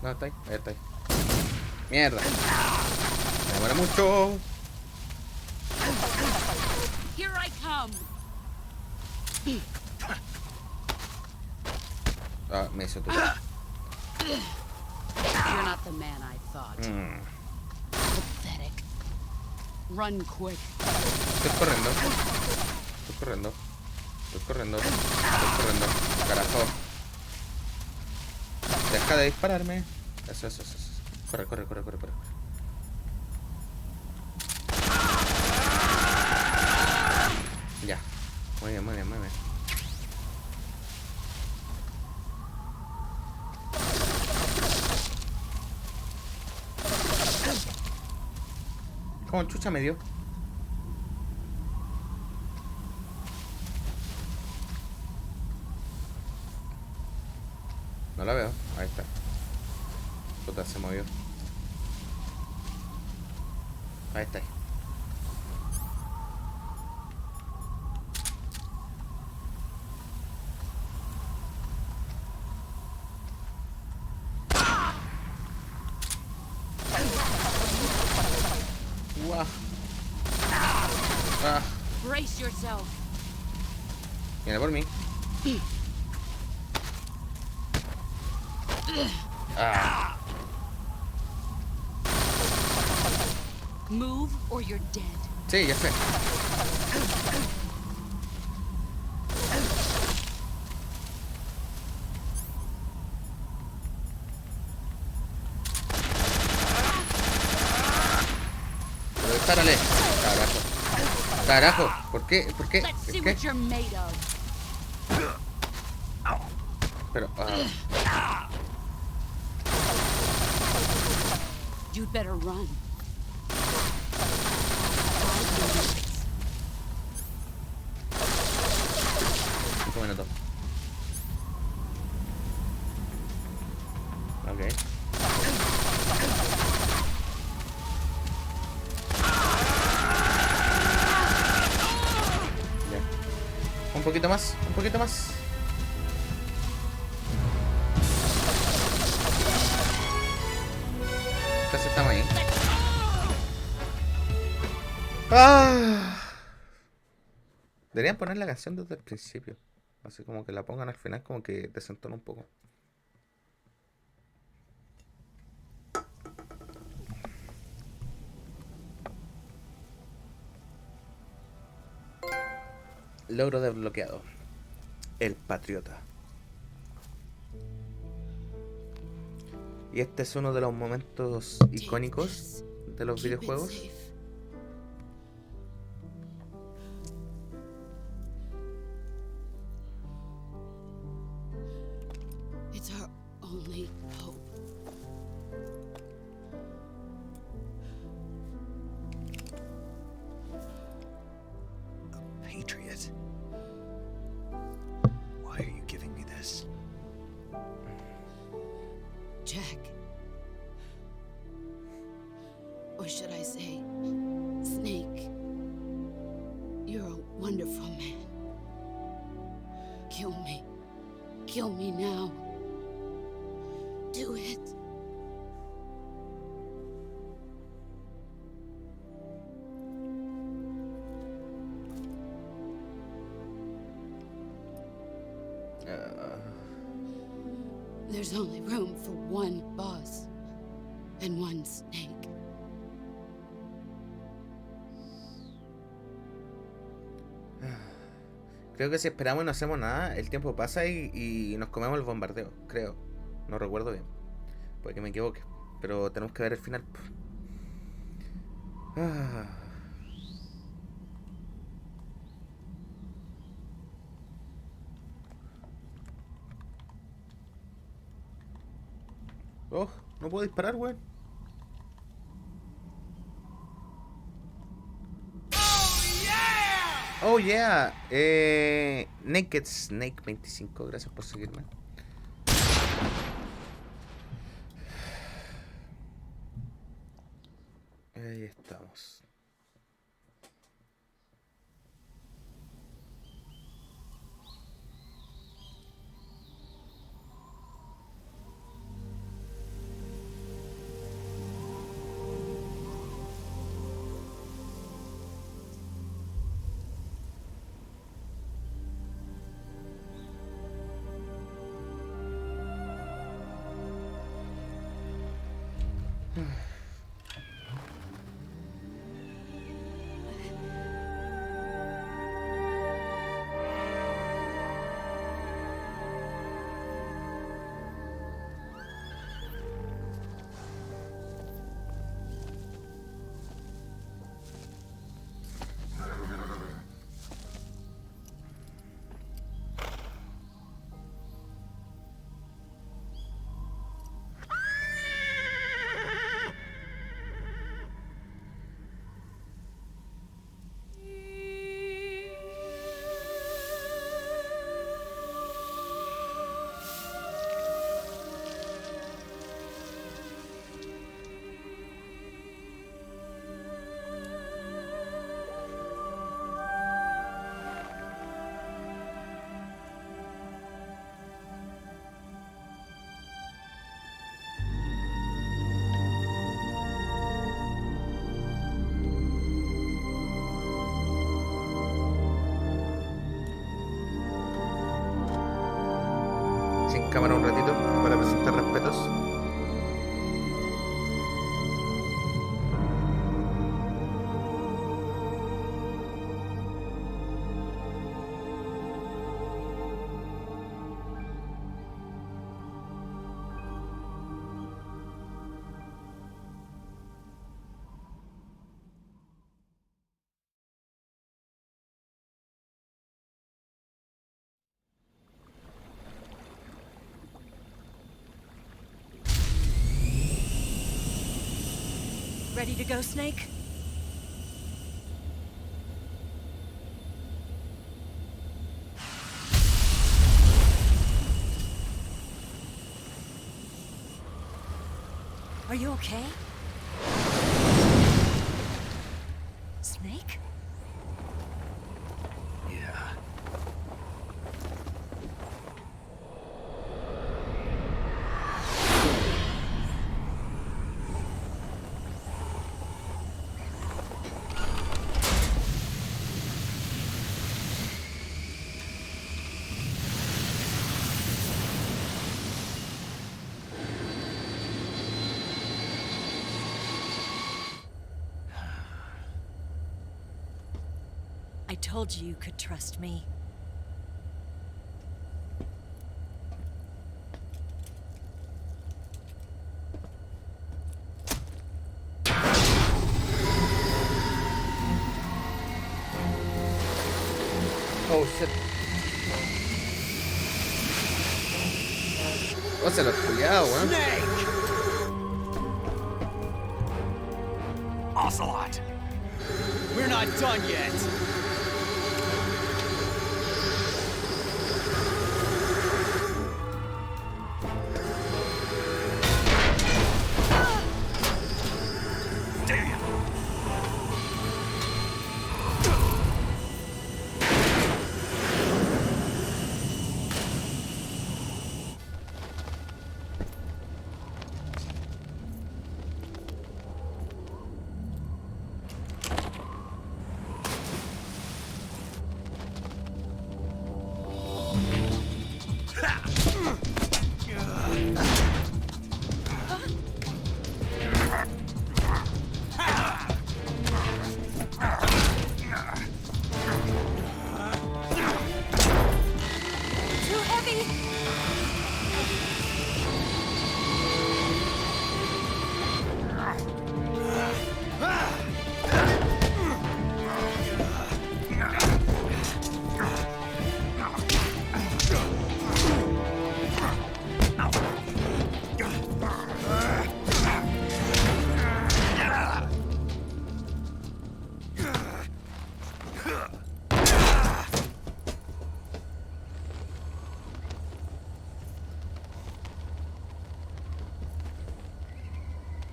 No, está ahí. Ahí está ahí. Mierda. Me demora mucho. Here I come. Ah, me hizo tu. You're not the man I thought. Pathetic. Run quick. Estoy corriendo. Estoy corriendo. Estoy corriendo. Estoy corriendo. Carajo. Deja de dispararme. Eso. Corre. Ya. Muy bien. ¿Cómo chucha me dio? No la veo. Ahí está. Puta, se movió. Ahí está. Guau. Ah, Brace yourself. viene por mí. Ah. Move or you're dead. Sí, ya sé. Pero dispárale. Carajo. ¿Por qué? Let's see ¿Qué? what you're made of. Pero... You'd better run. Un minuto. Ok. Ya. Un poquito más. Casi estamos ahí. ¡Ah! Deberían poner la canción desde el principio. Así como que la pongan al final, como que desentona un poco. Logro desbloqueado. El Patriota. Y este es uno de los momentos icónicos de los videojuegos. It's our only hope. A patriot. Or should I say, Snake? You're a wonderful man. Kill me. Kill me now. Do it. There's only room for one boss and one snake. Creo que si esperamos y no hacemos nada, el tiempo pasa y nos comemos el bombardeo, creo. No recuerdo bien. Puede que me equivoque. Pero tenemos que ver el final. Oh, no puedo disparar, weón. Oh yeah. Naked Snake 25, gracias por seguirme. Ahí estamos. Cámara un ratito para presentar respetos. Ready to go, Snake? Are you okay? Snake? Yeah. I told you you could trust me. Oh shit. Oh, se lo cuidado, weón. Ocelot! We're not done yet! Damn!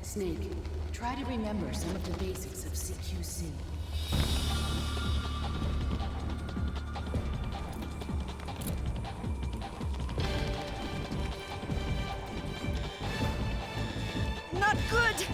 Snake, try to remember some of the basics of CQC. Not good!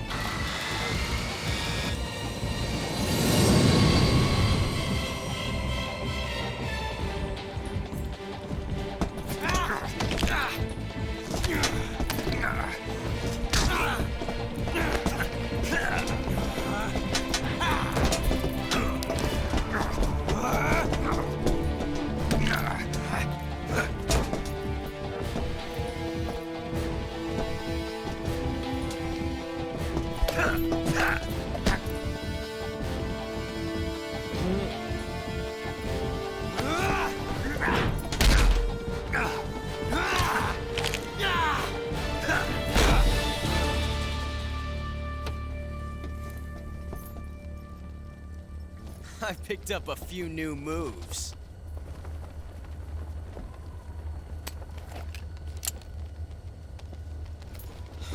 I picked up a few new moves.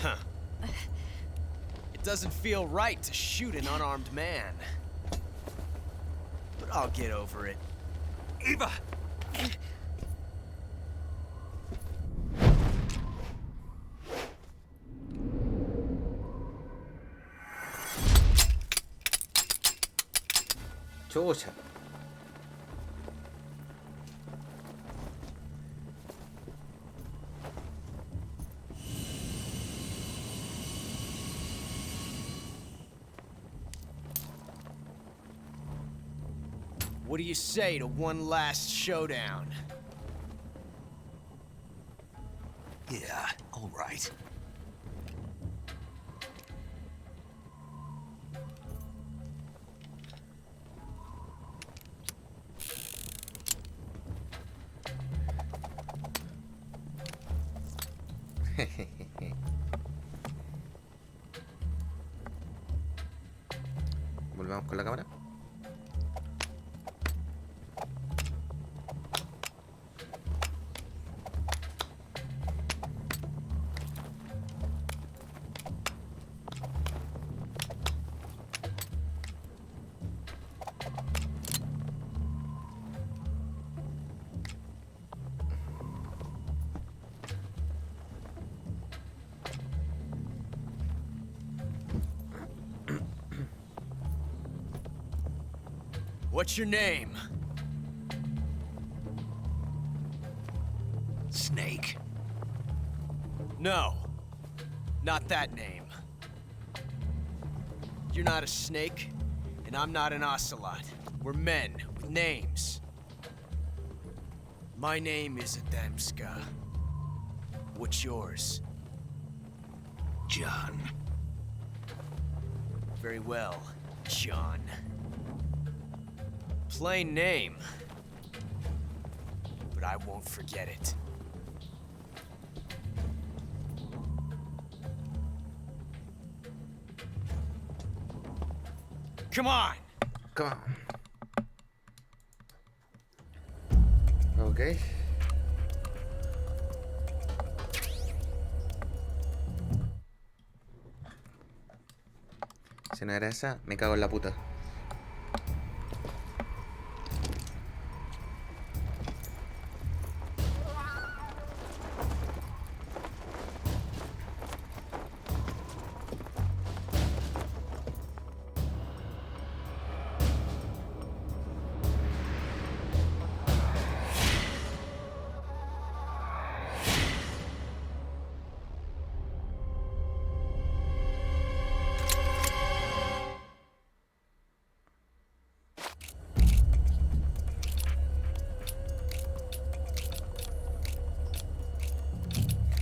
Huh. It doesn't feel right to shoot an unarmed man. But I'll get over it. Eva! Chucha. What do you say to one last showdown? Yeah, all right. Volvemos con la cámara. What's your name? Snake. No. Not that name. You're not a snake, and I'm not an ocelot. We're men with names. My name is Adamska. What's yours? John. Very well, John. Plain name. But I won't forget it. Come on! Come on. Ok. Si no era esa, me cago en la puta.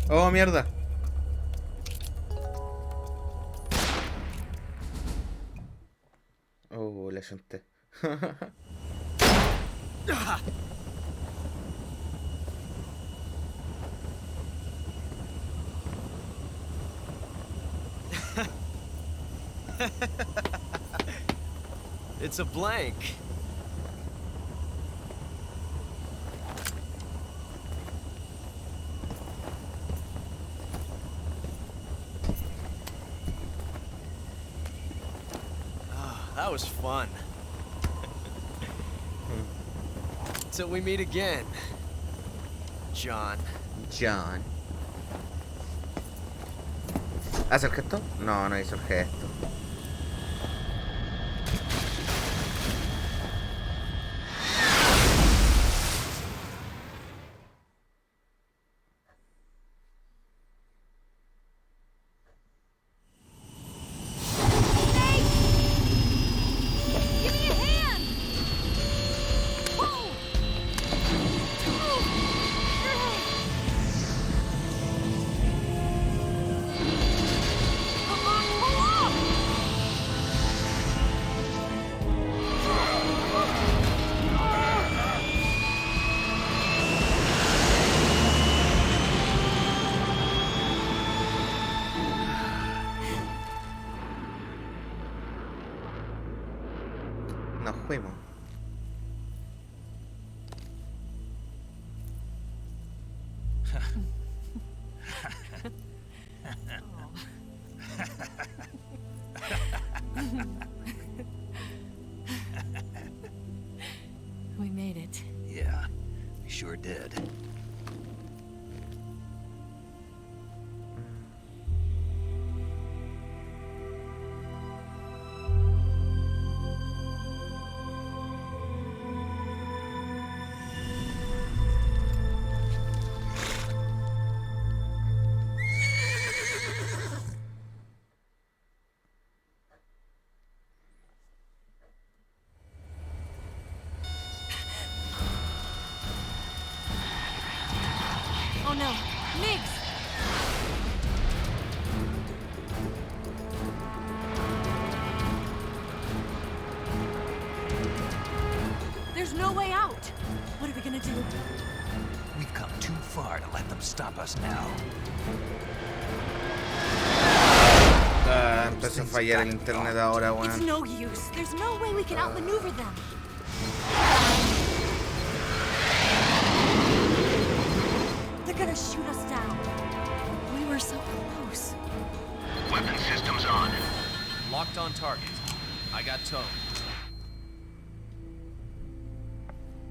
Oh, mierda. Oh, le ayunté. It's a blank. That was fun. Till we meet again, John. John. ¿Hace el gesto? No, no hizo el gesto. Nos fuimos. We made it. Yeah, we sure did. Oh no, Migs! There's no way out! What are we gonna do? We've come too far to let them stop us now. Empezó a fallar el internet ahora, It's weón. no use. There's no way we can outmaneuver them. They're gonna shoot us down. We were so close. Weapon systems on. Locked on target. I got towed.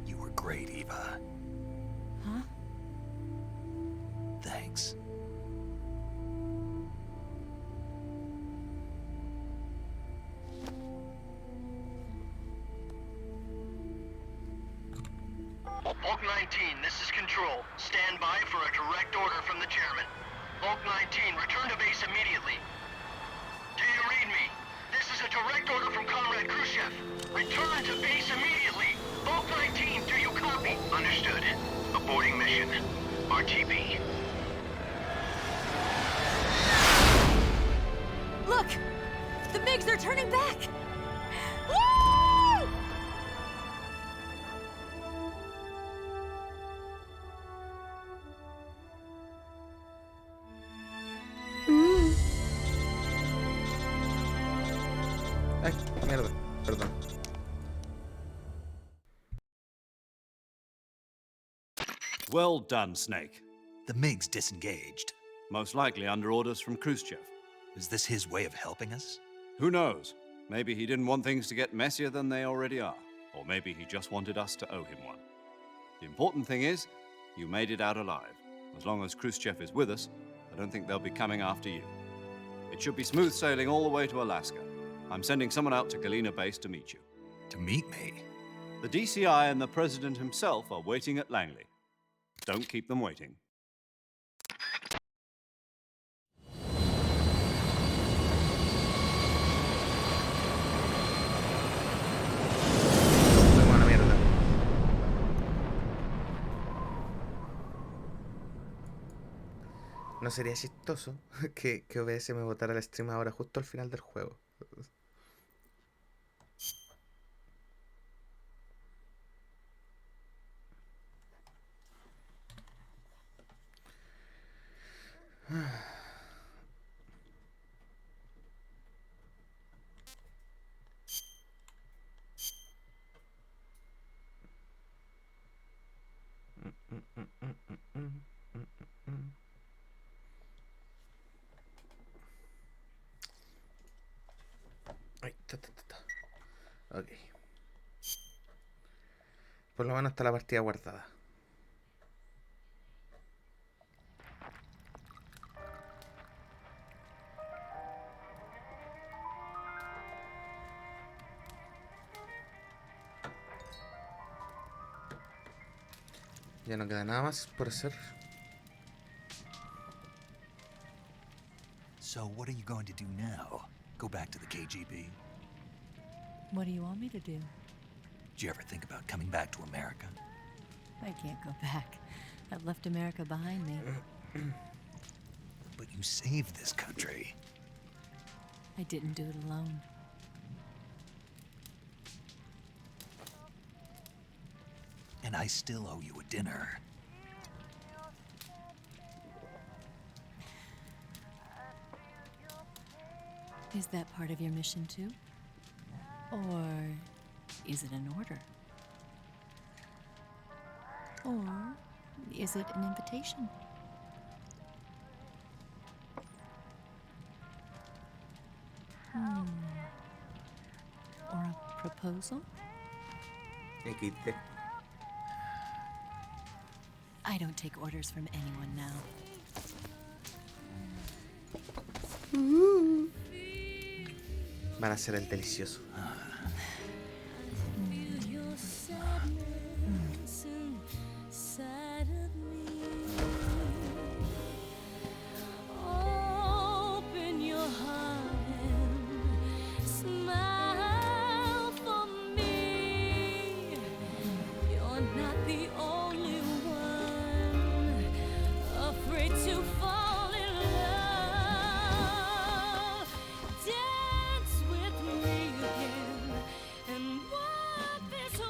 You were great, Eva. Huh? Thanks. Hulk 19, this is Control. Stand by for a direct order from the chairman. Hulk 19, return to base immediately. Do you read me? This is a direct order from Comrade Khrushchev. Return to base immediately. Hulk 19, do you copy? Understood. Aborting mission. RTB. Look! The MiGs are turning back! Woo! Ay, mierda, perdón. Well done, Snake. The MiGs disengaged. Most likely under orders from Khrushchev. Is this his way of helping us? Who knows? Maybe he didn't want things to get messier than they already are. Or maybe he just wanted us to owe him one. The important thing is, you made it out alive. As long as Khrushchev is with us, I don't think they'll be coming after you. It should be smooth sailing all the way to Alaska. I'm sending someone out to Galena Base to meet you. To meet me? The DCI and the President himself are waiting at Langley. Don't keep them waiting. Fuimos a la mierda. No sería chistoso que OBS me botara el stream ahora justo al final del juego. Ok. Por lo menos está la partida guardada. Ya no queda nada más por hacer. So what are you going to do now? Go back to the KGB? What do you want me to do? Did you ever think about coming back to America? I can't go back. I've left America behind me. But you saved this country. I didn't do it alone. And I still owe you a dinner. Is that part of your mission too? Or is it an order? Or is it an invitation? Or a proposal? XD. I don't take orders from anyone now. Van a ser el delicioso. Feel your sadness inside of me. Open your heart and smile for me. You're not the only one afraid to fall in love. Dance with me again and walk this way.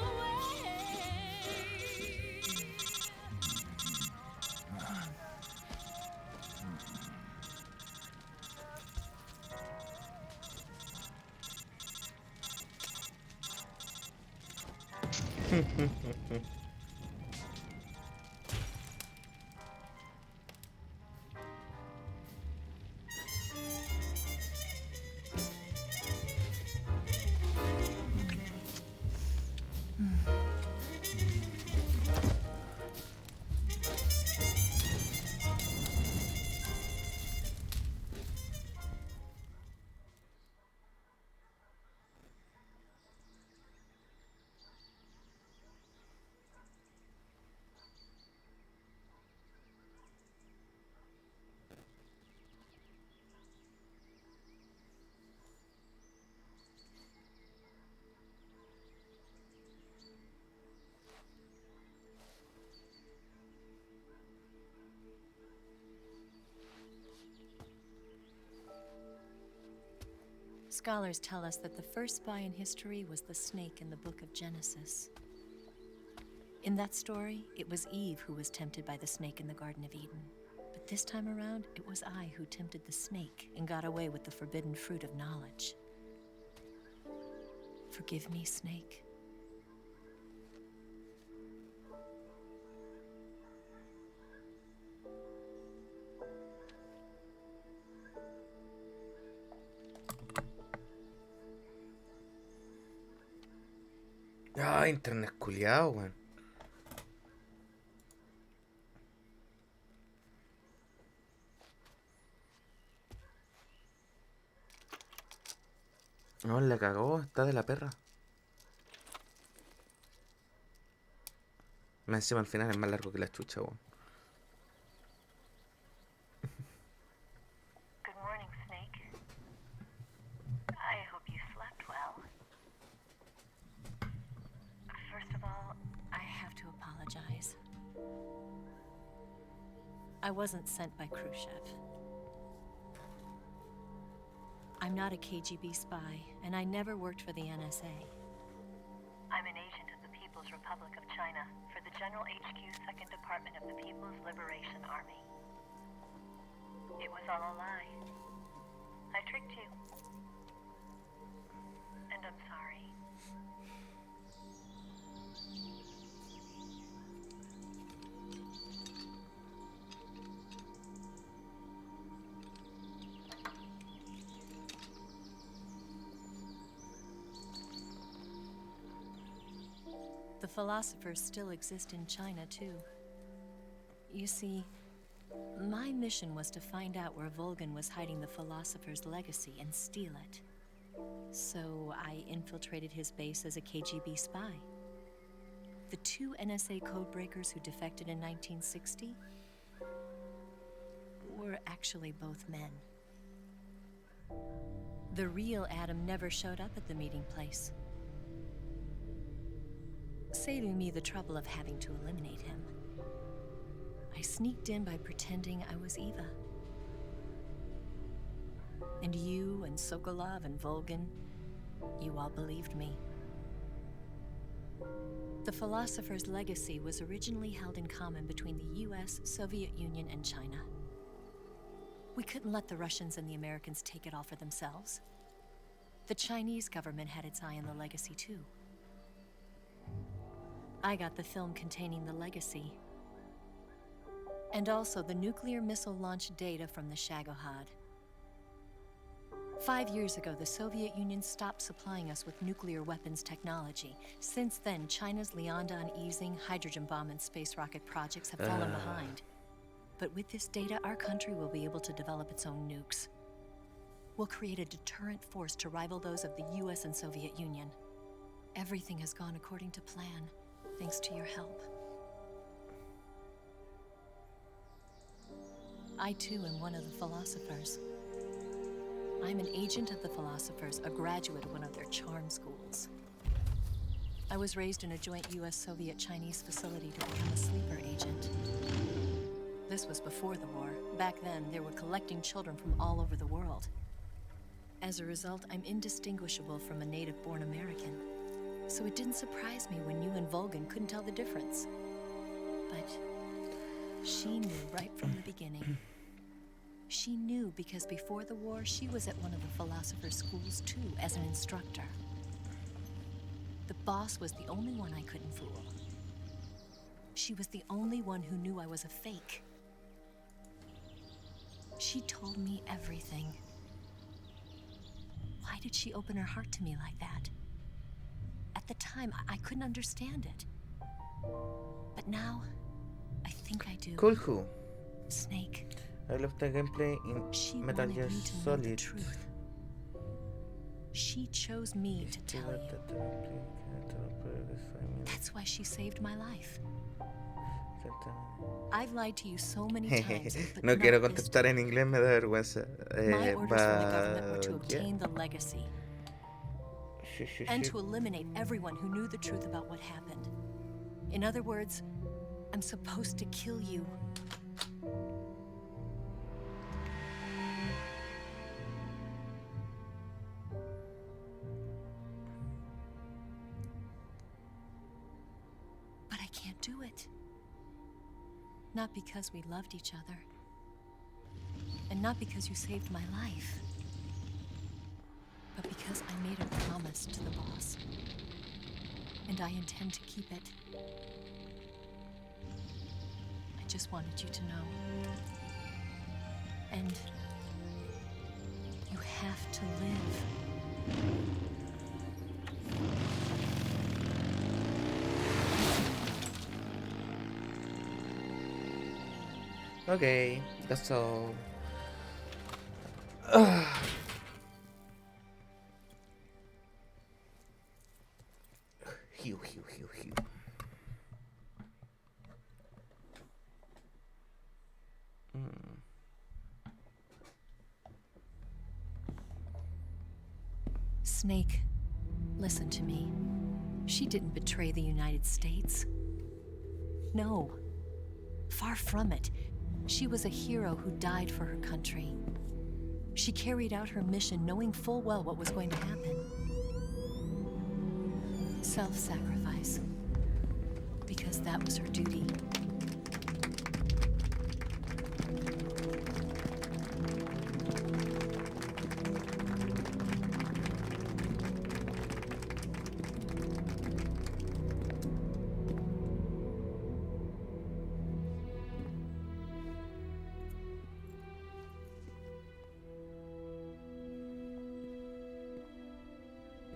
Scholars tell us that the first spy in history was the snake in the book of Genesis. In that story, it was Eve who was tempted by the snake in the Garden of Eden. But this time around, it was I who tempted the snake and got away with the forbidden fruit of knowledge. Forgive me, snake. Ah, internet culiao, weón. No, la cagó, está de la perra. Más encima al final es más largo que la chucha, weón. Good morning, Snake. I hope you slept well. First of all, I have to apologize. I wasn't sent by Khrushchev. I'm not a KGB spy, and I never worked for the NSA. I'm an agent of the People's Republic of China for the General HQ 2nd Department of the People's Liberation Army. It was all a lie. I tricked you. And I'm sorry. The philosophers still exist in China, too. You see, my mission was to find out where Volgan was hiding the philosopher's legacy and steal it. So I infiltrated his base as a KGB spy. The 2 NSA codebreakers who defected in 1960 were actually both men. The real Adam never showed up at the meeting place, saving me the trouble of having to eliminate him. I sneaked in by pretending I was Eva. And you and Sokolov and Volgan, you all believed me. The philosopher's legacy was originally held in common between the US, Soviet Union, and China. We couldn't let the Russians and the Americans take it all for themselves. The Chinese government had its eye on the legacy, too. I got the film containing the legacy, and also the nuclear missile launch data from the Shagohod. 5 years ago, the Soviet Union stopped supplying us with nuclear weapons technology. Since then, China's Liaodong easing, hydrogen bomb, and space rocket projects have fallen behind. But with this data, our country will be able to develop its own nukes. We'll create a deterrent force to rival those of the US and Soviet Union. Everything has gone according to plan, thanks to your help. I too am one of the philosophers. I'm an agent of the philosophers, a graduate of one of their charm schools. I was raised in a joint US-Soviet-Chinese facility to become a sleeper agent. This was before the war. Back then, they were collecting children from all over the world. As a result, I'm indistinguishable from a native-born American. So it didn't surprise me when you and Volgan couldn't tell the difference. But she knew right from the beginning. She knew because before the war, she was at one of the philosopher's schools too, as an instructor. The boss was the only one I couldn't fool. She was the only one who knew I was a fake. She told me everything. Why did she open her heart to me like that? At the time, I couldn't understand it. But now, I think I do. Cool who? Snake. I love the gameplay in She Metal wanted Gear me to know the Solid. truth. She chose me to tell you. That's why she saved my life. I've lied to you so many times, but No not quiero this contestar en inglés, me da vergüenza. My orders from the government were to Yeah. obtain the legacy and to eliminate everyone who knew the truth about what happened. In other words, I'm supposed to kill you. But I can't do it. Not because we loved each other. And not because you saved my life. But because I made a promise to the boss. And I intend to keep it. I just wanted you to know. And you have to live. Okay, that's all. Hew. Snake, listen to me. She didn't betray the United States. No. Far from it. She was a hero who died for her country. She carried out her mission knowing full well what was going to happen. Self-sacrifice. Because that was her duty.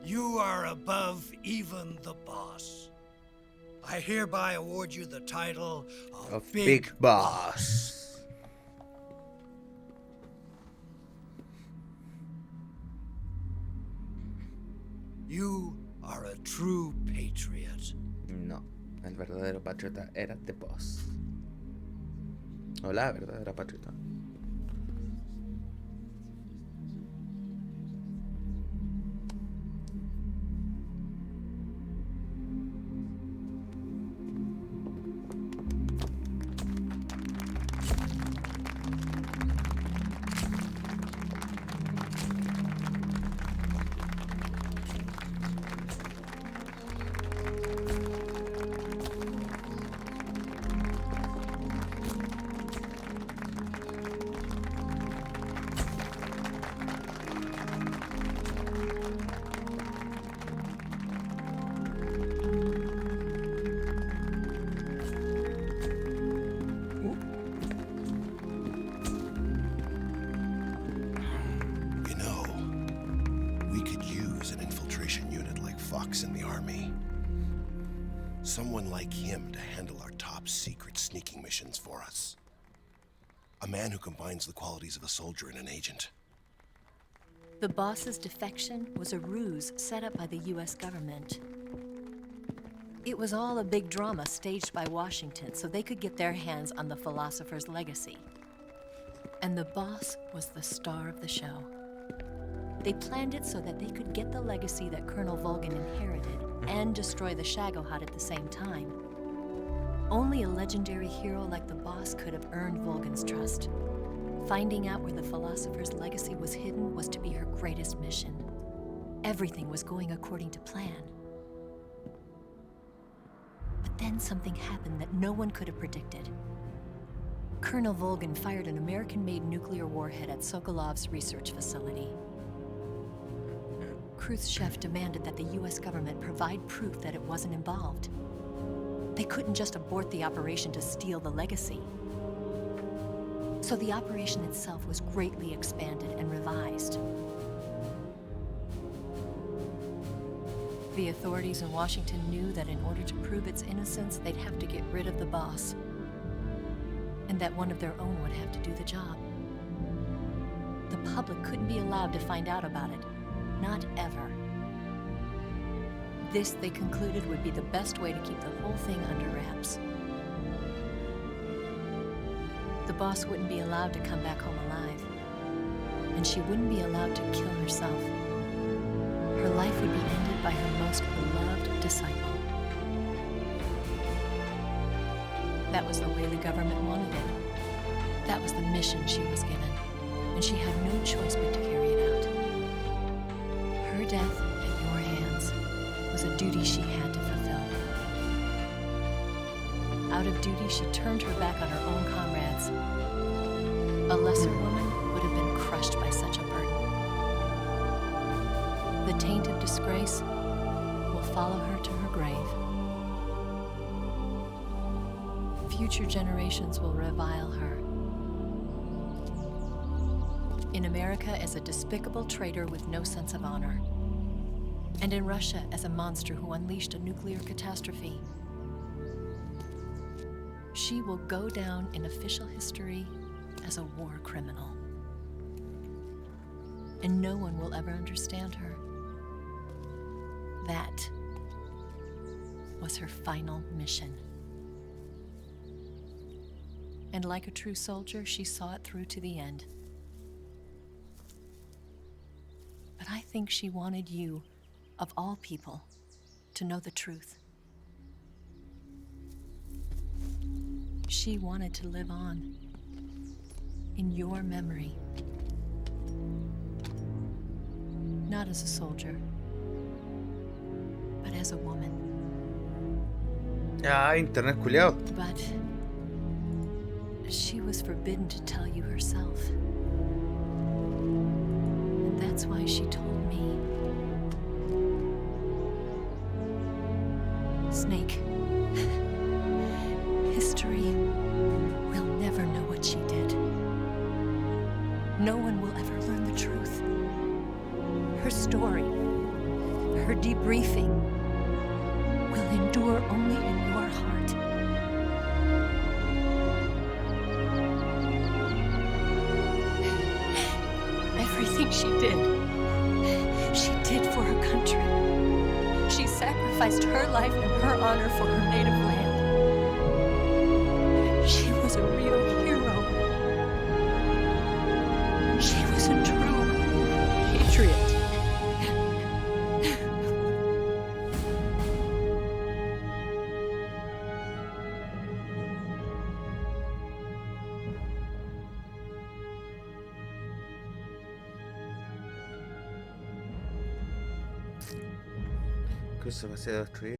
You are above even the boss. I hereby award you the title of Big Boss. You are a true patriot. No, el verdadero patriota era The Boss. O la verdadera patriota. You know, we could use an infiltration unit like Fox in the army. Someone like him to handle our top secret sneaking missions for us. A man who combines the qualities of a soldier and an agent. The boss's defection was a ruse set up by the US government. It was all a big drama staged by Washington so they could get their hands on the philosopher's legacy. And the boss was the star of the show. They planned it so that they could get the legacy that Colonel Volgin inherited and destroy the Shagohod at the same time. Only a legendary hero like the boss could have earned Volgin's trust. Finding out where the philosopher's legacy was hidden was to be her greatest mission. Everything was going according to plan. But then something happened that no one could have predicted. Colonel Volgin fired an American-made nuclear warhead at Sokolov's research facility. Khrushchev demanded that the US government provide proof that it wasn't involved. They couldn't just abort the operation to steal the legacy. So the operation itself was greatly expanded and revised. The authorities in Washington knew that in order to prove its innocence, they'd have to get rid of the boss, and that one of their own would have to do the job. The public couldn't be allowed to find out about it, not ever. This, they concluded, would be the best way to keep the whole thing under wraps. The boss wouldn't be allowed to come back home alive, and she wouldn't be allowed to kill herself. Her life would be ended by her most beloved disciple. That was the way the government wanted it. That was the mission she was given, and she had no choice but to carry it out. Her death at your hands was a duty she had to fulfill. Out of duty, she turned her back on her own comrades. A lesser woman would have been crushed by such a burden. The taint of disgrace will follow her to her grave. Future generations will revile her. In America as a despicable traitor with no sense of honor. And in Russia as a monster who unleashed a nuclear catastrophe. She will go down in official history as a war criminal. And no one will ever understand her. That was her final mission. And like a true soldier, she saw it through to the end. But I think she wanted you, of all people, to know the truth. She wanted to live on in your memory. Not as a soldier, but as a woman. Ah, internet culiao. But she was forbidden to tell you herself. And that's why she told me. Snake, history will never know what she did. No one will ever learn the truth. Her story, her debriefing, will endure only in your heart. Everything she did for her country. She sacrificed her life and her honor for her native land. She was a real hero. She was a true patriot. Questo va a essere destruito.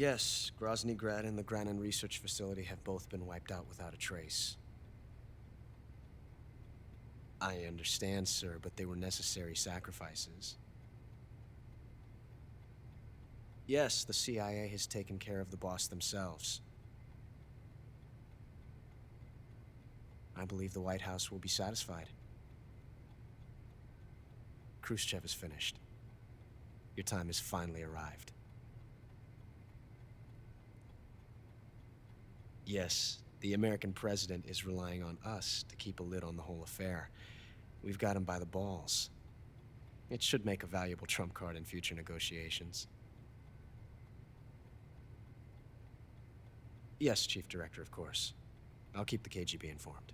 Yes, Grozny Grad and the Granin Research Facility have both been wiped out without a trace. I understand, sir, but they were necessary sacrifices. Yes, the CIA has taken care of the boss themselves. I believe the White House will be satisfied. Khrushchev is finished. Your time has finally arrived. Yes, the American president is relying on us to keep a lid on the whole affair. We've got him by the balls. It should make a valuable trump card in future negotiations. Yes, Chief Director, of course. I'll keep the KGB informed.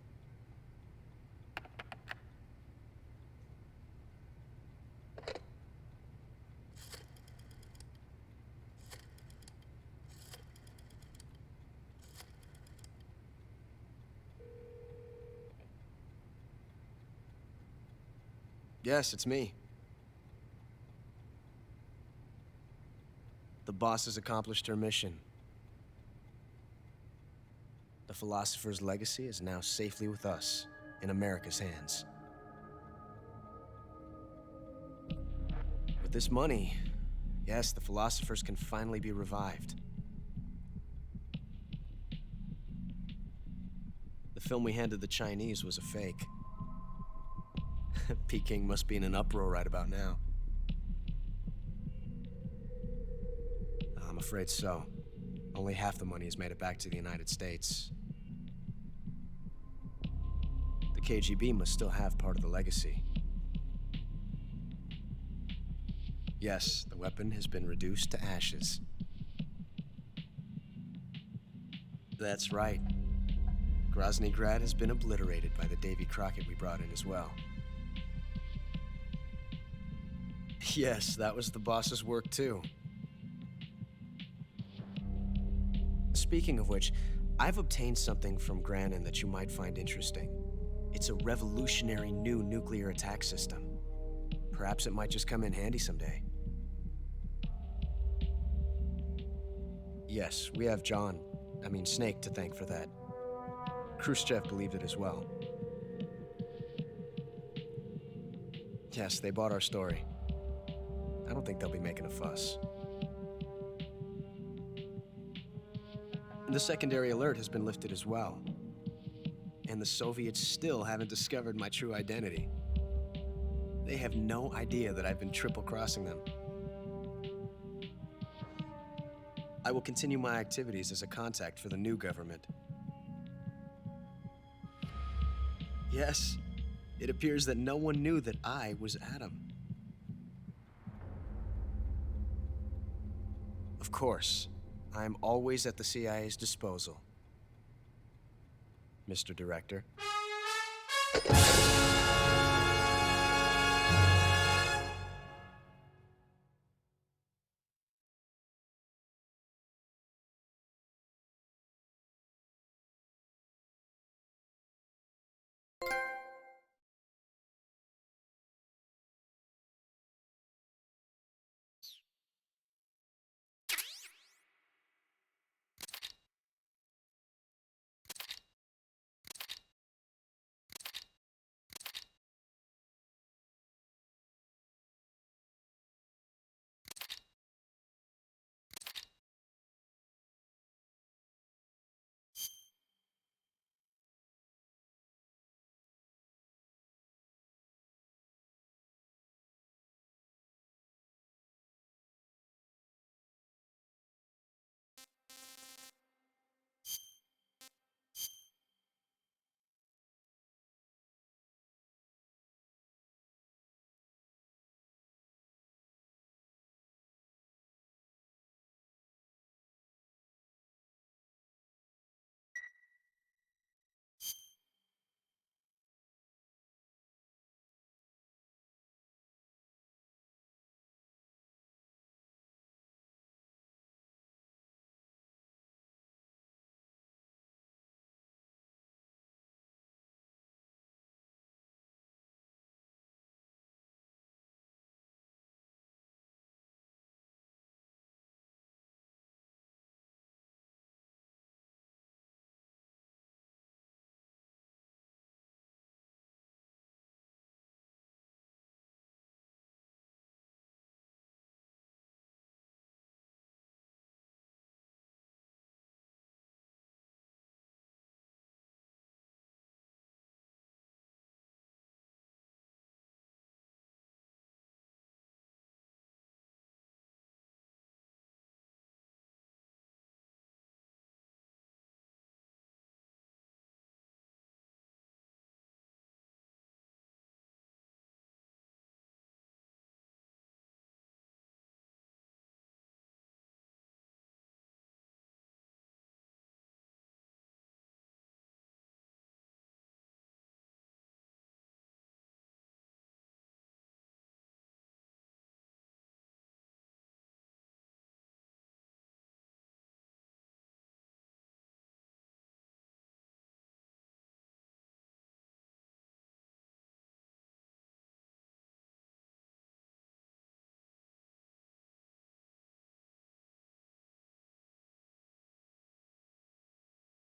Yes, it's me. The boss has accomplished her mission. The philosopher's legacy is now safely with us, in America's hands. With this money, yes, the philosophers can finally be revived. The film we handed the Chinese was a fake. Peking must be in an uproar right about now. I'm afraid so. Only half the money has made it back to the United States. The KGB must still have part of the legacy. Yes, the weapon has been reduced to ashes. That's right. Grozny Grad has been obliterated by the Davy Crockett we brought in as well. Yes, that was the boss's work too. Speaking of which, I've obtained something from Granin that you might find interesting. It's a revolutionary new nuclear attack system. Perhaps it might just come in handy someday. Yes, we have Snake to thank for that. Khrushchev believed it as well. Yes, they bought our story. I don't think they'll be making a fuss. The secondary alert has been lifted as well. And the Soviets still haven't discovered my true identity. They have no idea that I've been triple-crossing them. I will continue my activities as a contact for the new government. Yes, it appears that no one knew that I was Adam. Of course, I'm always at the CIA's disposal, Mr. Director.